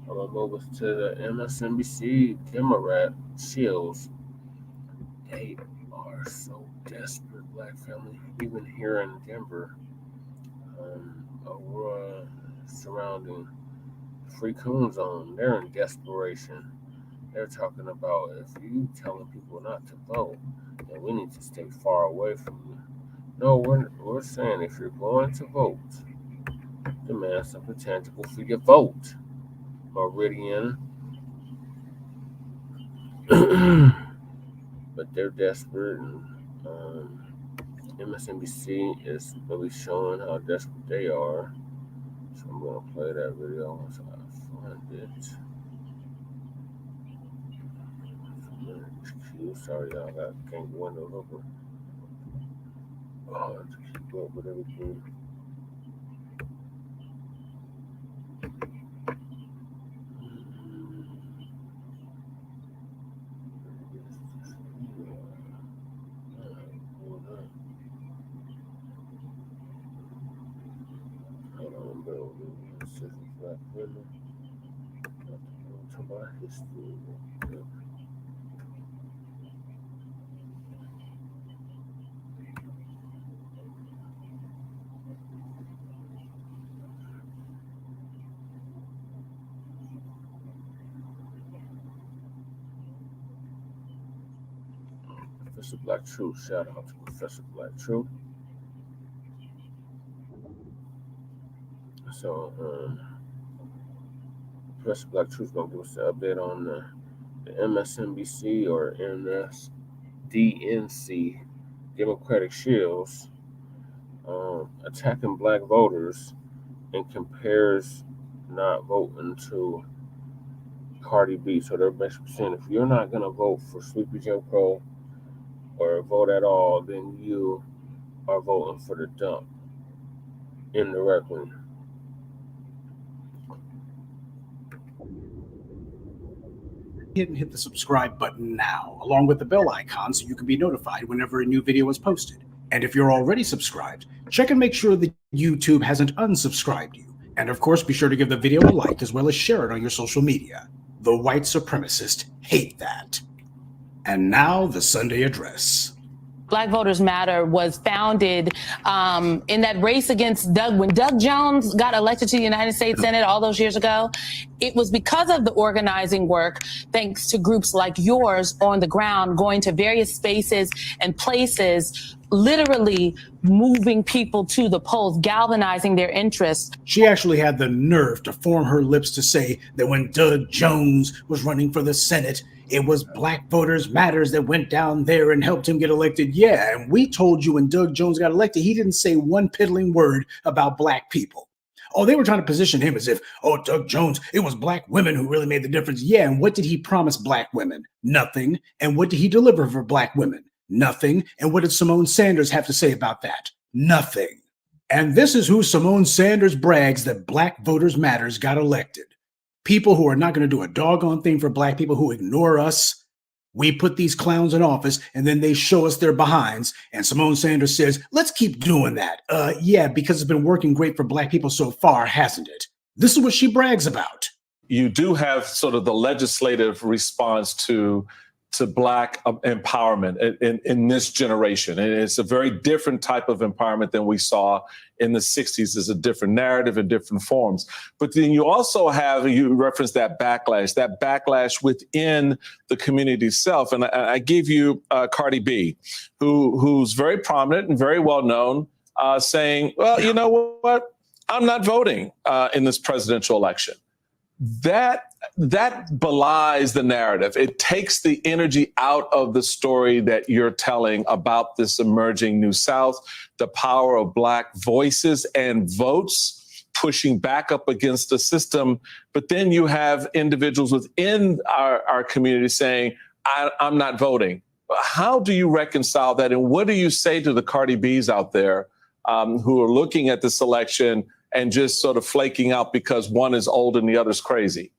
I'm going to move us to the MSNBC Democrat chills. They are so desperate, black family. Even here in Denver, over surrounding Free Coon Zone, they're in desperation. They're talking about if you telling people not to vote, then we need to stay far away from you. No, we're saying if you're going to vote, demand something tangible for your vote. Meridian. But they're desperate, and MSNBC is really showing how desperate they are. So I'm going to play that video once I find it. Sorry, y'all, I can't go into over. Oh, to keep up with everything. Hold on, bro. This is black women. Talk about history. Professor Black Truth. Shout out to Professor Black Truth. So, Professor Black Truth gonna give us an update on the MSNBC or MSDNC Democratic shills attacking black voters and compares not voting to Cardi B. So they're basically saying if you're not gonna vote for Sleepy Jim Crow or vote at all, then you are voting for the dump indirectly. Hit the subscribe button now, along with the bell icon, so you can be notified whenever a new video is posted. And if you're already subscribed, check and make sure that YouTube hasn't unsubscribed you. And of course, be sure to give the video a like as well as share it on your social media. The white supremacists hate that. And now the Sunday address. Black Voters Matter was founded in that race against Doug. When Doug Jones got elected to the United States Senate all those years ago, it was because of the organizing work, thanks to groups like yours on the ground, going to various spaces and places, literally moving people to the polls, galvanizing their interests. She actually had the nerve to form her lips to say that when Doug Jones was running for the Senate, it was Black Voters Matters that went down there and helped him get elected. Yeah, and we told you when Doug Jones got elected, he didn't say one piddling word about black people. Oh, they were trying to position him as if, oh, Doug Jones, it was black women who really made the difference. Yeah, and what did he promise black women? Nothing. And what did he deliver for black women? Nothing. And what did Simone Sanders have to say about that? Nothing. And this is who Simone Sanders brags that Black Voters Matters got elected. People who are not going to do a doggone thing for black people, who ignore us, We put these clowns in office and then they show us their behinds. And Simone Sanders says, let's keep doing that. Yeah, because it's been working great for Black people so far, hasn't it? This is what she brags about. You do have sort of the legislative response to Black empowerment in this generation. And it's a very different type of empowerment than we saw in the 60s. There's a different narrative in different forms. But then you also have, you referenced that backlash within the community itself. And I give you Cardi B, who's very prominent and very well known, saying, well, you know what? I'm not voting in this presidential election. That belies the narrative. It takes the energy out of the story that you're telling about this emerging New South, the power of Black voices and votes pushing back up against the system. But then you have individuals within our community saying, I'm not voting. How do you reconcile that? And what do you say to the Cardi B's out there who are looking at this election and just sort of flaking out because one is old and the other's crazy?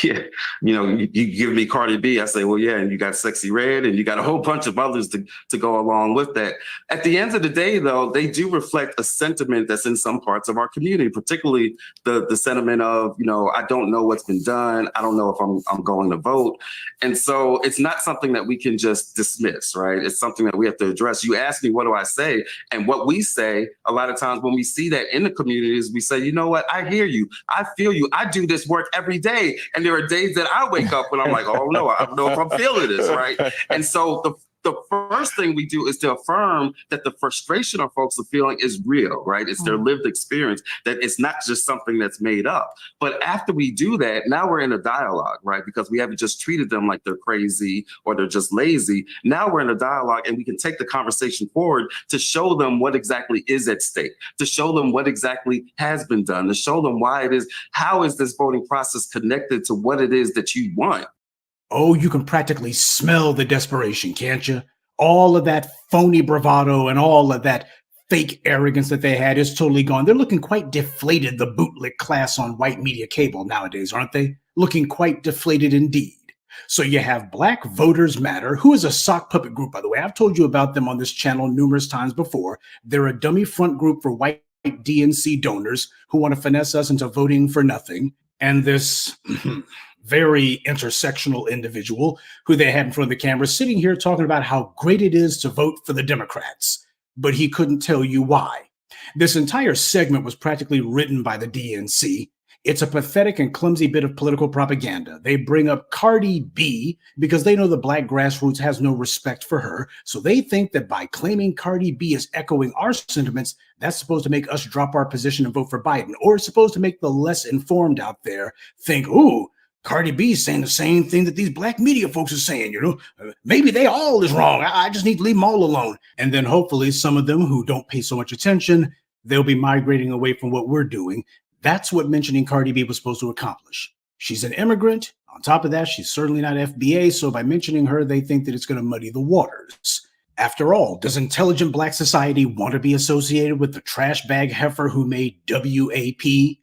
Yeah, you know, you give me Cardi B, I say, well, yeah, and you got Sexy Red, and you got a whole bunch of others to go along with that. At the end of the day, though, they do reflect a sentiment that's in some parts of our community, particularly the sentiment of, you know, I don't know what's been done. I don't know if I'm going to vote. And so it's not something that we can just dismiss, right? It's something that we have to address. You ask me, what do I say? And what we say a lot of times when we see that in the communities, we say, you know what? I hear you. I feel you. I do this work every day. And there are days that I wake up and I'm like, oh no, I don't know if I'm feeling this, right? And so the first thing we do is to affirm that the frustration our folks are feeling is real, right? It's their lived experience, that it's not just something that's made up. But after we do that, now we're in a dialogue, right? Because we haven't just treated them like they're crazy or they're just lazy. Now we're in a dialogue and we can take the conversation forward to show them what exactly is at stake, to show them what exactly has been done, to show them why it is, how is this voting process connected to what it is that you want. Oh, you can practically smell the desperation, can't you? All of that phony bravado and all of that fake arrogance that they had is totally gone. They're looking quite deflated, the bootlick class on white media cable nowadays, aren't they? Looking quite deflated indeed. So you have Black Voters Matter, who is a sock puppet group, by the way. I've told you about them on this channel numerous times before. They're a dummy front group for white DNC donors who want to finesse us into voting for nothing. And this very intersectional individual who they had in front of the camera sitting here talking about how great it is to vote for the Democrats, but he couldn't tell you why. This entire segment was practically written by the DNC. It's a pathetic and clumsy bit of political propaganda. They bring up Cardi B because they know the Black grassroots has no respect for her. So they think that by claiming Cardi B is echoing our sentiments, that's supposed to make us drop our position and vote for Biden, or it's supposed to make the less informed out there think, ooh, Cardi B is saying the same thing that these Black media folks are saying, you know, maybe they all is wrong. I just need to leave them all alone. And then hopefully some of them who don't pay so much attention, they'll be migrating away from what we're doing. That's what mentioning Cardi B was supposed to accomplish. She's an immigrant. On top of that, she's certainly not FBA. So by mentioning her, they think that it's going to muddy the waters. After all, does intelligent Black society want to be associated with the trash bag heifer who made WAP?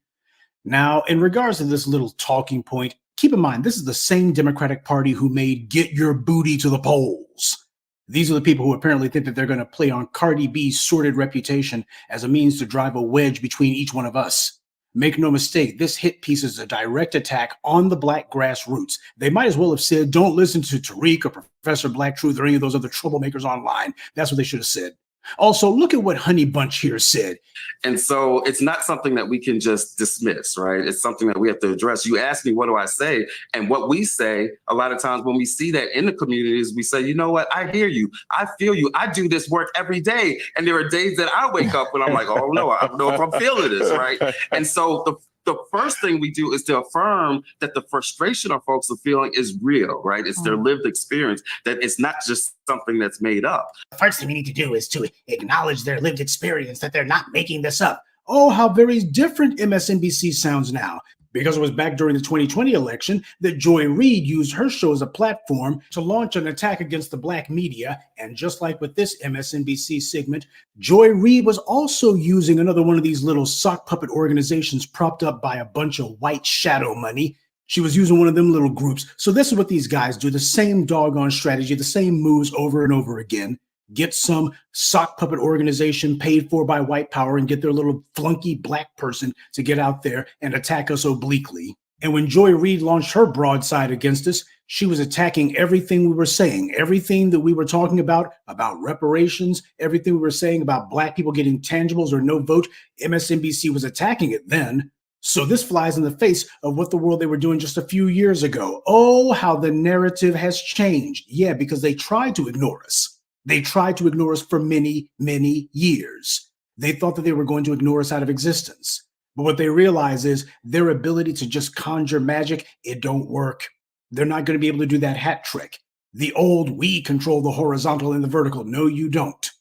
Now, in regards to this little talking point, keep in mind, this is the same Democratic Party who made Get Your Booty to the Polls. These are the people who apparently think that they're going to play on Cardi B's sordid reputation as a means to drive a wedge between each one of us. Make no mistake, this hit piece is a direct attack on the Black grassroots. They might as well have said, don't listen to Tariq or Professor Black Truth or any of those other troublemakers online. That's what they should have said. Also, look at what Honey Bunch here said. And so it's not something that we can just dismiss, right? It's something that we have to address. You ask me, what do I say? And what we say a lot of times when we see that in the communities, we say, you know what? I hear you. I feel you. I do this work every day. And there are days that I wake up and I'm like, oh no, I don't know if I'm feeling this, right? And so the first thing we do is to affirm that the frustration our folks are feeling is real, right? It's their lived experience, that it's not just something that's made up. The first thing we need to do is to acknowledge their lived experience, that they're not making this up. Oh, how very different MSNBC sounds now. Because it was back during the 2020 election that Joy Reid used her show as a platform to launch an attack against the Black media. And just like with this MSNBC segment, Joy Reid was also using another one of these little sock puppet organizations propped up by a bunch of white shadow money She was using one of them little groups. So this is what these guys do. The same doggone strategy, the same moves over and over again. Get some sock puppet organization paid for by white power and get their little flunky black person to get out there and attack us obliquely. And when Joy Reid launched her broadside against us, she was attacking everything we were saying, everything that we were talking about reparations, everything we were saying about black people getting tangibles or no vote. MSNBC was attacking it then. So this flies in the face of what the world they were doing just a few years ago. Oh, how the narrative has changed. Yeah, because they tried to ignore us. They tried to ignore us for many, many years. They thought that they were going to ignore us out of existence. But what they realize is their ability to just conjure magic, it don't work. They're not going to be able to do that hat trick. The old, we control the horizontal and the vertical. No, you don't.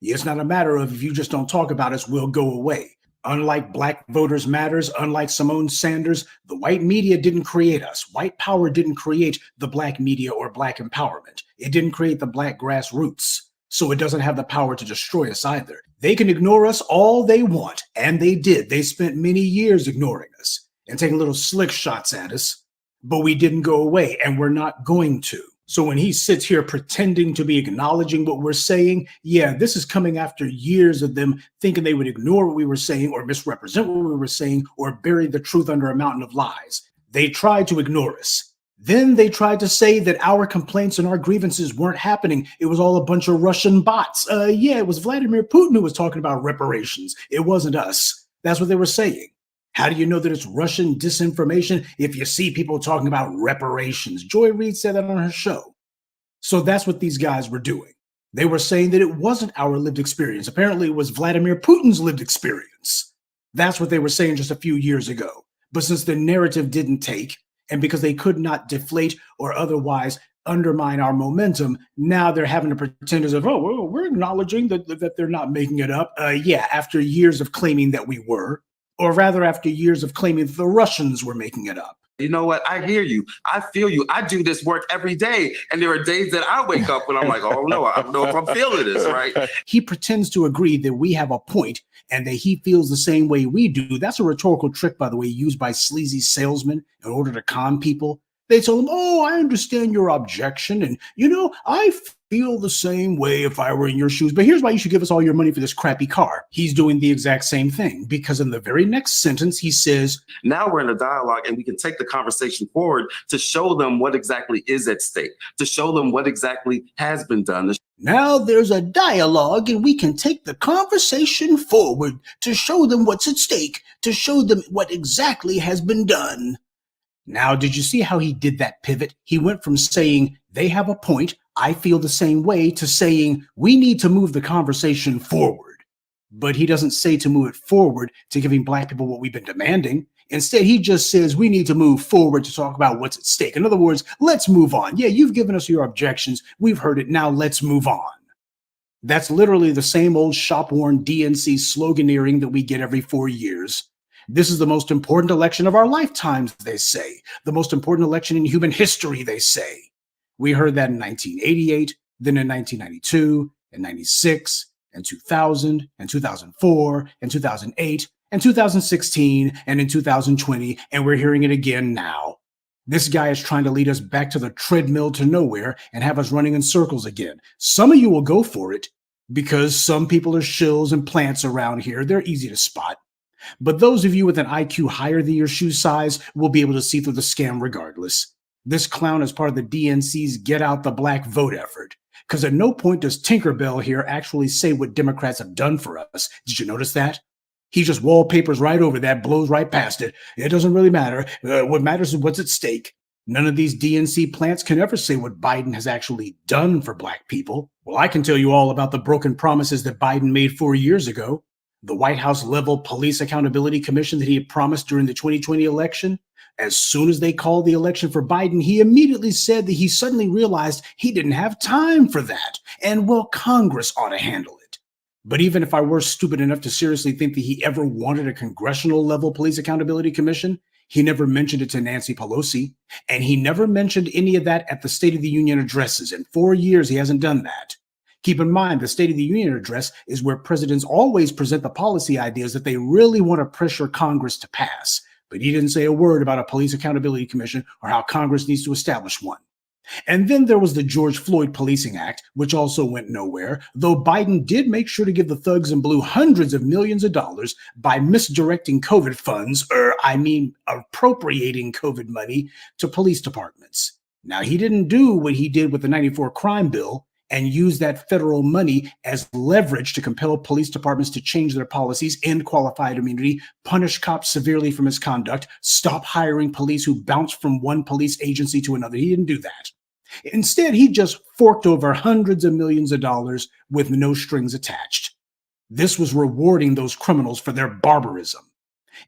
It's not a matter of if you just don't talk about us, we'll go away. Unlike Black Voters Matters, unlike Simone Sanders, the white media didn't create us. White power didn't create the black media or black empowerment. It didn't create the black grassroots. So it doesn't have the power to destroy us either. They can ignore us all they want, and they did. They spent many years ignoring us and taking little slick shots at us, but we didn't go away, and we're not going to. So when he sits here pretending to be acknowledging what we're saying, yeah, this is coming after years of them thinking they would ignore what we were saying or misrepresent what we were saying or bury the truth under a mountain of lies. They tried to ignore us. Then they tried to say that our complaints and our grievances weren't happening. It was all a bunch of Russian bots. Yeah, it was Vladimir Putin who was talking about reparations. It wasn't us. That's what they were saying. How do you know that it's Russian disinformation if you see people talking about reparations? Joy Reid said that on her show. So that's what these guys were doing. They were saying that it wasn't our lived experience. Apparently, it was Vladimir Putin's lived experience. That's what they were saying just a few years ago. But since the narrative didn't take, and because they could not deflate or otherwise undermine our momentum, now they're having to pretend as if, oh, well, we're acknowledging that they're not making it up. Yeah, after years of claiming that we were. Or rather, after years of claiming that the Russians were making it up. You know what? I hear you. I feel you. I do this work every day. And there are days that I wake up and I'm like, oh, no, I don't know if I'm feeling this, right? He pretends to agree that we have a point and that he feels the same way we do. That's a rhetorical trick, by the way, used by sleazy salesmen in order to con people. They tell him, oh, I understand your objection. And, you know, I feel the same way if I were in your shoes. But here's why you should give us all your money for this crappy car. He's doing the exact same thing, because in the very next sentence, he says, now we're in a dialogue and we can take the conversation forward to show them what exactly is at stake, to show them what exactly has been done. Now there's a dialogue and we can take the conversation forward to show them what's at stake, to show them what exactly has been done. Now, did you see how he did that pivot? He went from saying, they have a point, I feel the same way, to saying, we need to move the conversation forward. But he doesn't say to move it forward to giving black people what we've been demanding. Instead, he just says we need to move forward to talk about what's at stake. In other words, let's move on. Yeah, you've given us your objections. We've heard it. Now let's move on. That's literally the same old shop-worn DNC sloganeering that we get every 4 years. This is the most important election of our lifetimes, they say. The most important election in human history, they say. We heard that in 1988, then in 1992, and 96, and 2000, and 2004, and 2008, and 2016, and in 2020, and we're hearing it again now. This guy is trying to lead us back to the treadmill to nowhere and have us running in circles again. Some of you will go for it because some people are shills and plants around here. They're easy to spot. But those of you with an IQ higher than your shoe size will be able to see through the scam regardless. This clown is part of the DNC's Get Out the Black Vote effort. Because at no point does Tinkerbell here actually say what Democrats have done for us. Did you notice that? He just wallpapers right over that, blows right past it. It doesn't really matter. What matters is what's at stake. None of these DNC plants can ever say what Biden has actually done for black people. Well, I can tell you all about the broken promises that Biden made 4 years ago. The White House level police accountability commission that he had promised during the 2020 election. As soon as they called the election for Biden, he immediately said that he suddenly realized he didn't have time for that. And well, Congress ought to handle it. But even if I were stupid enough to seriously think that he ever wanted a congressional level police accountability commission, he never mentioned it to Nancy Pelosi. And he never mentioned any of that at the State of the Union addresses. In 4 years, he hasn't done that. Keep in mind, the State of the Union address is where presidents always present the policy ideas that they really want to pressure Congress to pass. but he didn't say a word about a police accountability commission or how Congress needs to establish one. And then there was the George Floyd Policing Act, which also went nowhere, though Biden did make sure to give the thugs in blue hundreds of millions of dollars by misdirecting COVID funds, appropriating COVID money to police departments. Now, he didn't do what he did with the 94 crime bill and use that federal money as leverage to compel police departments to change their policies, end qualified immunity, punish cops severely for misconduct, stop hiring police who bounce from one police agency to another. He didn't do that. Instead, he just forked over hundreds of millions of dollars with no strings attached. This was rewarding those criminals for their barbarism.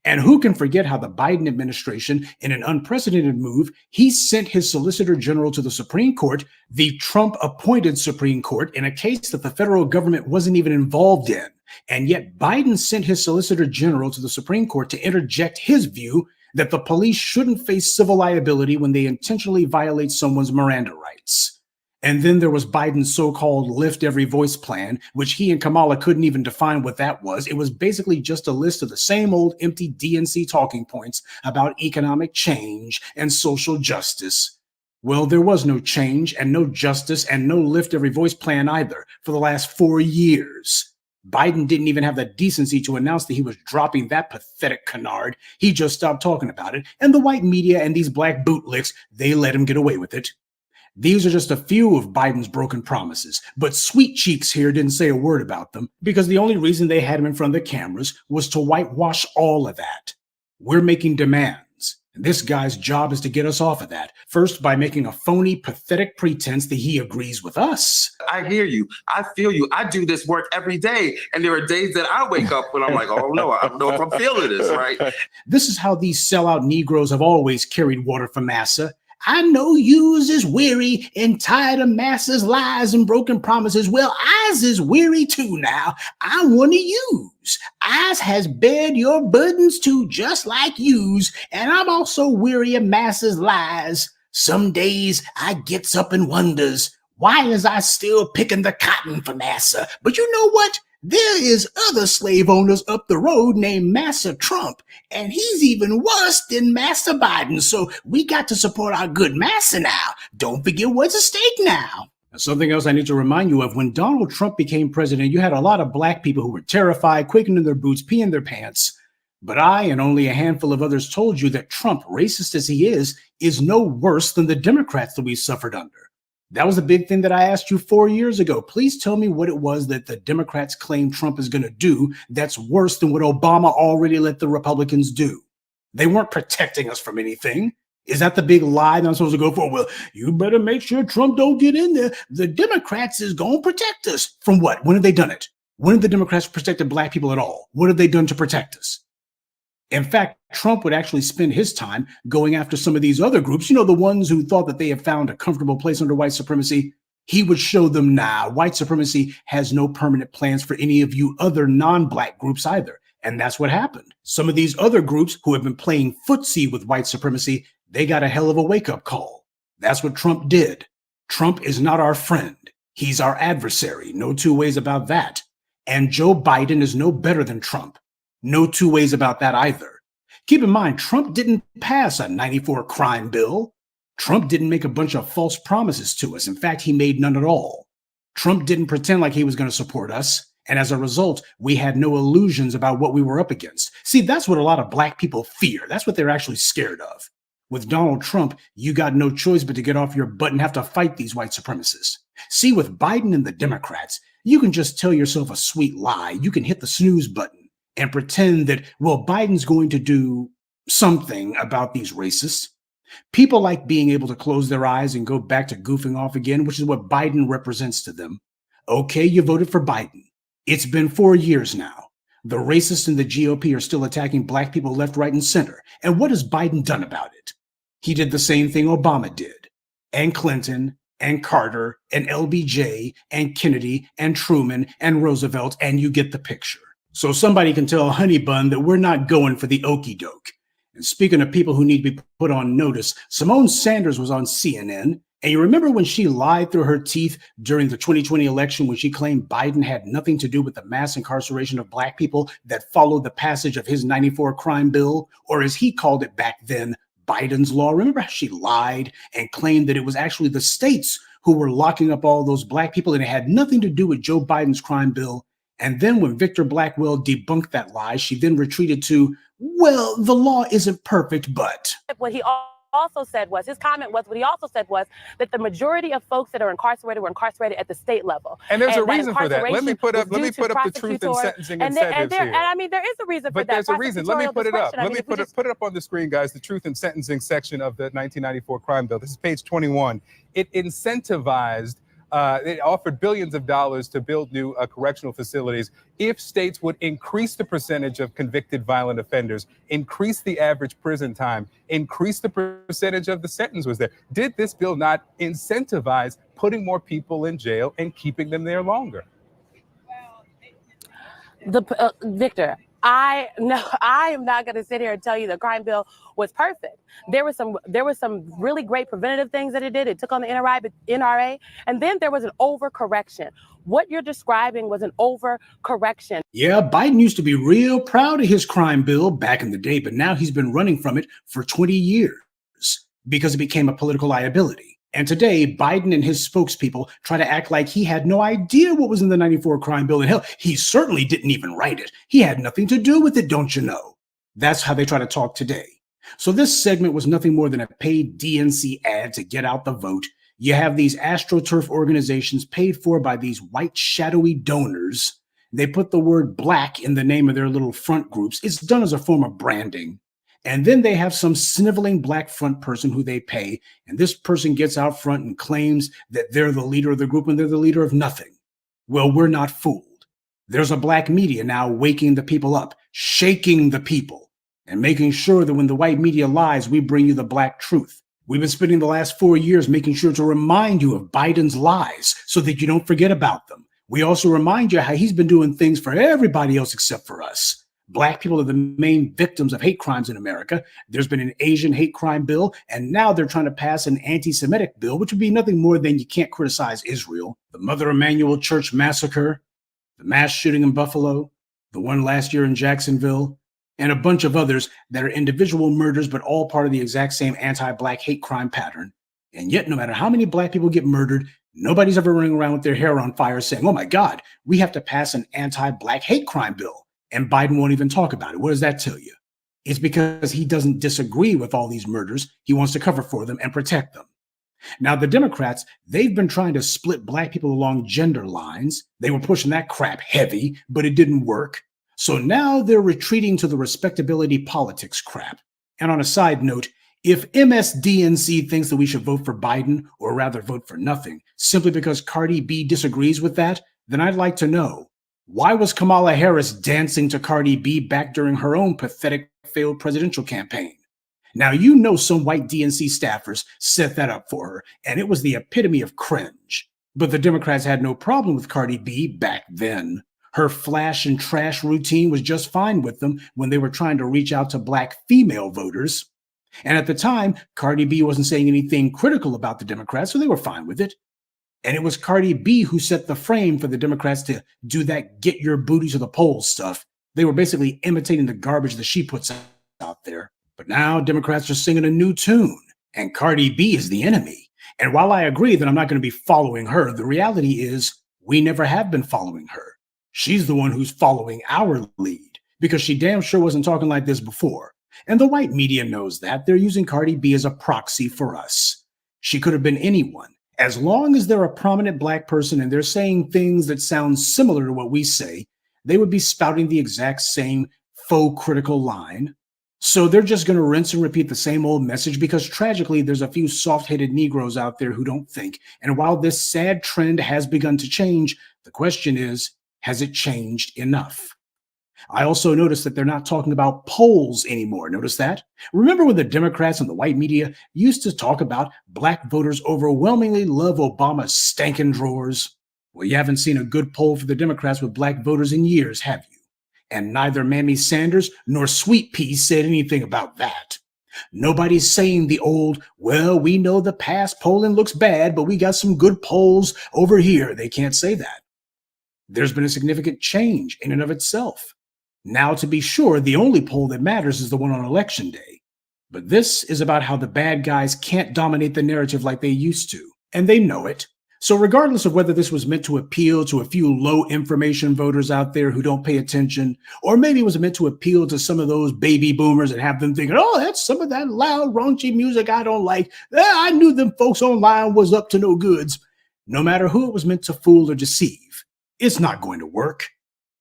And who can forget how the Biden administration, in an unprecedented move, he sent his Solicitor General to the Supreme Court, the Trump-appointed Supreme Court, in a case that the federal government wasn't even involved in. And yet Biden sent his Solicitor General to the Supreme Court to interject his view that the police shouldn't face civil liability when they intentionally violate someone's Miranda rights. And then there was Biden's so-called Lift Every Voice plan, which he and Kamala couldn't even define what that was. It was basically just a list of the same old empty DNC talking points about economic change and social justice. Well, there was no change and no justice and no Lift Every Voice plan either for the last 4 years. Biden didn't even have the decency to announce that he was dropping that pathetic canard. He just stopped talking about it. And the white media and these black bootlicks, they let him get away with it. These are just a few of Biden's broken promises, but Sweet Cheeks here didn't say a word about them because the only reason they had him in front of the cameras was to whitewash all of that. We're making demands, and this guy's job is to get us off of that, first by making a phony, pathetic pretense that he agrees with us. I hear you. I feel you. I do this work every day, and there are days that I wake up when I'm like, oh no, I don't know if I'm feeling this, right? This is how these sellout Negroes have always carried water for massa. I know yous is weary and tired of massa's lies and broken promises. Well, I's is weary too now. I'm one of yous. I's has bared your burdens too, just like yous. And I'm also weary of massa's lies. Some days I gets up and wonders, why is I still picking the cotton for massa? But you know what? There is other slave owners up the road named Massa Trump, and he's even worse than Massa Biden. So we got to support our good Massa now. Don't forget what's at stake now. Something else I need to remind you of, when Donald Trump became president, you had a lot of black people who were terrified, quaking in their boots, peeing their pants. But I and only a handful of others told you that Trump, racist as he is no worse than the Democrats that we suffered under. That was a big thing that I asked you 4 years ago. Please tell me what it was that the Democrats claim Trump is going to do that's worse than what Obama already let the Republicans do. They weren't protecting us from anything. Is that the big lie that I'm supposed to go for? Well, you better make sure Trump don't get in there. The Democrats is going to protect us. From what? When have they done it? When have the Democrats protected black people at all? What have they done to protect us? In fact, Trump would actually spend his time going after some of these other groups, you know, the ones who thought that they had found a comfortable place under white supremacy. He would show them, nah, white supremacy has no permanent plans for any of you other non-black groups either. And that's what happened. Some of these other groups who have been playing footsie with white supremacy, they got a hell of a wake-up call. That's what Trump did. Trump is not our friend. He's our adversary. No two ways about that. And Joe Biden is no better than Trump. No two ways about that either. Keep in mind, Trump didn't pass a 94 crime bill. Trump didn't make a bunch of false promises to us. In fact, he made none at all. Trump didn't pretend like he was going to support us. And as a result, we had no illusions about what we were up against. See, that's what a lot of black people fear. That's what they're actually scared of. With Donald Trump, you got no choice but to get off your butt and have to fight these white supremacists. See, with Biden and the Democrats, you can just tell yourself a sweet lie. You can hit the snooze button and pretend that, well, Biden's going to do something about these racists. People like being able to close their eyes and go back to goofing off again, which is what Biden represents to them. Okay, you voted for Biden. It's been 4 years now. The racists in the GOP are still attacking black people left, right, and center. And what has Biden done about it? He did the same thing Obama did, and Clinton, and Carter, and LBJ, and Kennedy, and Truman, and Roosevelt, and you get the picture. So somebody can tell Honey Bun that we're not going for the okie doke. And speaking of people who need to be put on notice, Simone Sanders was on CNN, And you remember when she lied through her teeth during the 2020 election when she claimed Biden had nothing to do with the mass incarceration of Black people that followed the passage of his 94 crime bill, or as he called it back then, Biden's law? Remember how she lied and claimed that it was actually the states who were locking up all those Black people and it had nothing to do with Joe Biden's crime bill? And then when Victor Blackwell debunked that lie, she then retreated to, well, the law isn't perfect, but... What he also said was, his comment was, what he also said was that the majority of folks that are incarcerated were incarcerated at the state level. And there's a reason for that. Let me put up the truth in sentencing incentives here. And I mean, there is a reason for that. But there's a reason. Let me put it up. Let me put it up on the screen, guys. The truth in sentencing section of the 1994 crime bill. This is page 21. It incentivized it offered billions of dollars to build new correctional facilities if states would increase the percentage of convicted violent offenders, increase the average prison time, increase the percentage of the sentence was there. Did this bill not incentivize putting more people in jail and keeping them there longer? Victor, I am not going to sit here and tell you the crime bill was perfect. There were some really great preventative things that it did. It took on the NRA, and then there was an overcorrection. What you're describing was an overcorrection. Yeah, Biden used to be real proud of his crime bill back in the day, but now he's been running from it for 20 years because it became a political liability. And today, Biden and his spokespeople try to act like he had no idea what was in the 94 crime bill. And hell, he certainly didn't even write it. He had nothing to do with it, don't you know? That's how they try to talk today. So this segment was nothing more than a paid DNC ad to get out the vote. You have these AstroTurf organizations paid for by these white shadowy donors. They put the word Blacc in the name of their little front groups. It's done as a form of branding. And then they have some sniveling Black front person who they pay. And this person gets out front and claims that they're the leader of the group when they're the leader of nothing. Well, we're not fooled. There's a Black media now waking the people up, shaking the people, and making sure that when the white media lies, we bring you the Black truth. We've been spending the last 4 years making sure to remind you of Biden's lies so that you don't forget about them. We also remind you how he's been doing things for everybody else except for us. Black people are the main victims of hate crimes in America. There's been an Asian hate crime bill, and now they're trying to pass an anti-Semitic bill, which would be nothing more than you can't criticize Israel. The Mother Emanuel Church massacre, the mass shooting in Buffalo, the one last year in Jacksonville, and a bunch of others that are individual murders, but all part of the exact same anti-Black hate crime pattern. And yet, no matter how many Black people get murdered, nobody's ever running around with their hair on fire saying, oh my God, we have to pass an anti-Black hate crime bill. And Biden won't even talk about it. What does that tell you? It's because he doesn't disagree with all these murders. He wants to cover for them and protect them. Now, the Democrats, they've been trying to split Black people along gender lines. They were pushing that crap heavy, but it didn't work. So now they're retreating to the respectability politics crap. And on a side note, if MSDNC thinks that we should vote for Biden, or rather vote for nothing, simply because Cardi B disagrees with that, then I'd like to know, why was Kamala Harris dancing to Cardi B back during her own pathetic failed presidential campaign? Now, you know some white DNC staffers set that up for her, and it was the epitome of cringe. But the Democrats had no problem with Cardi B back then. Her flash and trash routine was just fine with them when they were trying to reach out to Black female voters. And at the time, Cardi B wasn't saying anything critical about the Democrats, so they were fine with it. And it was Cardi B who set the frame for the Democrats to do that get your booty to the polls stuff. They were basically imitating the garbage that she puts out there. But now Democrats are singing a new tune, and Cardi B is the enemy. And while I agree that I'm not going to be following her, the reality is we never have been following her. She's the one who's following our lead because she damn sure wasn't talking like this before. And the white media knows that. They're using Cardi B as a proxy for us. She could have been anyone. As long as they're a prominent Black person and they're saying things that sound similar to what we say, they would be spouting the exact same faux critical line. So they're just going to rinse and repeat the same old message because tragically there's a few soft-headed Negroes out there who don't think. And while this sad trend has begun to change, the question is, has it changed enough? I also noticed that they're not talking about polls anymore. Notice that? Remember when the Democrats and the white media used to talk about Black voters overwhelmingly love Obama's stankin' drawers? Well, you haven't seen a good poll for the Democrats with Black voters in years, have you? And neither Mamie Sanders nor Sweet Pea said anything about that. Nobody's saying the old, well, we know the past polling looks bad, but we got some good polls over here. They can't say that. There's been a significant change in and of itself. Now, to be sure, the only poll that matters is the one on election day. But this is about how the bad guys can't dominate the narrative like they used to, and they know it. So regardless of whether this was meant to appeal to a few low information voters out there who don't pay attention, or maybe it was meant to appeal to some of those baby boomers and have them thinking, oh, that's some of that loud, raunchy music I don't like. I knew them folks online was up to no goods. No matter who it was meant to fool or deceive, it's not going to work.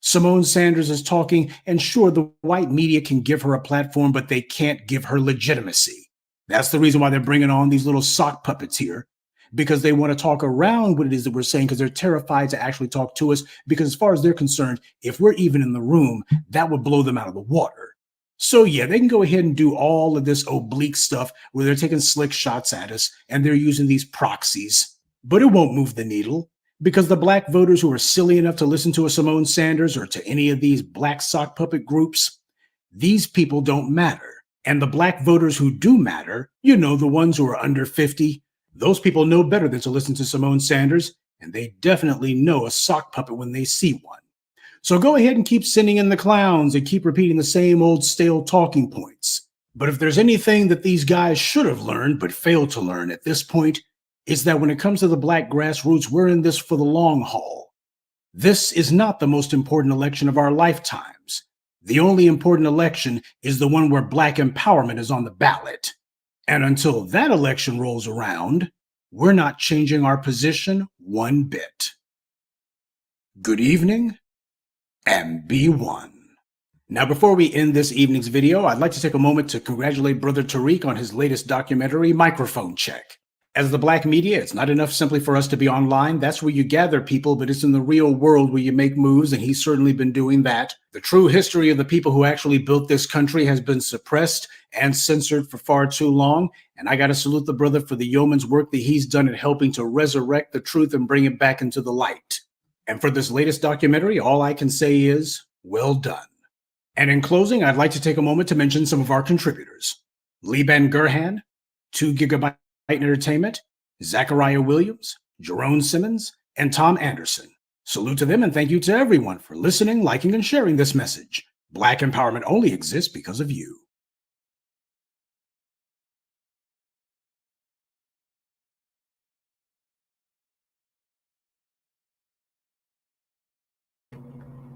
Simone Sanders is talking, and sure, the white media can give her a platform, but they can't give her legitimacy. That's the reason why they're bringing on these little sock puppets here, because they want to talk around what it is that we're saying, because they're terrified to actually talk to us, because as far as they're concerned, if we're even in the room, that would blow them out of the water. So yeah, they can go ahead and do all of this oblique stuff where they're taking slick shots at us, and they're using these proxies, but it won't move the needle. Because the black voters who are silly enough to listen to a Simone Sanders or to any of these black sock puppet groups, these people don't matter. And the black voters who do matter, you know, the ones who are under 50, those people know better than to listen to Simone Sanders, and they definitely know a sock puppet when they see one. So go ahead and keep sending in the clowns and keep repeating the same old stale talking points. But if there's anything that these guys should have learned but failed to learn at this point, is that when it comes to the black grassroots, we're in this for the long haul. This is not the most important election of our lifetimes. The only important election is the one where black empowerment is on the ballot. And until that election rolls around, we're not changing our position one bit. Good evening, and be one. Now, before we end this evening's video, I'd like to take a moment to congratulate Brother Tariq on his latest documentary, Microphone Check. As the black media, it's not enough simply for us to be online. That's where you gather people, but it's in the real world where you make moves, and he's certainly been doing that. The true history of the people who actually built this country has been suppressed and censored for far too long, and I got to salute the brother for the yeoman's work that he's done in helping to resurrect the truth and bring it back into the light. And for this latest documentary, all I can say is, well done. And in closing, I'd like to take a moment to mention some of our contributors. Liban Gurhan, 2 Gigabyte Entertainment, Zachariah Williams, Jerome Simmons, and Tom Anderson. Salute to them, and thank you to everyone for listening, liking, and sharing this message. Black empowerment only exists because of you.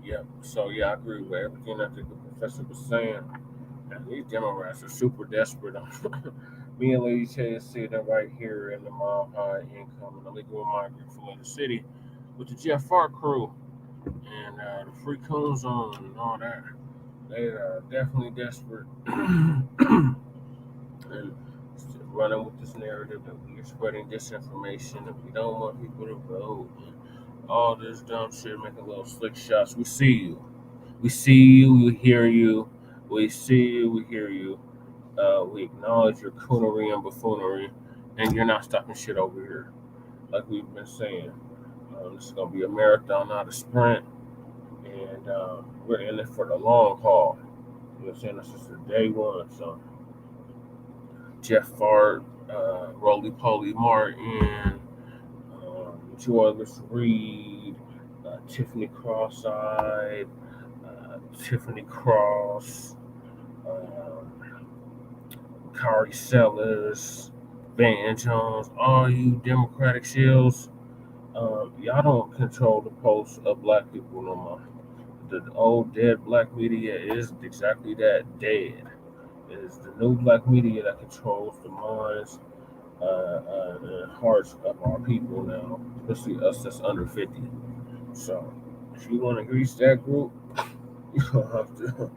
Yep. So yeah, I agree with everything I think the professor was saying. And these Democrats are super desperate. Me and Lady Che is sitting right here in the mile high income and illegal migrant from the city with the Jeff Fart crew and the free coon zone and all that. They are definitely desperate and running with this narrative that we are spreading disinformation, that we don't want people to vote, and all this dumb shit, making little slick shots. We see you. We see you. We hear you. We see you. We hear you. We acknowledge your coonery and buffoonery, and you're not stopping shit over here, like we've been saying. This is gonna be a marathon, not a sprint, and we're in it for the long haul. You know what I'm saying? This is the day one. So Jeff Fart, Roly Poly Martin, Joyless Reed, Tiffany Cross-Eyed, Tiffany Cross, Cardi Sellers, Van Jones, all you Democratic shills, y'all don't control the pulse of black people no more. The old dead black media is exactly that, dead. It is the new black media that controls the minds and hearts of our people now, especially us that's under 50. So if you want to reach that group, you'll have to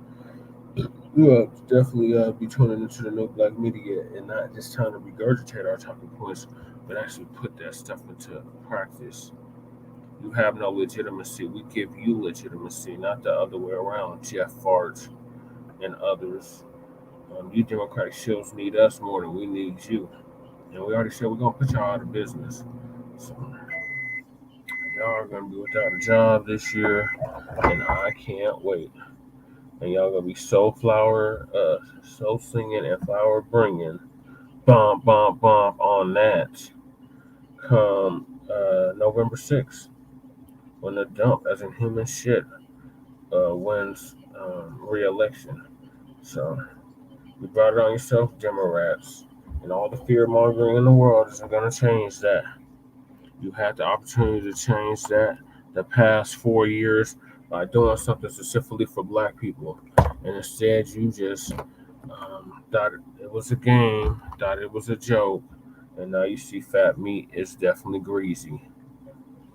definitely be tuning into the new black media and not just trying to regurgitate our talking points, but actually put that stuff into practice. You have no legitimacy. We give you legitimacy, not the other way around. Jeff Fart and others. You Democratic shills need us more than we need you. And we already said we're going to put y'all out of business. So y'all are going to be without a job this year, and I can't wait. And y'all gonna be soul singing and flower bringing, bump on that. Come November 6th, when the dump, as in human shit, wins re-election. So you brought it on yourself, Democrats, and all the fear mongering in the world isn't gonna change that. You had the opportunity to change that the past 4 years by doing something specifically for Black people, and instead you just thought it was a game, thought it was a joke, and now you see fat meat is definitely greasy.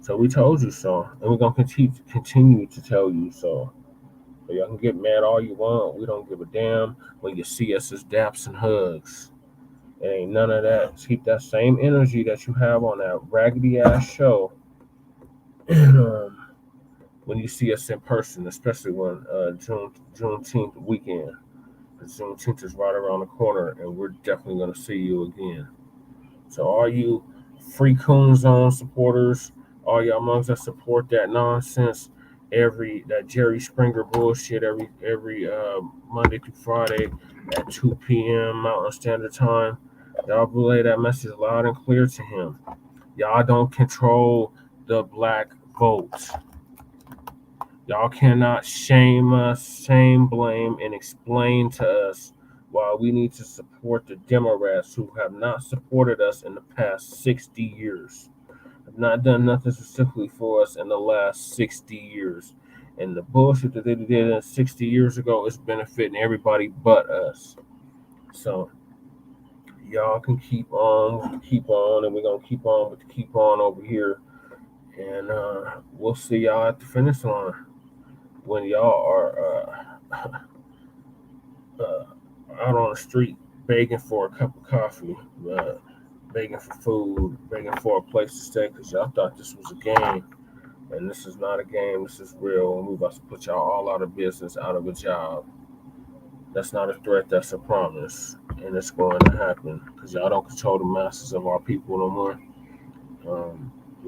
So we told you so, and we're gonna continue to tell you so. But y'all can get mad all you want. We don't give a damn when you see us as daps and hugs. It ain't none of that. Keep that same energy that you have on that raggedy ass show. When you see us in person, especially when Juneteenth weekend. Because Juneteenth is right around the corner, and we're definitely gonna see you again. So all you free Coon Zone supporters, all y'all monks that support that nonsense, that Jerry Springer bullshit every Monday through Friday at 2 p.m. Mountain Standard Time, y'all relay that message loud and clear to him. Y'all don't control the Black vote. Y'all cannot shame us, shame, blame, and explain to us why we need to support the Democrats who have not supported us in the past 60 years. Have not done nothing specifically for us in the last 60 years. And the bullshit that they did 60 years ago is benefiting everybody but us. So y'all can keep on, and we're going to keep on with the keep on over here. And we'll see y'all at the finish line when y'all are out on the street begging for a cup of coffee, begging for food, begging for a place to stay, because y'all thought this was a game. And this is not a game, this is real, and we're about to put y'all all out of business, out of a job. That's not a threat, that's a promise. And it's going to happen, because y'all don't control the masses of our people no more.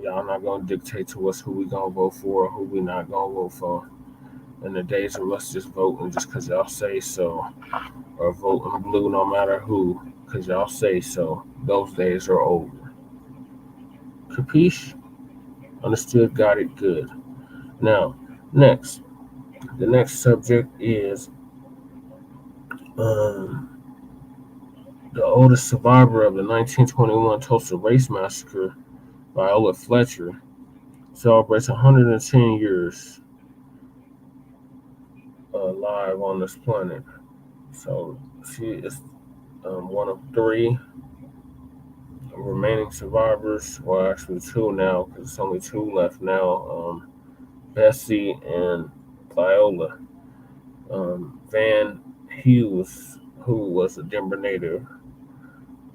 Y'all not going to dictate to us who we going to vote for or who we not going to vote for. In the days of us just voting just because y'all say so, or voting blue no matter who, because y'all say so, those days are over. Capiche? Understood, got it, good. Now, the next subject is the oldest survivor of the 1921 Tulsa race massacre, Viola Fletcher, celebrates 110 years alive on this planet. So she is one of 3 remaining survivors. Well, actually 2 now, because it's only 2 left now. Bessie and Viola. Van Hughes, who was a Denver native,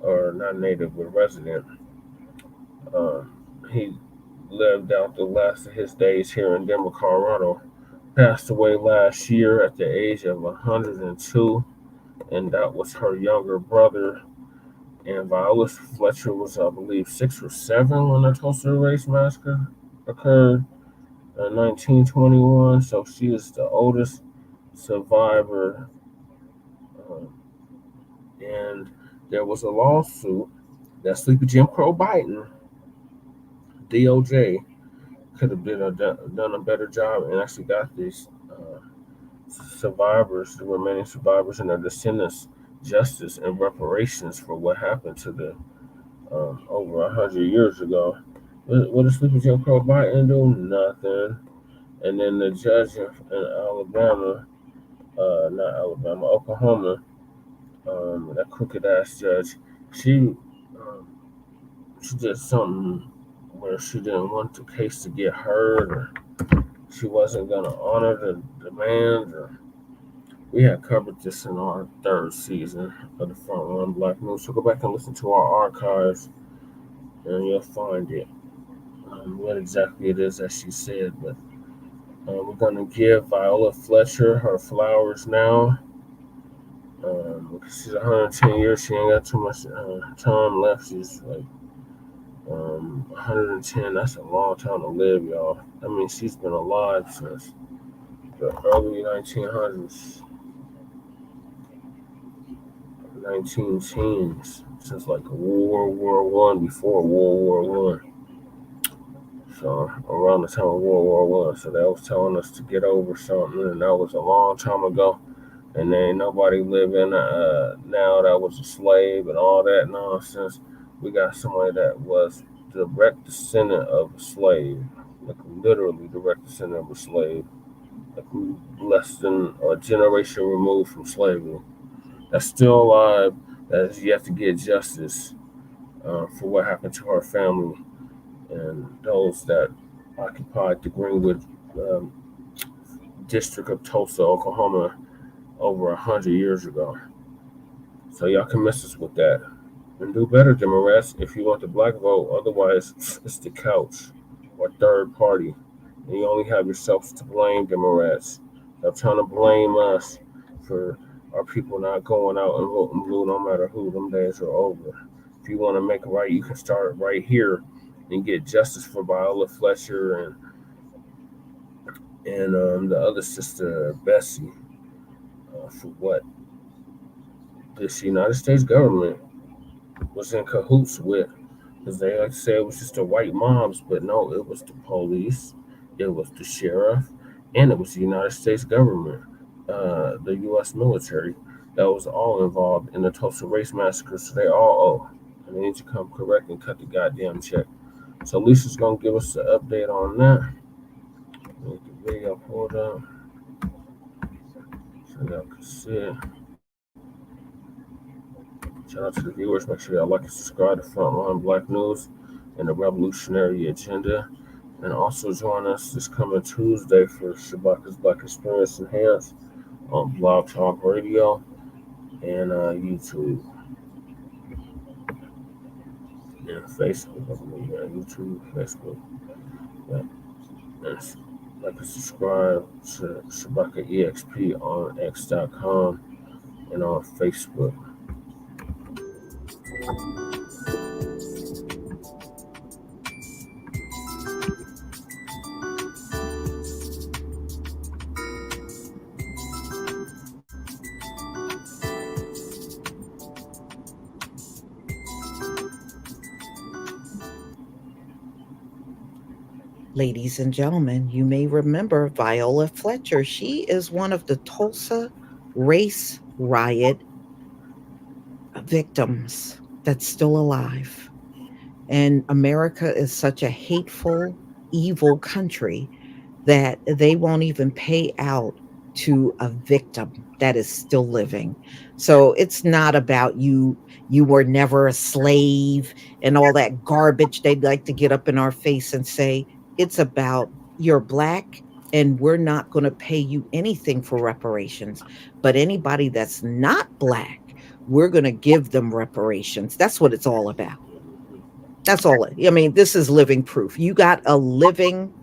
or not native, but resident, he lived out the last of his days here in Denver, Colorado. Passed away last year at the age of 102, and that was her younger brother. And Viola Fletcher was, I believe, 6 or 7 when the Tulsa race massacre occurred in 1921. So she is the oldest survivor. And there was a lawsuit that Sleepy Jim Crow Biden, DOJ, could have done a better job and actually got these survivors, the remaining survivors and their descendants, justice and reparations for what happened to the over 100 years ago. What did Sleepy Jim Crow Biden do? Nothing. And then the judge in Alabama, not Alabama, Oklahoma, that crooked ass judge, she did something where she didn't want the case to get heard, or she wasn't going to honor the demand. We had covered this in our 3rd season of the Front Run Black News. So go back and listen to our archives, and you'll find it, what exactly it is that she said. But we're going to give Viola Fletcher her flowers now. Because she's 110 years, she ain't got too much time left. She's like 110. That's a long time to live, y'all. I mean, she's been alive since the early 1900s, 19 teens, since like World War One, before World War One. So around the time of World War One, so they was telling us to get over something, and that was a long time ago. And there ain't nobody living now that was a slave and all that nonsense. We got somebody that was direct descendant of a slave, like literally direct descendant of a slave, like less than a generation removed from slavery. That's still alive. That has yet to get justice for what happened to her family and those that occupied the Greenwood district of Tulsa, Oklahoma, over 100 years ago. So y'all can miss us with that. And do better, Democrats, if you want the black vote. Otherwise, it's the couch or third party. And you only have yourselves to blame, Democrats. Stop trying to blame us for our people not going out and voting blue no matter who. Them days are over. If you want to make it right, you can start right here and get justice for Viola, Fletcher, and the other sister, Bessie, for what this United States government was in cahoots with. Because they like to say it was just the white moms, but no, it was the police, it was the sheriff, and it was the United States government, the U.S. military, that was all involved in the Tulsa race massacre. So they all owe. And they need to come correct and cut the goddamn check. So Lisa's going to give us an update on that. Make the video pulled up so y'all can see it. Shout out to the viewers. Make sure y'all like and subscribe to Frontline Black News and the Revolutionary Agenda. And also join us this coming Tuesday for Shabaka's Black Experience Enhanced on Blog Talk Radio and YouTube. And Facebook. Yeah, YouTube, Facebook. Yeah. And like and subscribe to Shabaka EXP on X.com and on Facebook. Ladies and gentlemen, you may remember Viola Fletcher. She is one of the Tulsa race riot victims that's still alive. And America is such a hateful, evil country that they won't even pay out to a victim that is still living. So it's not about you were never a slave and all that garbage they'd like to get up in our face and say. It's about you're black and we're not going to pay you anything for reparations. But anybody that's not black, we're going to give them reparations. That's what it's all about. That's all. I mean, this is living proof. You got a living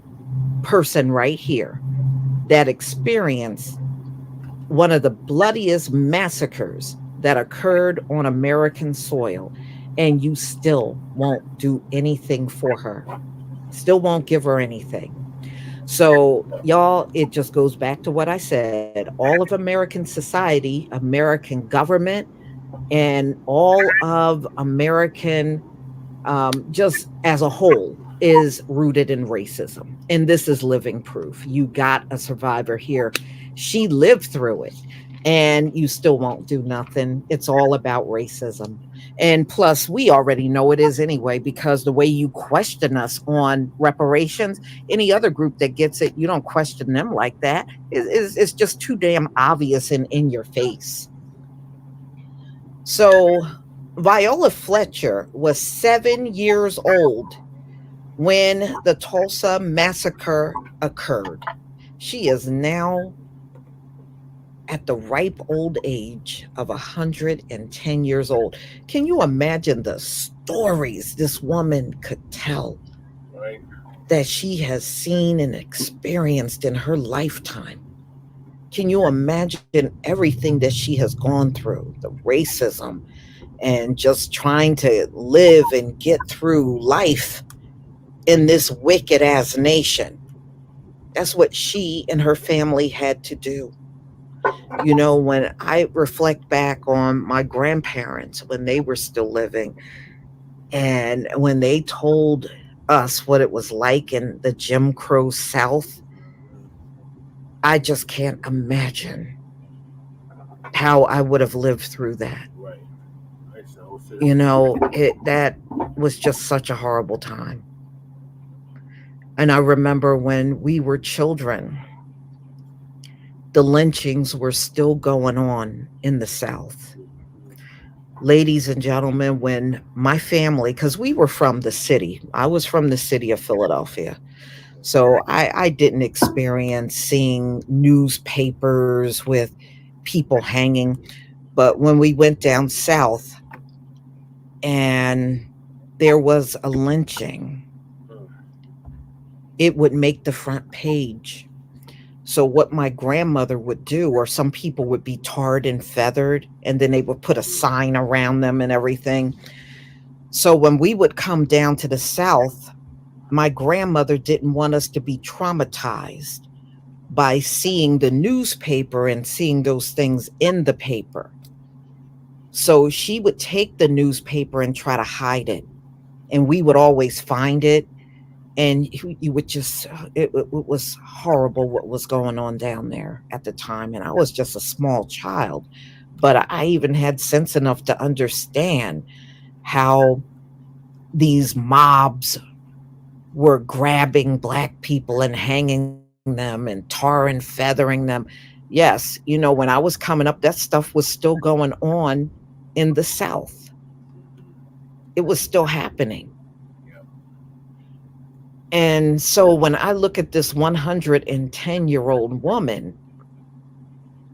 person right here that experienced one of the bloodiest massacres that occurred on American soil, and you still won't do anything for her. Still won't give her anything. So, y'all, it just goes back to what I said. All of American society, American government, and all of American, just as a whole, is rooted in racism. And this is living proof. You got a survivor here. She lived through it, and you still won't do nothing. It's all about racism. And plus, we already know it is anyway, because the way you question us on reparations, any other group that gets it, you don't question them like that. It's just too damn obvious and in your face. So Viola Fletcher was 7 years old when the Tulsa massacre occurred. She is now at the ripe old age of 110 years old. Can you imagine the stories this woman could tell that she has seen and experienced in her lifetime? Can you imagine everything that she has gone through, the racism and just trying to live and get through life in this wicked ass nation? that's what she and her family had to do. You know, when I reflect back on my grandparents when they were still living, and when they told us what it was like in the Jim Crow South, I just can't imagine how I would have lived through that. You know, that was just such a horrible time. And I remember when we were children, the lynchings were still going on in the South. Ladies and gentlemen, when my family, because we were from the city, I was from the city of Philadelphia. So I didn't experience seeing newspapers with people hanging. But when we went down south and there was a lynching, it would make the front page. So what my grandmother would do, or some people would be tarred and feathered, and then they would put a sign around them and everything. So when we would come down to the South, my grandmother didn't want us to be traumatized by seeing the newspaper and seeing those things in the paper. So she would take the newspaper and try to hide it. And we would always find it. And you would just, it was horrible what was going on down there at the time. And I was just a small child. But I even had sense enough to understand how these mobs were grabbing Black people and hanging them and tar and feathering them. Yes, you know, when I was coming up, that stuff was still going on in the South. It was still happening. And so when I look at this 110-year-old woman,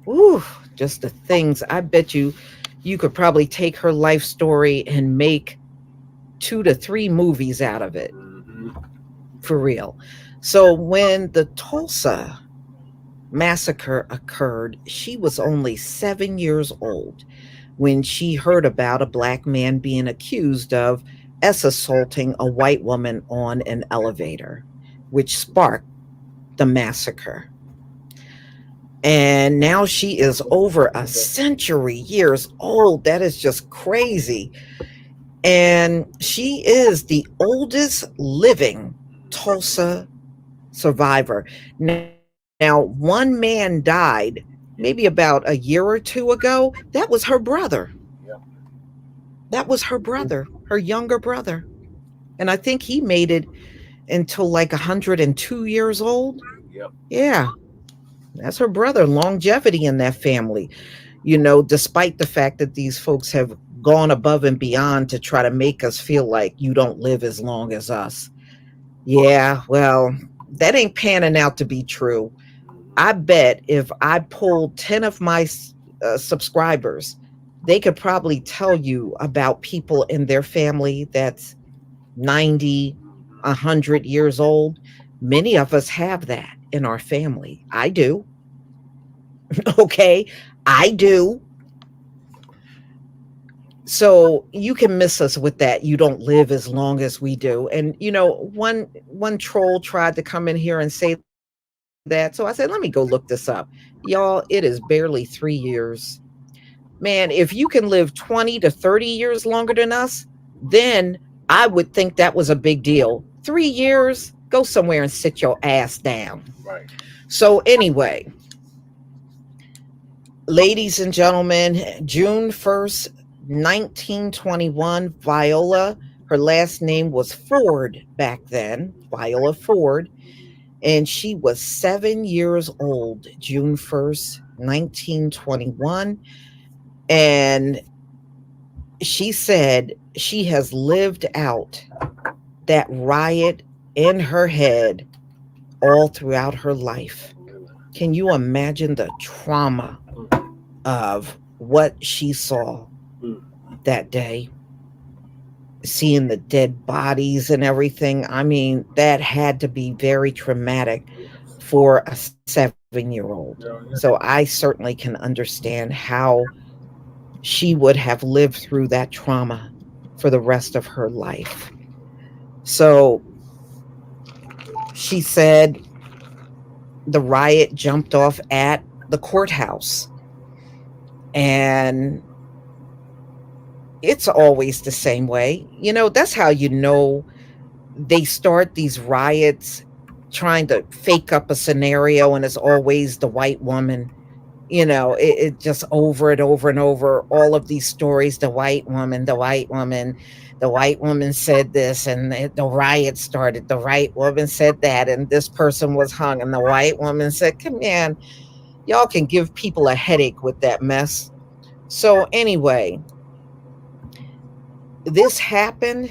ooh, just the things, I bet you could probably take her life story and make 2 to 3 movies out of it. For real. So when the Tulsa massacre occurred, she was only 7 years old when she heard about a Black man being accused of assaulting a white woman on an elevator, which sparked the massacre. And now she is over a century years old. That is just crazy. And she is the oldest living Tulsa survivor. Now, one man died maybe about a year or 2 ago. That was her brother. That was her brother, her younger brother. And I think he made it until like 102 years old. Yeah, that's her brother. Longevity in that family, you know, despite the fact that these folks have gone above and beyond to try to make us feel like you don't live as long as us. Yeah, well, that ain't panning out to be true. I bet if I pulled 10 of my subscribers, they could probably tell you about people in their family that's 90, 100 years old. Many of us have that in our family. I do. Okay, I do. So you can miss us with that. You don't live as long as we do. And, you know, one troll tried to come in here and say that. So I said, let me go look this up. Y'all, it is barely 3 years. Man, if you can live 20 to 30 years longer than us, then I would think that was a big deal. 3 years, go somewhere and sit your ass down. Right. So anyway, ladies and gentlemen, June 1st, 1921, Viola, her last name was Ford back then, Viola Ford, and she was 7 years old, June 1st, 1921. And she said she has lived out that riot in her head all throughout her life. Can you imagine the trauma of what she saw that day? Seeing the dead bodies and everything. I mean, that had to be very traumatic for a 7-year-old. So I certainly can understand how she would have lived through that trauma for the rest of her life. So she said the riot jumped off at the courthouse. And it's always the same way. That's how they start these riots trying to fake up a scenario, and it's always the white woman. It just over and over and over, all of these stories, the white woman said this, and the riot started, the white woman said that, and this person was hung, and the white woman said, come on, y'all can give people a headache with that mess. So anyway, this happened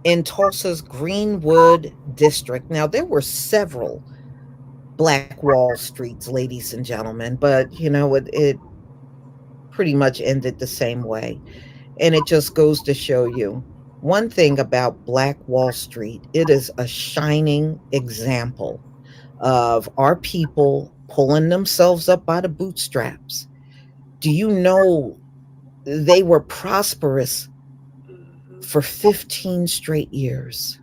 in Tulsa's Greenwood district. Now, there were several Black Wall Streets, ladies and gentlemen, but it pretty much ended the same way. And it just goes to show you one thing about Black Wall Street. It is a shining example of our people pulling themselves up by the bootstraps. Do you know they were prosperous for 15 straight years?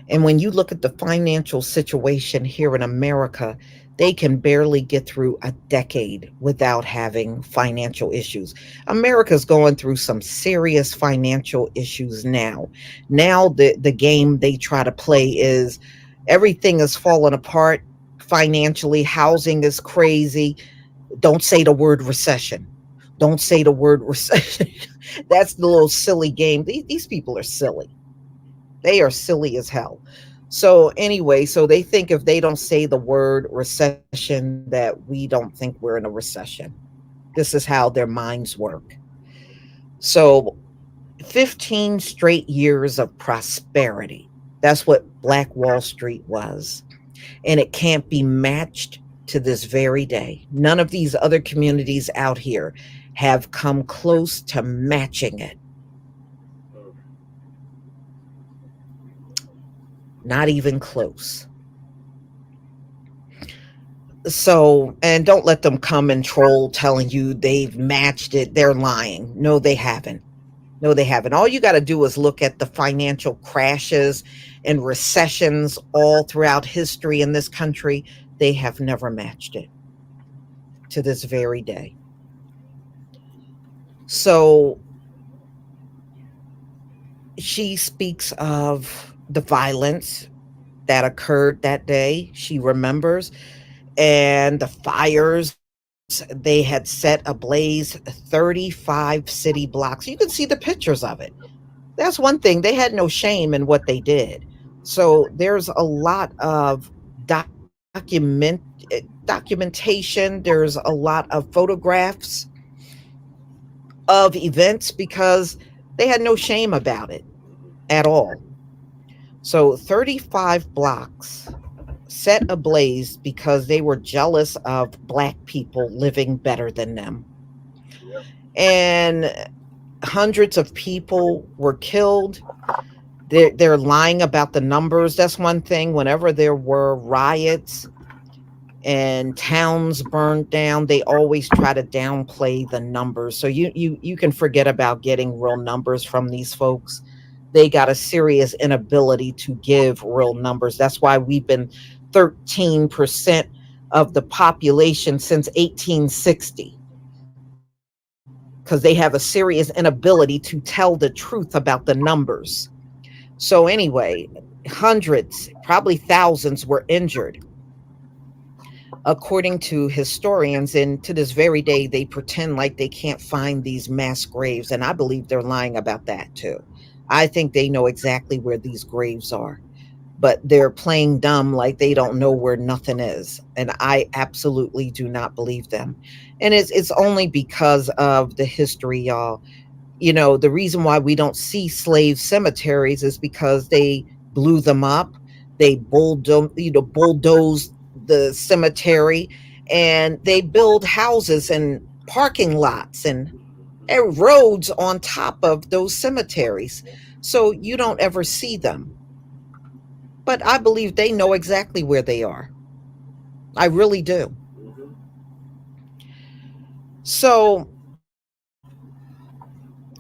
And when you look at the financial situation here in America, they can barely get through a decade without having financial issues. America's going through some serious financial issues now. Now the game they try to play is everything is falling apart financially. Housing is crazy. Don't say the word recession. Don't say the word recession. That's the little silly game. These people are silly. They are silly as hell. So anyway, so they think if they don't say the word recession, that we don't think we're in a recession. This is how their minds work. So 15 straight years of prosperity. That's what Black Wall Street was. And it can't be matched to this very day. None of these other communities out here have come close to matching it. Not even close. So, and don't let them come and troll telling you they've matched it. They're lying. No, they haven't. No, they haven't. All you got to do is look at the financial crashes and recessions all throughout history in this country. They have never matched it to this very day. So she speaks of the violence that occurred that day. She remembers, and the fires, they had set ablaze 35 city blocks. You can see the pictures of it. That's one thing. They had no shame in what they did. So there's a lot of documentation. There's a lot of photographs of events because they had no shame about it at all. So 35 blocks set ablaze because they were jealous of Black people living better than them. And hundreds of people were killed. They're lying about the numbers. That's one thing. Whenever there were riots and towns burned down, they always try to downplay the numbers. So you can forget about getting real numbers from these folks. They got a serious inability to give real numbers. That's why we've been 13% of the population since 1860. Because they have a serious inability to tell the truth about the numbers. So anyway, hundreds, probably thousands were injured. According to historians, and to this very day, they pretend like they can't find these mass graves. And I believe they're lying about that too. I think they know exactly where these graves are, but they're playing dumb like they don't know where nothing is. And I absolutely do not believe them. And it's only because of the history, y'all. The reason why we don't see slave cemeteries is because they blew them up. They bulldozed the cemetery, and they build houses and parking lots and roads on top of those cemeteries. So you don't ever see them. But I believe they know exactly where they are. I really do. So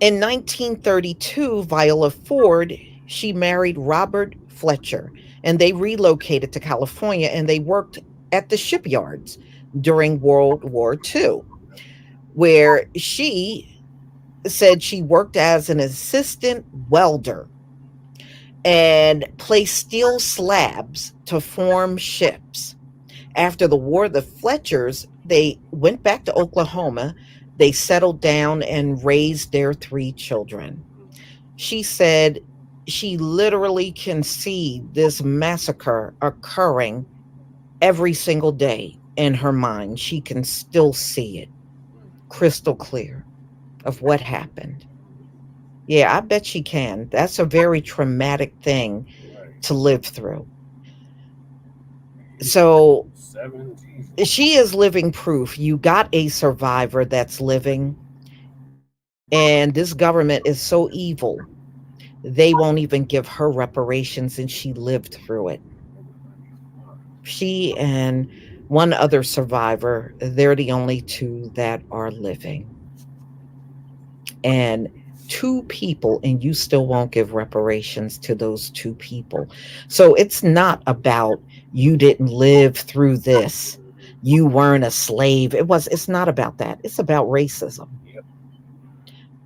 in 1932, Viola Ford, she married Robert Fletcher. and they relocated to California, and they worked at the shipyards during World War II, where she said she worked as an assistant welder and placed steel slabs to form ships. After the war, the Fletchers, they went back to Oklahoma. They settled down and raised their 3 children. She said she literally can see this massacre occurring every single day in her mind. She can still see it crystal clear of what happened. Yeah, I bet she can. That's a very traumatic thing to live through. So she is living proof. You got a survivor that's living, and this government is so evil, they won't even give her reparations, and she lived through it. She and one other survivor, they're the only 2 that are living. And 2 people, and you still won't give reparations to those 2 people. So it's not about you didn't live through this, you weren't a slave. It's not about that. It's about racism.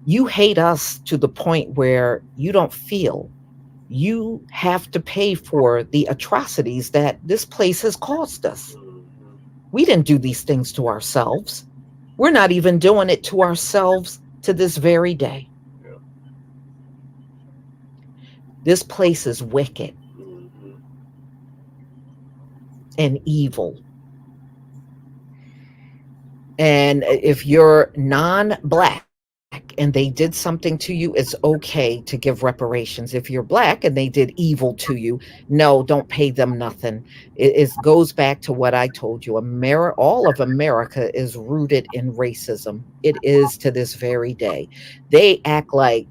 You hate us to the point where you don't feel you have to pay for the atrocities that this place has caused us. We didn't do these things to ourselves. We're not even doing it to ourselves to this very day. This place is wicked and evil. And if you're non-Black and they did something to you, it's okay to give reparations. If you're Black and they did evil to you, no, don't pay them nothing. It goes back to what I told you. All of America is rooted in racism. It is to this very day. They act like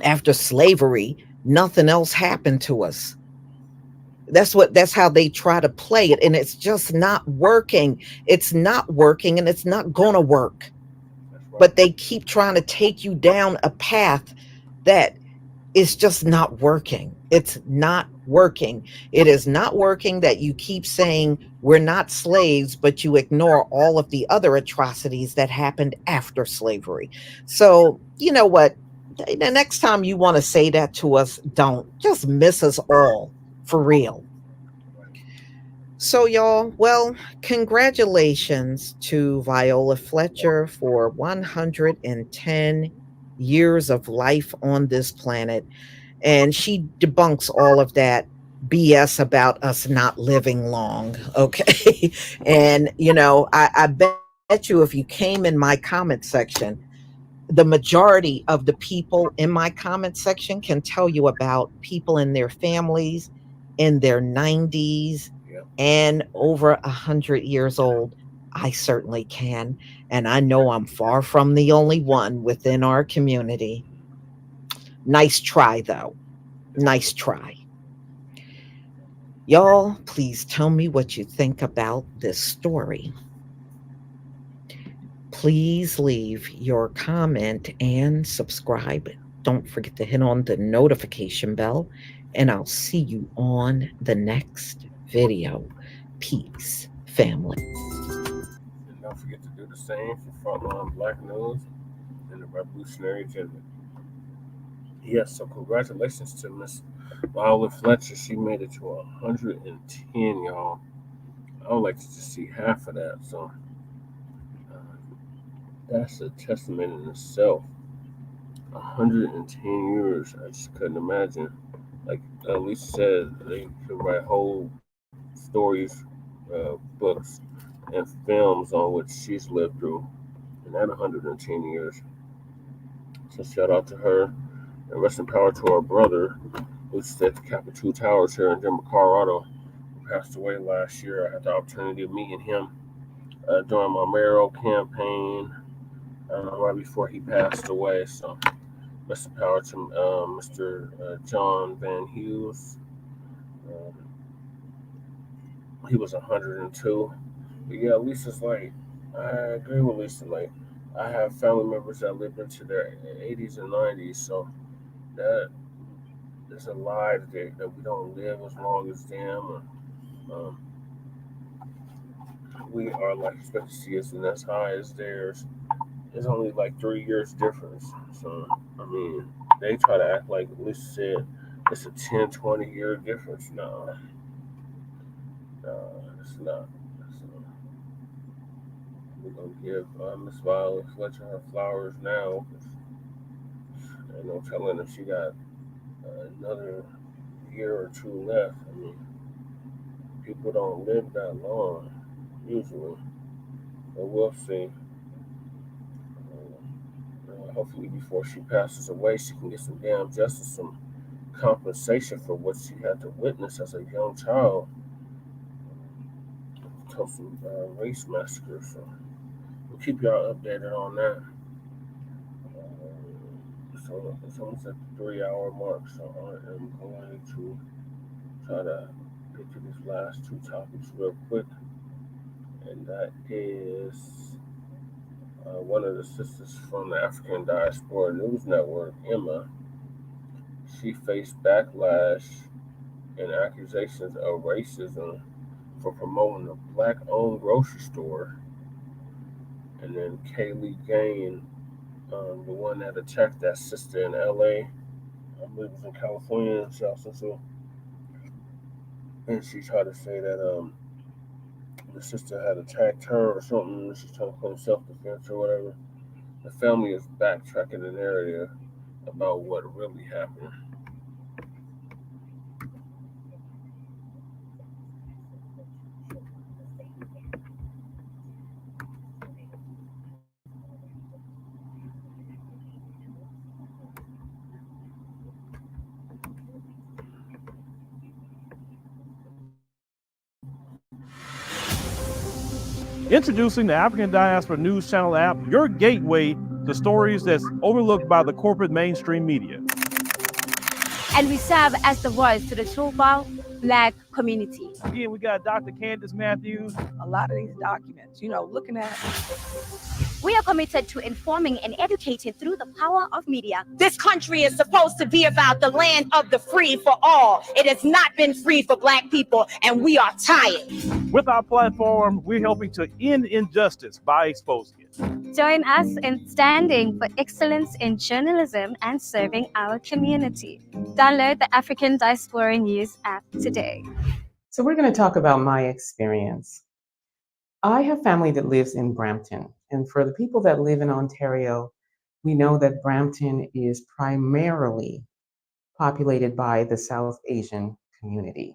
after slavery, nothing else happened to us. That's how they try to play it, and it's just not working. It's not working, and it's not gonna work. But they keep trying to take you down a path that is just not working. It's not working. It is not working that you keep saying we're not slaves, but you ignore all of the other atrocities that happened after slavery. So, you know what? The next time you want to say that to us, don't. Just miss us all, for real. So, y'all, well, congratulations to Viola Fletcher for 110 years of life on this planet. And she debunks all of that BS about us not living long, okay? And, you know, I bet you if you came in my comment section, the majority of the people in my comment section can tell you about people in their families in their 90s and over 100 years old. I certainly can. And I know I'm far from the only one within our community. Nice try, though. Nice try. Y'all, please tell me what you think about this story. Please leave your comment and subscribe. Don't forget to hit on the notification bell, and I'll see you on the next video. Peace, family. And don't forget to do the same for Frontline Black News and the Revolutionary Agenda. Yes, so congratulations to Miss Viola Fletcher. She made it to 110, y'all. I would like to just see half of that. So that's a testament in itself. 110 years. I just couldn't imagine. Like Lisa said, they could write whole stories, books, and films on what she's lived through in that 110 years. So shout out to her, and rest in power to our brother who stayed at the Capitol Towers here in Denver, Colorado, who passed away last year. I had the opportunity of meeting him during my mayoral campaign right before he passed away. So rest in power to Mr. John Van Hughes. He was 102. But yeah, Lisa's like, I agree with Lisa. Like, I have family members that lived into their 80s and 90s, so that it's a lie that we don't live as long as them. We are life expectancy isn't as high as theirs. It's only like 3 years difference. So, I mean, they try to act like Lisa said it's a 10, 20-year difference. No, it's not. So, we're going to give Miss Viola Fletcher her flowers now. Ain't no telling if she got another year or two left. I mean, people don't live that long, usually. But we'll see. Hopefully before she passes away, she can get some damn justice, some compensation for what she had to witness as a young child. Tulsa race massacre. So we'll keep y'all updated on that. So it's almost at the 3-hour mark, so I am going to try to get to these last two topics real quick. And that is one of the sisters from the African Diaspora News Network, Emma. She faced backlash and accusations of racism for promoting a Black-owned grocery store. And then Kaylee Gain, the one that attacked that sister in LA, I believe it was in California, South Central. And she tried to say that the sister had attacked her or something. She's trying to claim self-defense or whatever. The family is backtracking the narrative about what really happened. Introducing the African Diaspora News Channel app, your gateway to stories that's overlooked by the corporate mainstream media. And we serve as the voice to the so-called Black community. Again, we got Dr. Candace Matthews. A lot of these documents, looking at. We are committed to informing and educating through the power of media. This country is supposed to be about the land of the free for all. It has not been free for Black people, and we are tired. With our platform, we're helping to end injustice by exposing it. Join us in standing for excellence in journalism and serving our community. Download the African Diaspora News app today. So we're going to talk about my experience. I have family that lives in Brampton. And for the people that live in Ontario, we know that Brampton is primarily populated by the South Asian community.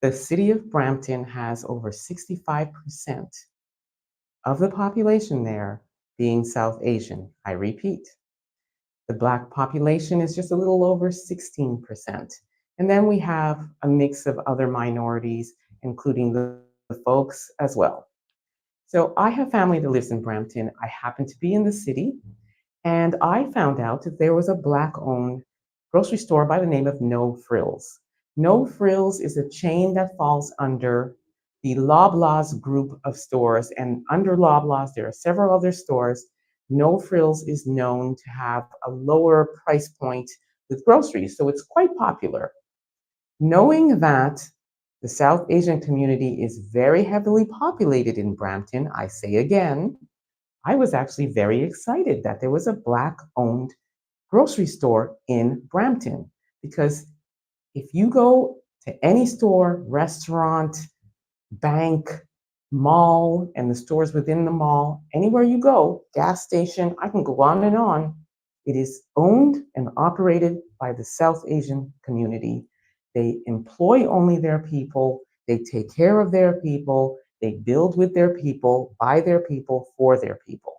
The city of Brampton has over 65% of the population there being South Asian. I repeat, the Black population is just a little over 16%. And then we have a mix of other minorities, including the folks as well. So I have family that lives in Brampton. I happen to be in the city, and I found out that there was a Black-owned grocery store by the name of No Frills. No Frills is a chain that falls under the Loblaws group of stores, and under Loblaws, there are several other stores. No Frills is known to have a lower price point with groceries, so it's quite popular. Knowing that the South Asian community is very heavily populated in Brampton, I say again, I was actually very excited that there was a Black-owned grocery store in Brampton, because if you go to any store, restaurant, bank, mall, and the stores within the mall, anywhere you go, gas station, I can go on and on, it is owned and operated by the South Asian community. They employ only their people, they take care of their people, they build with their people, by their people, for their people.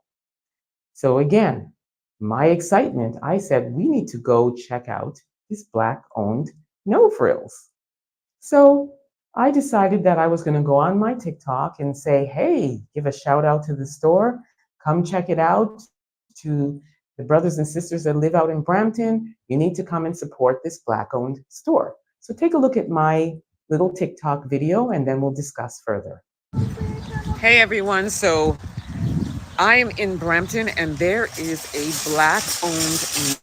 So again, my excitement, I said, we need to go check out this Black-owned No Frills. So I decided that I was going to go on my TikTok and say, hey, give a shout out to the store, come check it out. To the brothers and sisters that live out in Brampton, you need to come and support this Black-owned store. So take a look at my little TikTok video and then we'll discuss further. Hey everyone, so I'm in Brampton and there is a Black-owned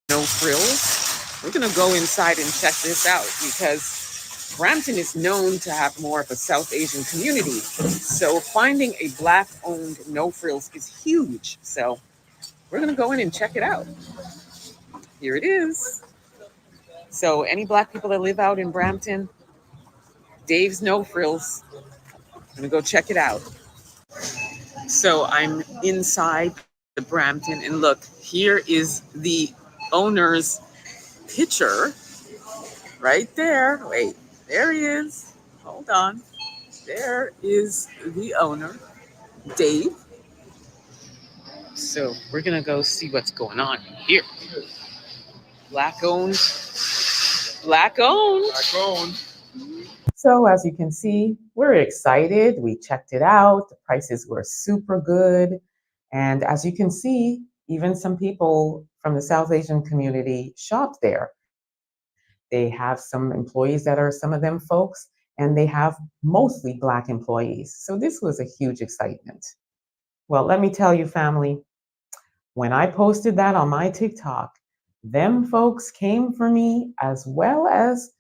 No Frills. we're going to go inside and check this out because Brampton is known to have more of a South Asian community. So finding a Black-owned No Frills is huge. So we're going to go in and check it out. Here it is. So any Black people that live out in Brampton, Dave's No Frills. I'm going to go check it out. So I'm inside the Brampton, and look, here is the owner's picture right there. Wait, there he is. Hold on. There is the owner, Dave. So we're going to go see what's going on here. Black-owned. Black-owned. Black-owned. So as you can see, we're excited. We checked it out. The prices were super good. And as you can see, even some people from the South Asian community shopped there. They have some employees that are some of them folks, and they have mostly Black employees. So this was a huge excitement. Well, let me tell you, family, when I posted that on my TikTok, them folks came for me, as well as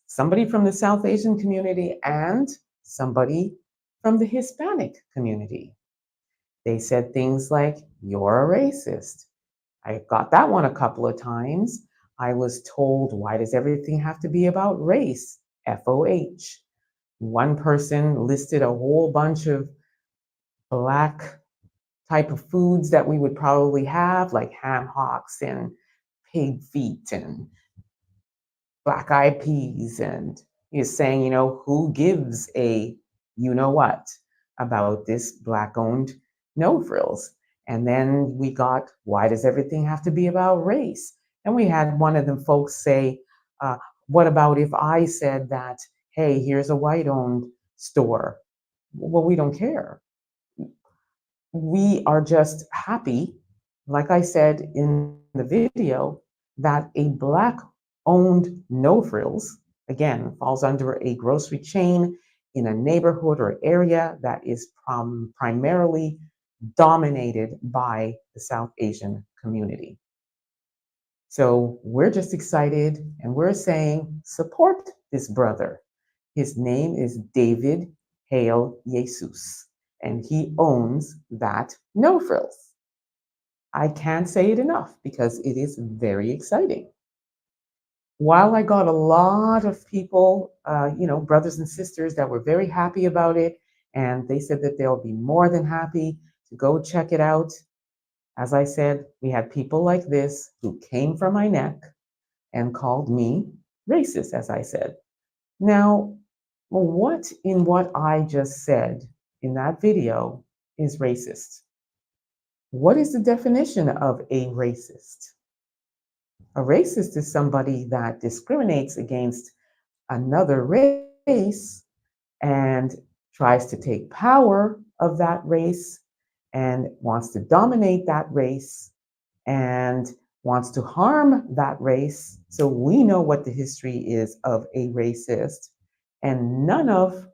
somebody from the South Asian community and somebody from the Hispanic community. They said things like, "You're a racist." I got that one a couple of times. I was told, "Why does everything have to be about race?" FOH. One person listed a whole bunch of Black type of foods that we would probably have, like ham hocks and pig feet and black-eyed peas, and he's saying, you know, who gives a you-know-what about this Black-owned No Frills? And then we got, why does everything have to be about race? And we had one of them folks say, what about if I said that, hey, here's a white-owned store? Well, we don't care. We are just happy, like I said in the video, that a Black-owned No Frills, again, falls under a grocery chain in a neighborhood or area that is primarily dominated by the South Asian community. So we're just excited, and we're saying, support this brother. His name is David Hale Jesus, and he owns that No Frills. I can't say it enough because it is very exciting. While I got a lot of people, brothers and sisters that were very happy about it, and they said that they'll be more than happy to go check it out. As I said, we had people like this who came for my neck and called me racist, as I said. Now, what in what I just said in that video is racist? What is the definition of a racist? A racist is somebody that discriminates against another race and tries to take power of that race and wants to dominate that race and wants to harm that race. So we know what the history is of a racist, and none of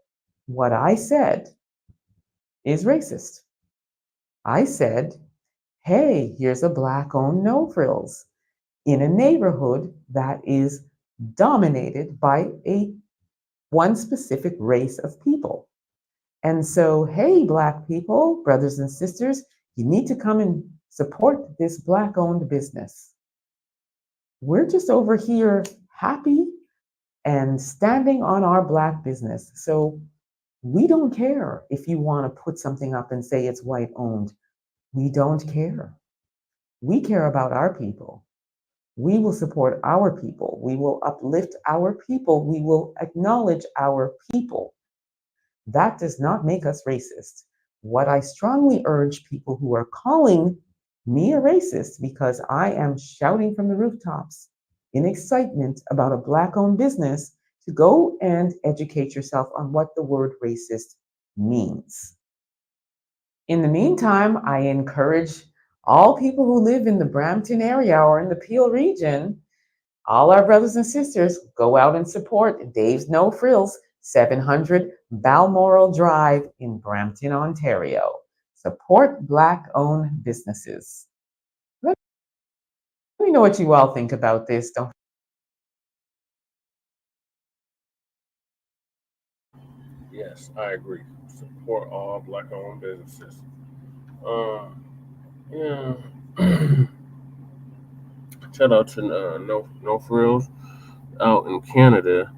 what I said is racist. I said, hey, here's a Black-owned No Frills in a neighborhood that is dominated by one specific race of people. And so, hey, Black people, brothers and sisters, you need to come and support this Black-owned business. We're just over here happy and standing on our Black business. So we don't care if you want to put something up and say it's white-owned. We don't care. We care about our people. We will support our people. We will uplift our people. We will acknowledge our people. That does not make us racist. What I strongly urge people who are calling me a racist because I am shouting from the rooftops in excitement about a Black-owned business to go and educate yourself on what the word racist means. In the meantime, I encourage all people who live in the Brampton area or in the Peel region, all our brothers and sisters, go out and support Dave's No Frills, 700 Balmoral Drive in Brampton, Ontario. Support Black-owned businesses. Let me know what you all think about this. Don't Yes, I agree. Support all Black-owned businesses. Yeah. Shout out to No Frills out in Canada,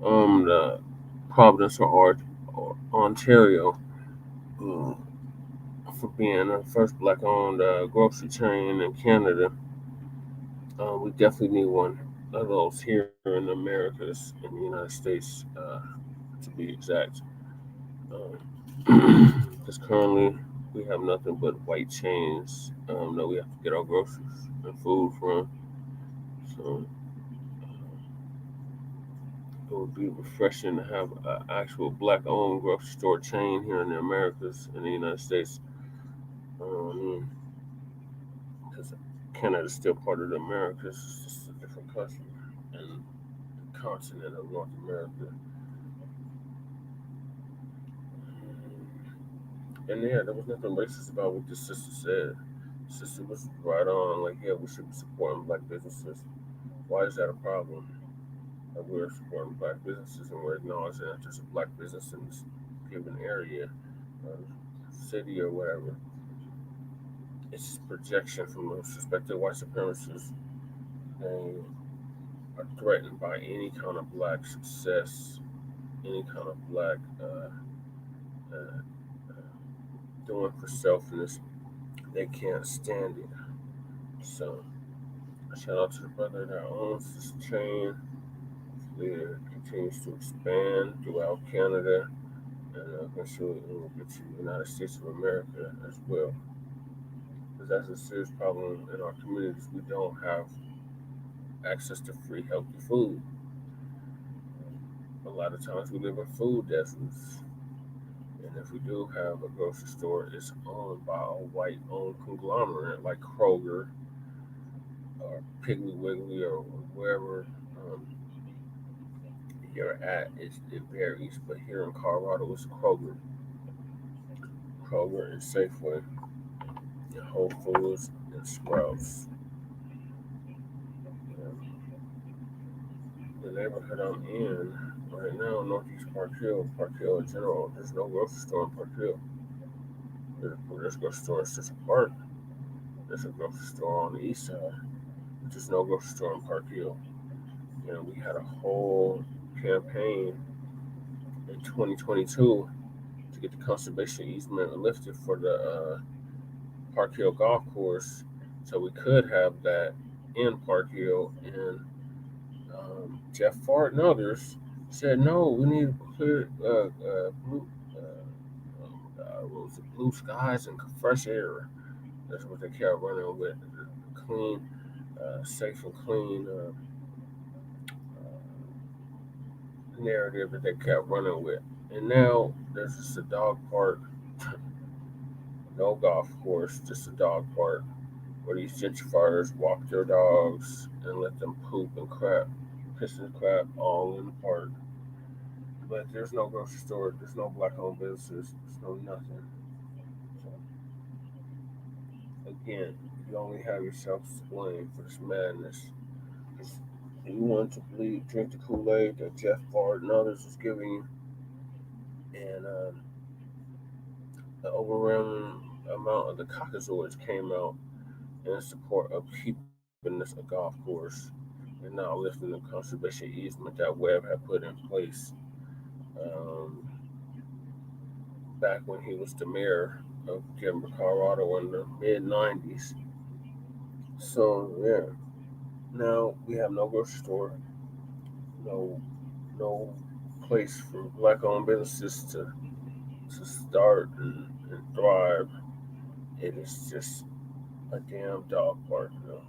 the Providence or Ontario, uh, for being the first Black-owned grocery chain in Canada. We definitely need one of those here in the Americas, in the United States, to be exact. Because currently we have nothing but white chains that we have to get our groceries and food from. So it would be refreshing to have an actual Black-owned grocery store chain here in the Americas, in the United States. Because Canada is still part of the Americas, it's just a different country and the continent of North America. And yeah, there was nothing racist about what the sister said. The sister was right on, like, yeah, we should be supporting Black businesses. Why is that a problem? That we're supporting Black businesses and we're acknowledging that there's a Black business in this given area, city, or whatever. It's just projection from the suspected white supremacists. They are threatened by any kind of Black success, any kind of Black doing for selfness. They can't stand it. So, shout out to the brother that owns this chain. It continues to expand throughout Canada, and eventually it will get to the United States of America as well. Because that's a serious problem in our communities. We don't have access to free, healthy food. A lot of times we live in food deserts. And if we do have a grocery store, it's owned by a white-owned conglomerate like Kroger or Piggly Wiggly or wherever you're at. It varies, but here in Colorado, it's Kroger and Safeway, and Whole Foods and Sprouts. The neighborhood I'm in right now, Northeast Park Hill in general, there's no grocery store in Park Hill. There's a grocery store in Central Park. There's a grocery store on the east side. There's no grocery store in Park Hill. And we had a whole campaign in 2022 to get the conservation easement lifted for the Park Hill golf course, so we could have that in Park Hill. And Jeff Fart and others said, no, we need clear blue, what was it, blue skies and fresh air. That's what they kept running with, clean, safe and clean narrative that they kept running with. And now there's just a dog park, no golf course, just a dog park where these gentrifiers walk their dogs and let them poop and crap, piss and crap all in the park. But there's no grocery store, there's no Black-owned businesses, there's no nothing. So, again, you only have yourself to blame for this madness. You want to drink the Kool-Aid that Jeff Ford and others is giving you, and the overwhelming amount of the caucasoids came out in support of keeping this a golf course and not lifting the conservation easement that Webb had put in place back when he was the mayor of Denver, Colorado in the mid-90s. So, yeah, now we have no grocery store, no place for Black-owned businesses to start and thrive. It is just a damn dog park, you know.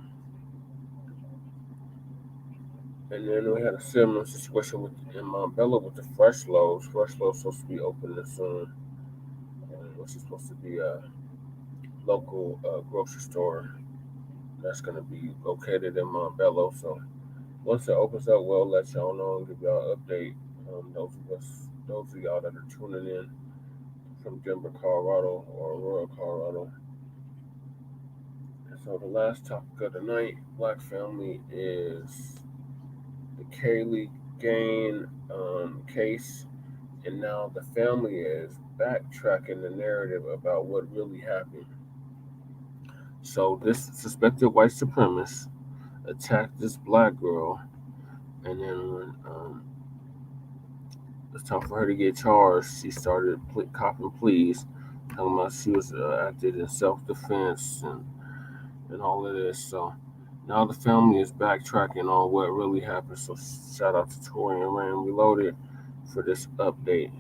And then we had a similar situation in Montbello with the Fresh Loaves. Fresh Loaves supposed to be opening soon, which is supposed to be a local grocery store that's going to be located in Montbello. So once it opens up, we'll let y'all know and give y'all an update. Those of y'all that are tuning in from Denver, Colorado, or Aurora, Colorado. And so the last topic of the night, Black family, is the Kaylee Gain case And now the family is backtracking the narrative about what really happened. So this suspected white supremacist attacked this black girl, and then when it's time for her to get charged, she started copping pleas, talking about she was acted in self-defense and all of this. So now the family is backtracking on what really happened. So shout out to Tori and Rand Reloaded for this update.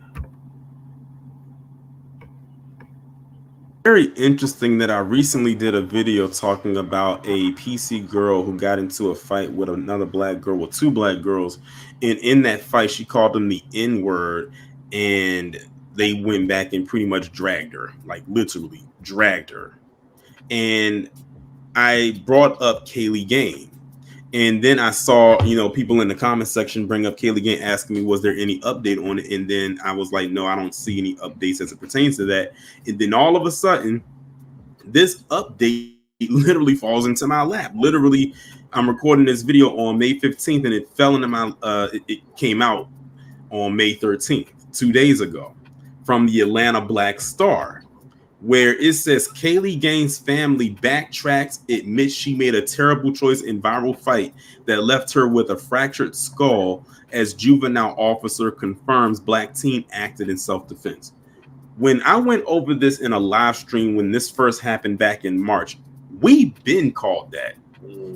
Very interesting that I recently did a video talking about a PC girl who got into a fight with another black girl, with two black girls, and in that fight she called them the N-word, and they went back and pretty much dragged her, like literally dragged her. And I brought up Kaylee Gain, and then I saw, you know, people in the comment section bring up Kaylee Gain, asking me, was there any update on it? And then I was like, no, I don't see any updates as it pertains to that. And then all of a sudden, this update literally falls into my lap. Literally, I'm recording this video on May 15th, and it fell into my, it came out on May 13th, 2 days ago, from the Atlanta Black Star, where it says Kaylee Gain's family backtracks, admits she made a terrible choice in viral fight that left her with a fractured skull, as juvenile officer confirms black teen acted in self-defense. When I went over this in a live stream when this first happened back in March, we been called that.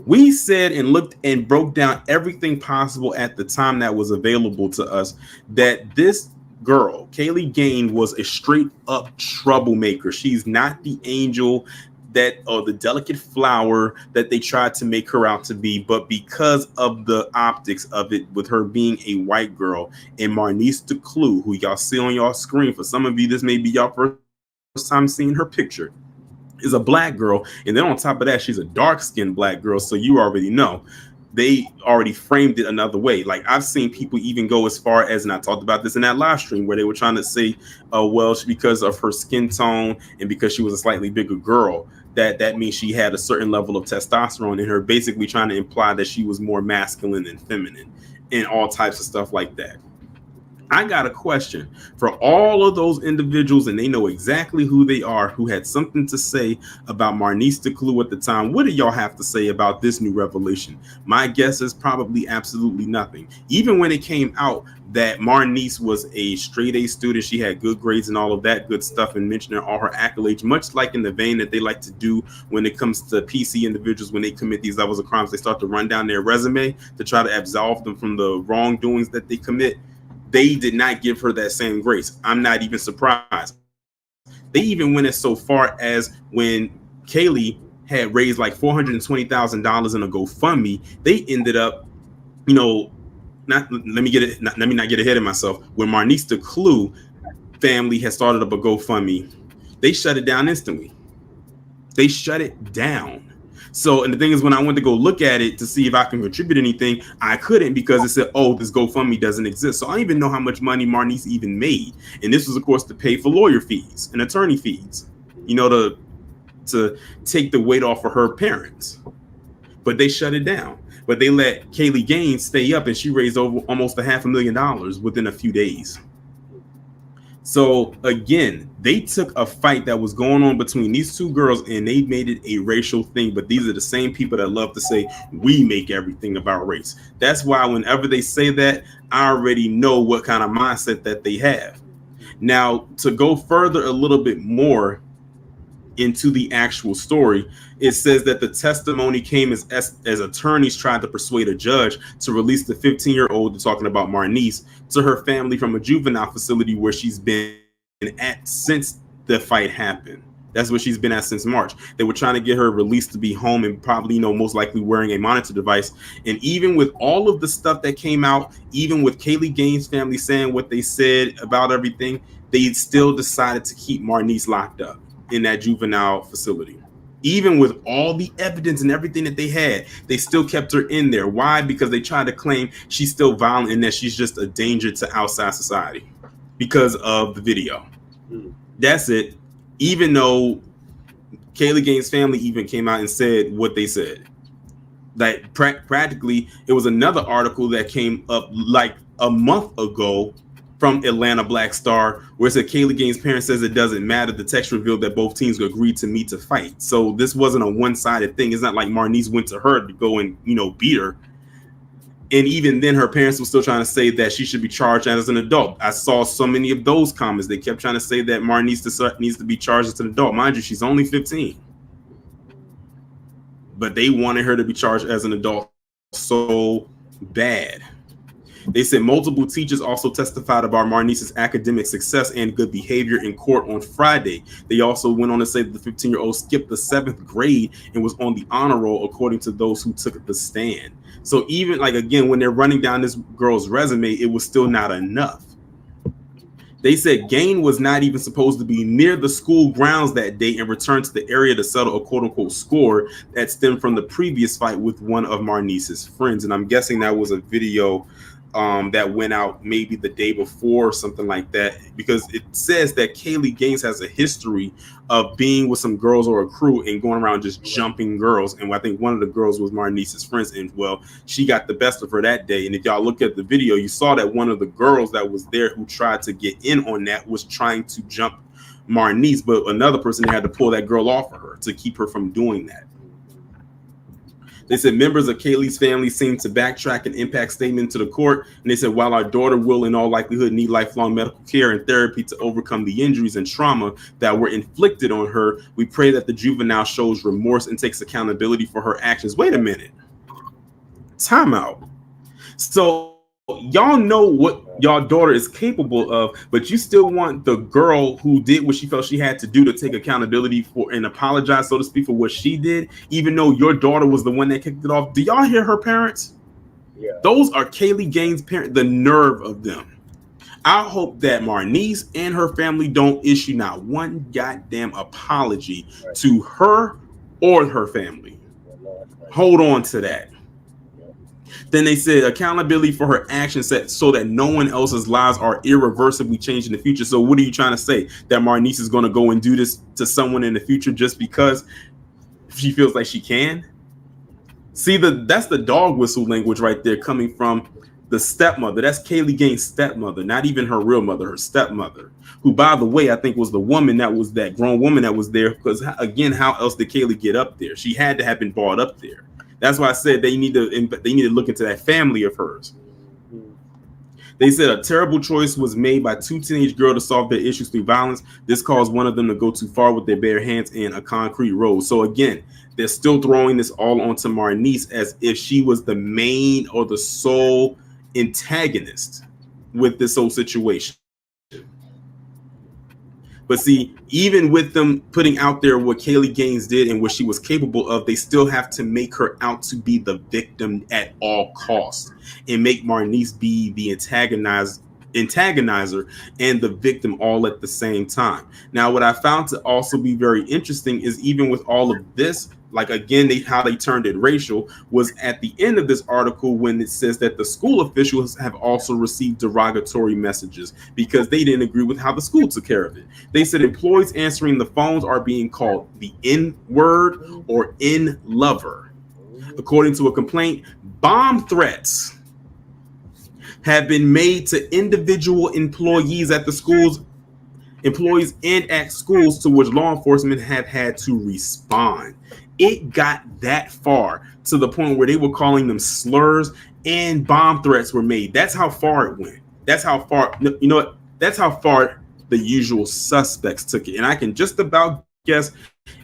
We said and looked and broke down everything possible at the time that was available to us, that this girl, Kaylee Gain, was a straight up troublemaker. She's not the angel that, or the delicate flower that they tried to make her out to be, but because of the optics of it, with her being a white girl, and Nycteegurl, who y'all see on y'all screen, for some of you this may be y'all first time seeing her picture, is a black girl, and then on top of that she's a dark-skinned black girl, so you already know they already framed it another way. Like, I've seen people even go as far as, and I talked about this in that live stream, where they were trying to say, well, because of her skin tone and because she was a slightly bigger girl, that means she had a certain level of testosterone in her, basically trying to imply that she was more masculine than feminine and all types of stuff like that. I got a question for all of those individuals, and they know exactly who they are, who had something to say about Nycteegurl at the time. What do y'all have to say about this new revelation? My guess is probably absolutely nothing. Even when it came out that Marnice was a straight A student, she had good grades and all of that good stuff, and mentioning all her accolades, much like in the vein that they like to do when it comes to PC individuals. When they commit these levels of crimes, they start to run down their resume to try to absolve them from the wrongdoings that they commit. They did not give her that same grace. I'm not even surprised. They even went as so far as when Kaylee had raised like $420,000 in a GoFundMe, they ended up, you know, let me not get ahead of myself. When Nycteegurl family had started up a GoFundMe, they shut it down instantly. They shut it down. So, and the thing is, when I went to go look at it to see if I can contribute anything, I couldn't, because it said, oh, this GoFundMe doesn't exist. So I don't even know how much money Marnice even made. And this was, of course, to pay for lawyer fees and attorney fees, you know, to take the weight off of her parents. But they shut it down. But they let Kaylee Gain stay up, and she raised over almost $500,000 within a few days. So again, they took a fight that was going on between these two girls and they made it a racial thing. But these are the same people that love to say, we make everything about race. That's why whenever they say that, I already know what kind of mindset that they have. Now, to go further a little bit more into the actual story, it says that the testimony came as attorneys tried to persuade a judge to release the 15-year-old, talking about Marnice, to her family from a juvenile facility where she's been at since the fight happened. That's what she's been at since March. They were trying to get her released to be home, and probably, you know, most likely wearing a monitor device. And even with all of the stuff that came out, even with Kaylee Gain's family saying what they said about everything, they still decided to keep Marnice locked up in that juvenile facility. Even with all the evidence and everything that they had, they still kept her in there. Why? Because they tried to claim she's still violent and that she's just a danger to outside society because of the video. That's it. Even though Kaylee Gain's family even came out and said what they said. Like practically, it was another article that came up like a month ago from Atlanta Black Star, where it said Kaylee Gaines' parents says it doesn't matter. The text revealed that both teams agreed to meet to fight. So this wasn't a one-sided thing. It's not like Marnice went to her to go and, you know, beat her. And even then, her parents were still trying to say that she should be charged as an adult. I saw so many of those comments. They kept trying to say that Marnice needs to be charged as an adult. Mind you, she's only 15. But they wanted her to be charged as an adult so bad. They said multiple teachers also testified about Marnice's academic success and good behavior in court on Friday. They also went on to say that the 15-year-old skipped the 7th grade and was on the honor roll, according to those who took the stand. So even, like, again, when they're running down this girl's resume, it was still not enough. They said Gaines was not even supposed to be near the school grounds that day and returned to the area to settle a quote-unquote score that stemmed from the previous fight with one of Marnice's friends. And I'm guessing that was a video that went out maybe the day before or something like that, because it says that Kaylee Gaines has a history of being with some girls or a crew and going around just jumping girls. And I think one of the girls was Marnice's friends, and well, she got the best of her that day. And if y'all look at the video, you saw that one of the girls that was there who tried to get in on that was trying to jump Marnice, but another person had to pull that girl off of her to keep her from doing that. They said members of Kaylee's family seemed to backtrack an impact statement to the court. And they said, while our daughter will in all likelihood need lifelong medical care and therapy to overcome the injuries and trauma that were inflicted on her, we pray that the juvenile shows remorse and takes accountability for her actions. Wait a minute. Time out. So y'all know what y'all daughter is capable of, but you still want the girl who did what she felt she had to do to take accountability for and apologize, so to speak, for what she did, even though your daughter was the one that kicked it off. Do y'all hear her parents? Yeah. Those are Kaylee Gaines' parents, the nerve of them. I hope that Marnice and her family don't issue not one goddamn apology to her or her family. Hold on to that. Then they said accountability for her actions set so that no one else's lives are irreversibly changed in the future. So what are you trying to say? That Marnice is going to go and do this to someone in the future just because she feels like she can? See, that's the dog whistle language right there coming from the stepmother. That's Kaylee Gaines' stepmother, not even her real mother, her stepmother, who, by the way, I think was the woman that was that grown woman that was there. Because again, how else did Kaylee get up there? She had to have been brought up there. That's why I said they need to look into that family of hers. They said a terrible choice was made by two teenage girls to solve their issues through violence. This caused one of them to go too far with their bare hands in a concrete road. So again, they're still throwing this all onto Marnice as if she was the main or the sole antagonist with this whole situation. But see, even with them putting out there what Kaylee Gaines did and what she was capable of, they still have to make her out to be the victim at all costs and make Marnice be the antagonizer and the victim all at the same time. Now, what I found to also be very interesting is even with all of this, like again, how they turned it racial was at the end of this article when it says that the school officials have also received derogatory messages because they didn't agree with how the school took care of it. They said employees answering the phones are being called the N-word or N-lover. According to a complaint, bomb threats have been made to individual employees at the schools, employees and at schools, to which law enforcement have had to respond. It got that far to the point where they were calling them slurs and bomb threats were made. That's how far it went. That's how far, you know what? That's how far the usual suspects took it. And I can just about guess,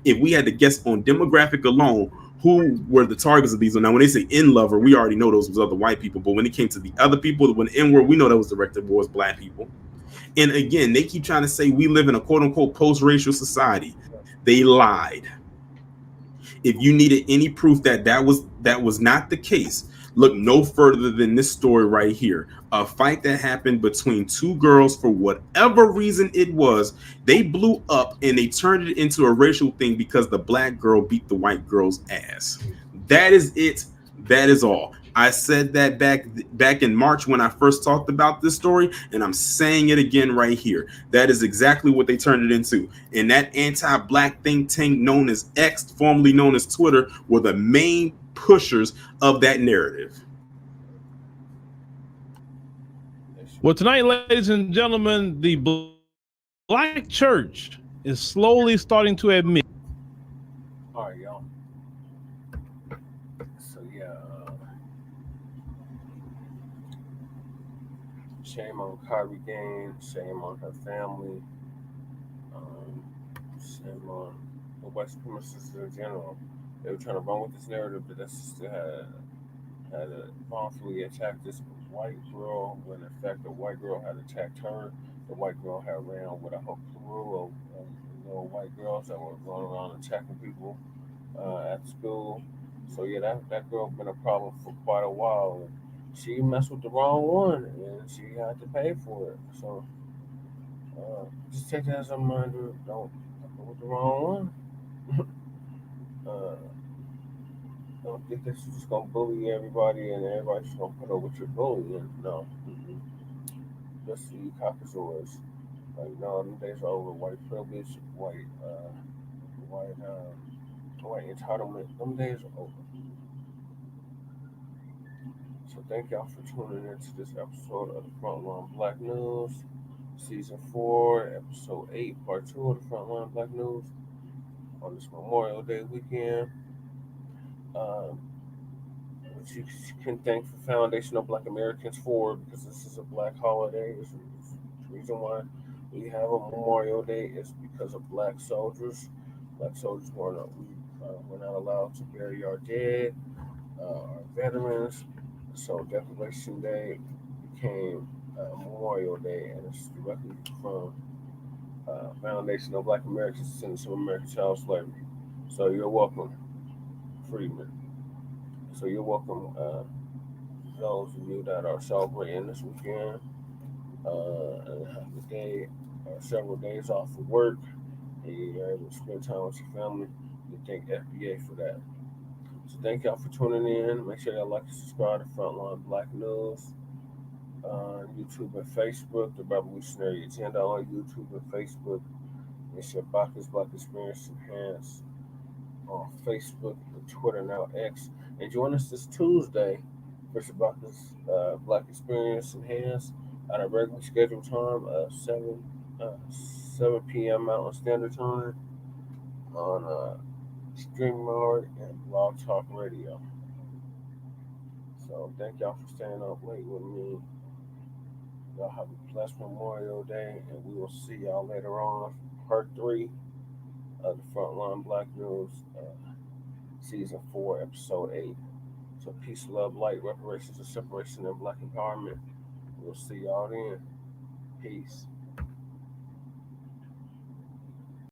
if we had to guess on demographic alone, who were the targets of these. Now, when they say N-lover, we already know those was other white people. But when it came to the other people, when N-word, we know that was directed towards black people. And again, they keep trying to say we live in a quote-unquote post-racial society. They lied. If you needed any proof that that was not the case, look no further than this story right here. A fight that happened between two girls for whatever reason it was. They blew up and they turned it into a racial thing because the black girl beat the white girl's ass. That is it. That is all. I said that back in March when I first talked about this story, and I'm saying it again right here. That is exactly what they turned it into. And that anti-black think tank known as X, formerly known as Twitter, were the main pushers of that narrative. Well, tonight, ladies and gentlemen, the Black church is slowly starting to admit. All right, y'all. So yeah, shame on Cardi gang, shame on her family, shame on the white supremacists in general. They were trying to run with this narrative that this sister had wrongfully attacked this white girl, when in fact the white girl had attacked her. The white girl had ran with a whole crew of little white girls that were going around attacking people at school. So yeah, that girl been a problem for quite a while. And she messed with the wrong one, and she had to pay for it. So just take that as a reminder. Don't fuck with the wrong one. Don't think that you're just gonna bully everybody and everybody's just gonna put up with your bullying. No. Just see cockatours. Like no, them days are over. White privilege, white entitlement. Them days are over. So thank y'all for tuning into this episode of the Frontline Black News, Season 4, Episode 8, Part 2 of the Frontline Black News on this Memorial Day weekend. Which you can thank the Foundation of Black Americans for, because this is a Black holiday. It's the reason why we have a Memorial Day is because of Black soldiers. Black soldiers were not allowed to bury our dead, our veterans. So Declaration Day became Memorial Day, and it's directly from Foundation of Black Americans Descendants of American Child Slavery. So you're welcome, freedmen. So you're welcome, those of you that are celebrating this weekend and have a day or several days off of work, and you're able to spend time with your family. We thank FBA for that. So thank y'all for tuning in. Make sure y'all like and subscribe to Frontline Black News on YouTube and Facebook, The Revolutionary Agenda on YouTube and Facebook. It's your Baccs Black Experience Enhanced on Facebook and Twitter, now X. And join us this Tuesday for Baccs Black Experience Enhanced at a regularly scheduled time of 7 p.m. Mountain Standard Time on StreamYard and Blog Talk Radio. So thank y'all for staying up late with me. Y'all have a blessed Memorial Day, and we will see y'all later on. Part 3 of the Frontline Black News, Season 4, Episode 8. So peace, love, light, reparations, and separation, and Black empowerment. We'll see y'all then. Peace.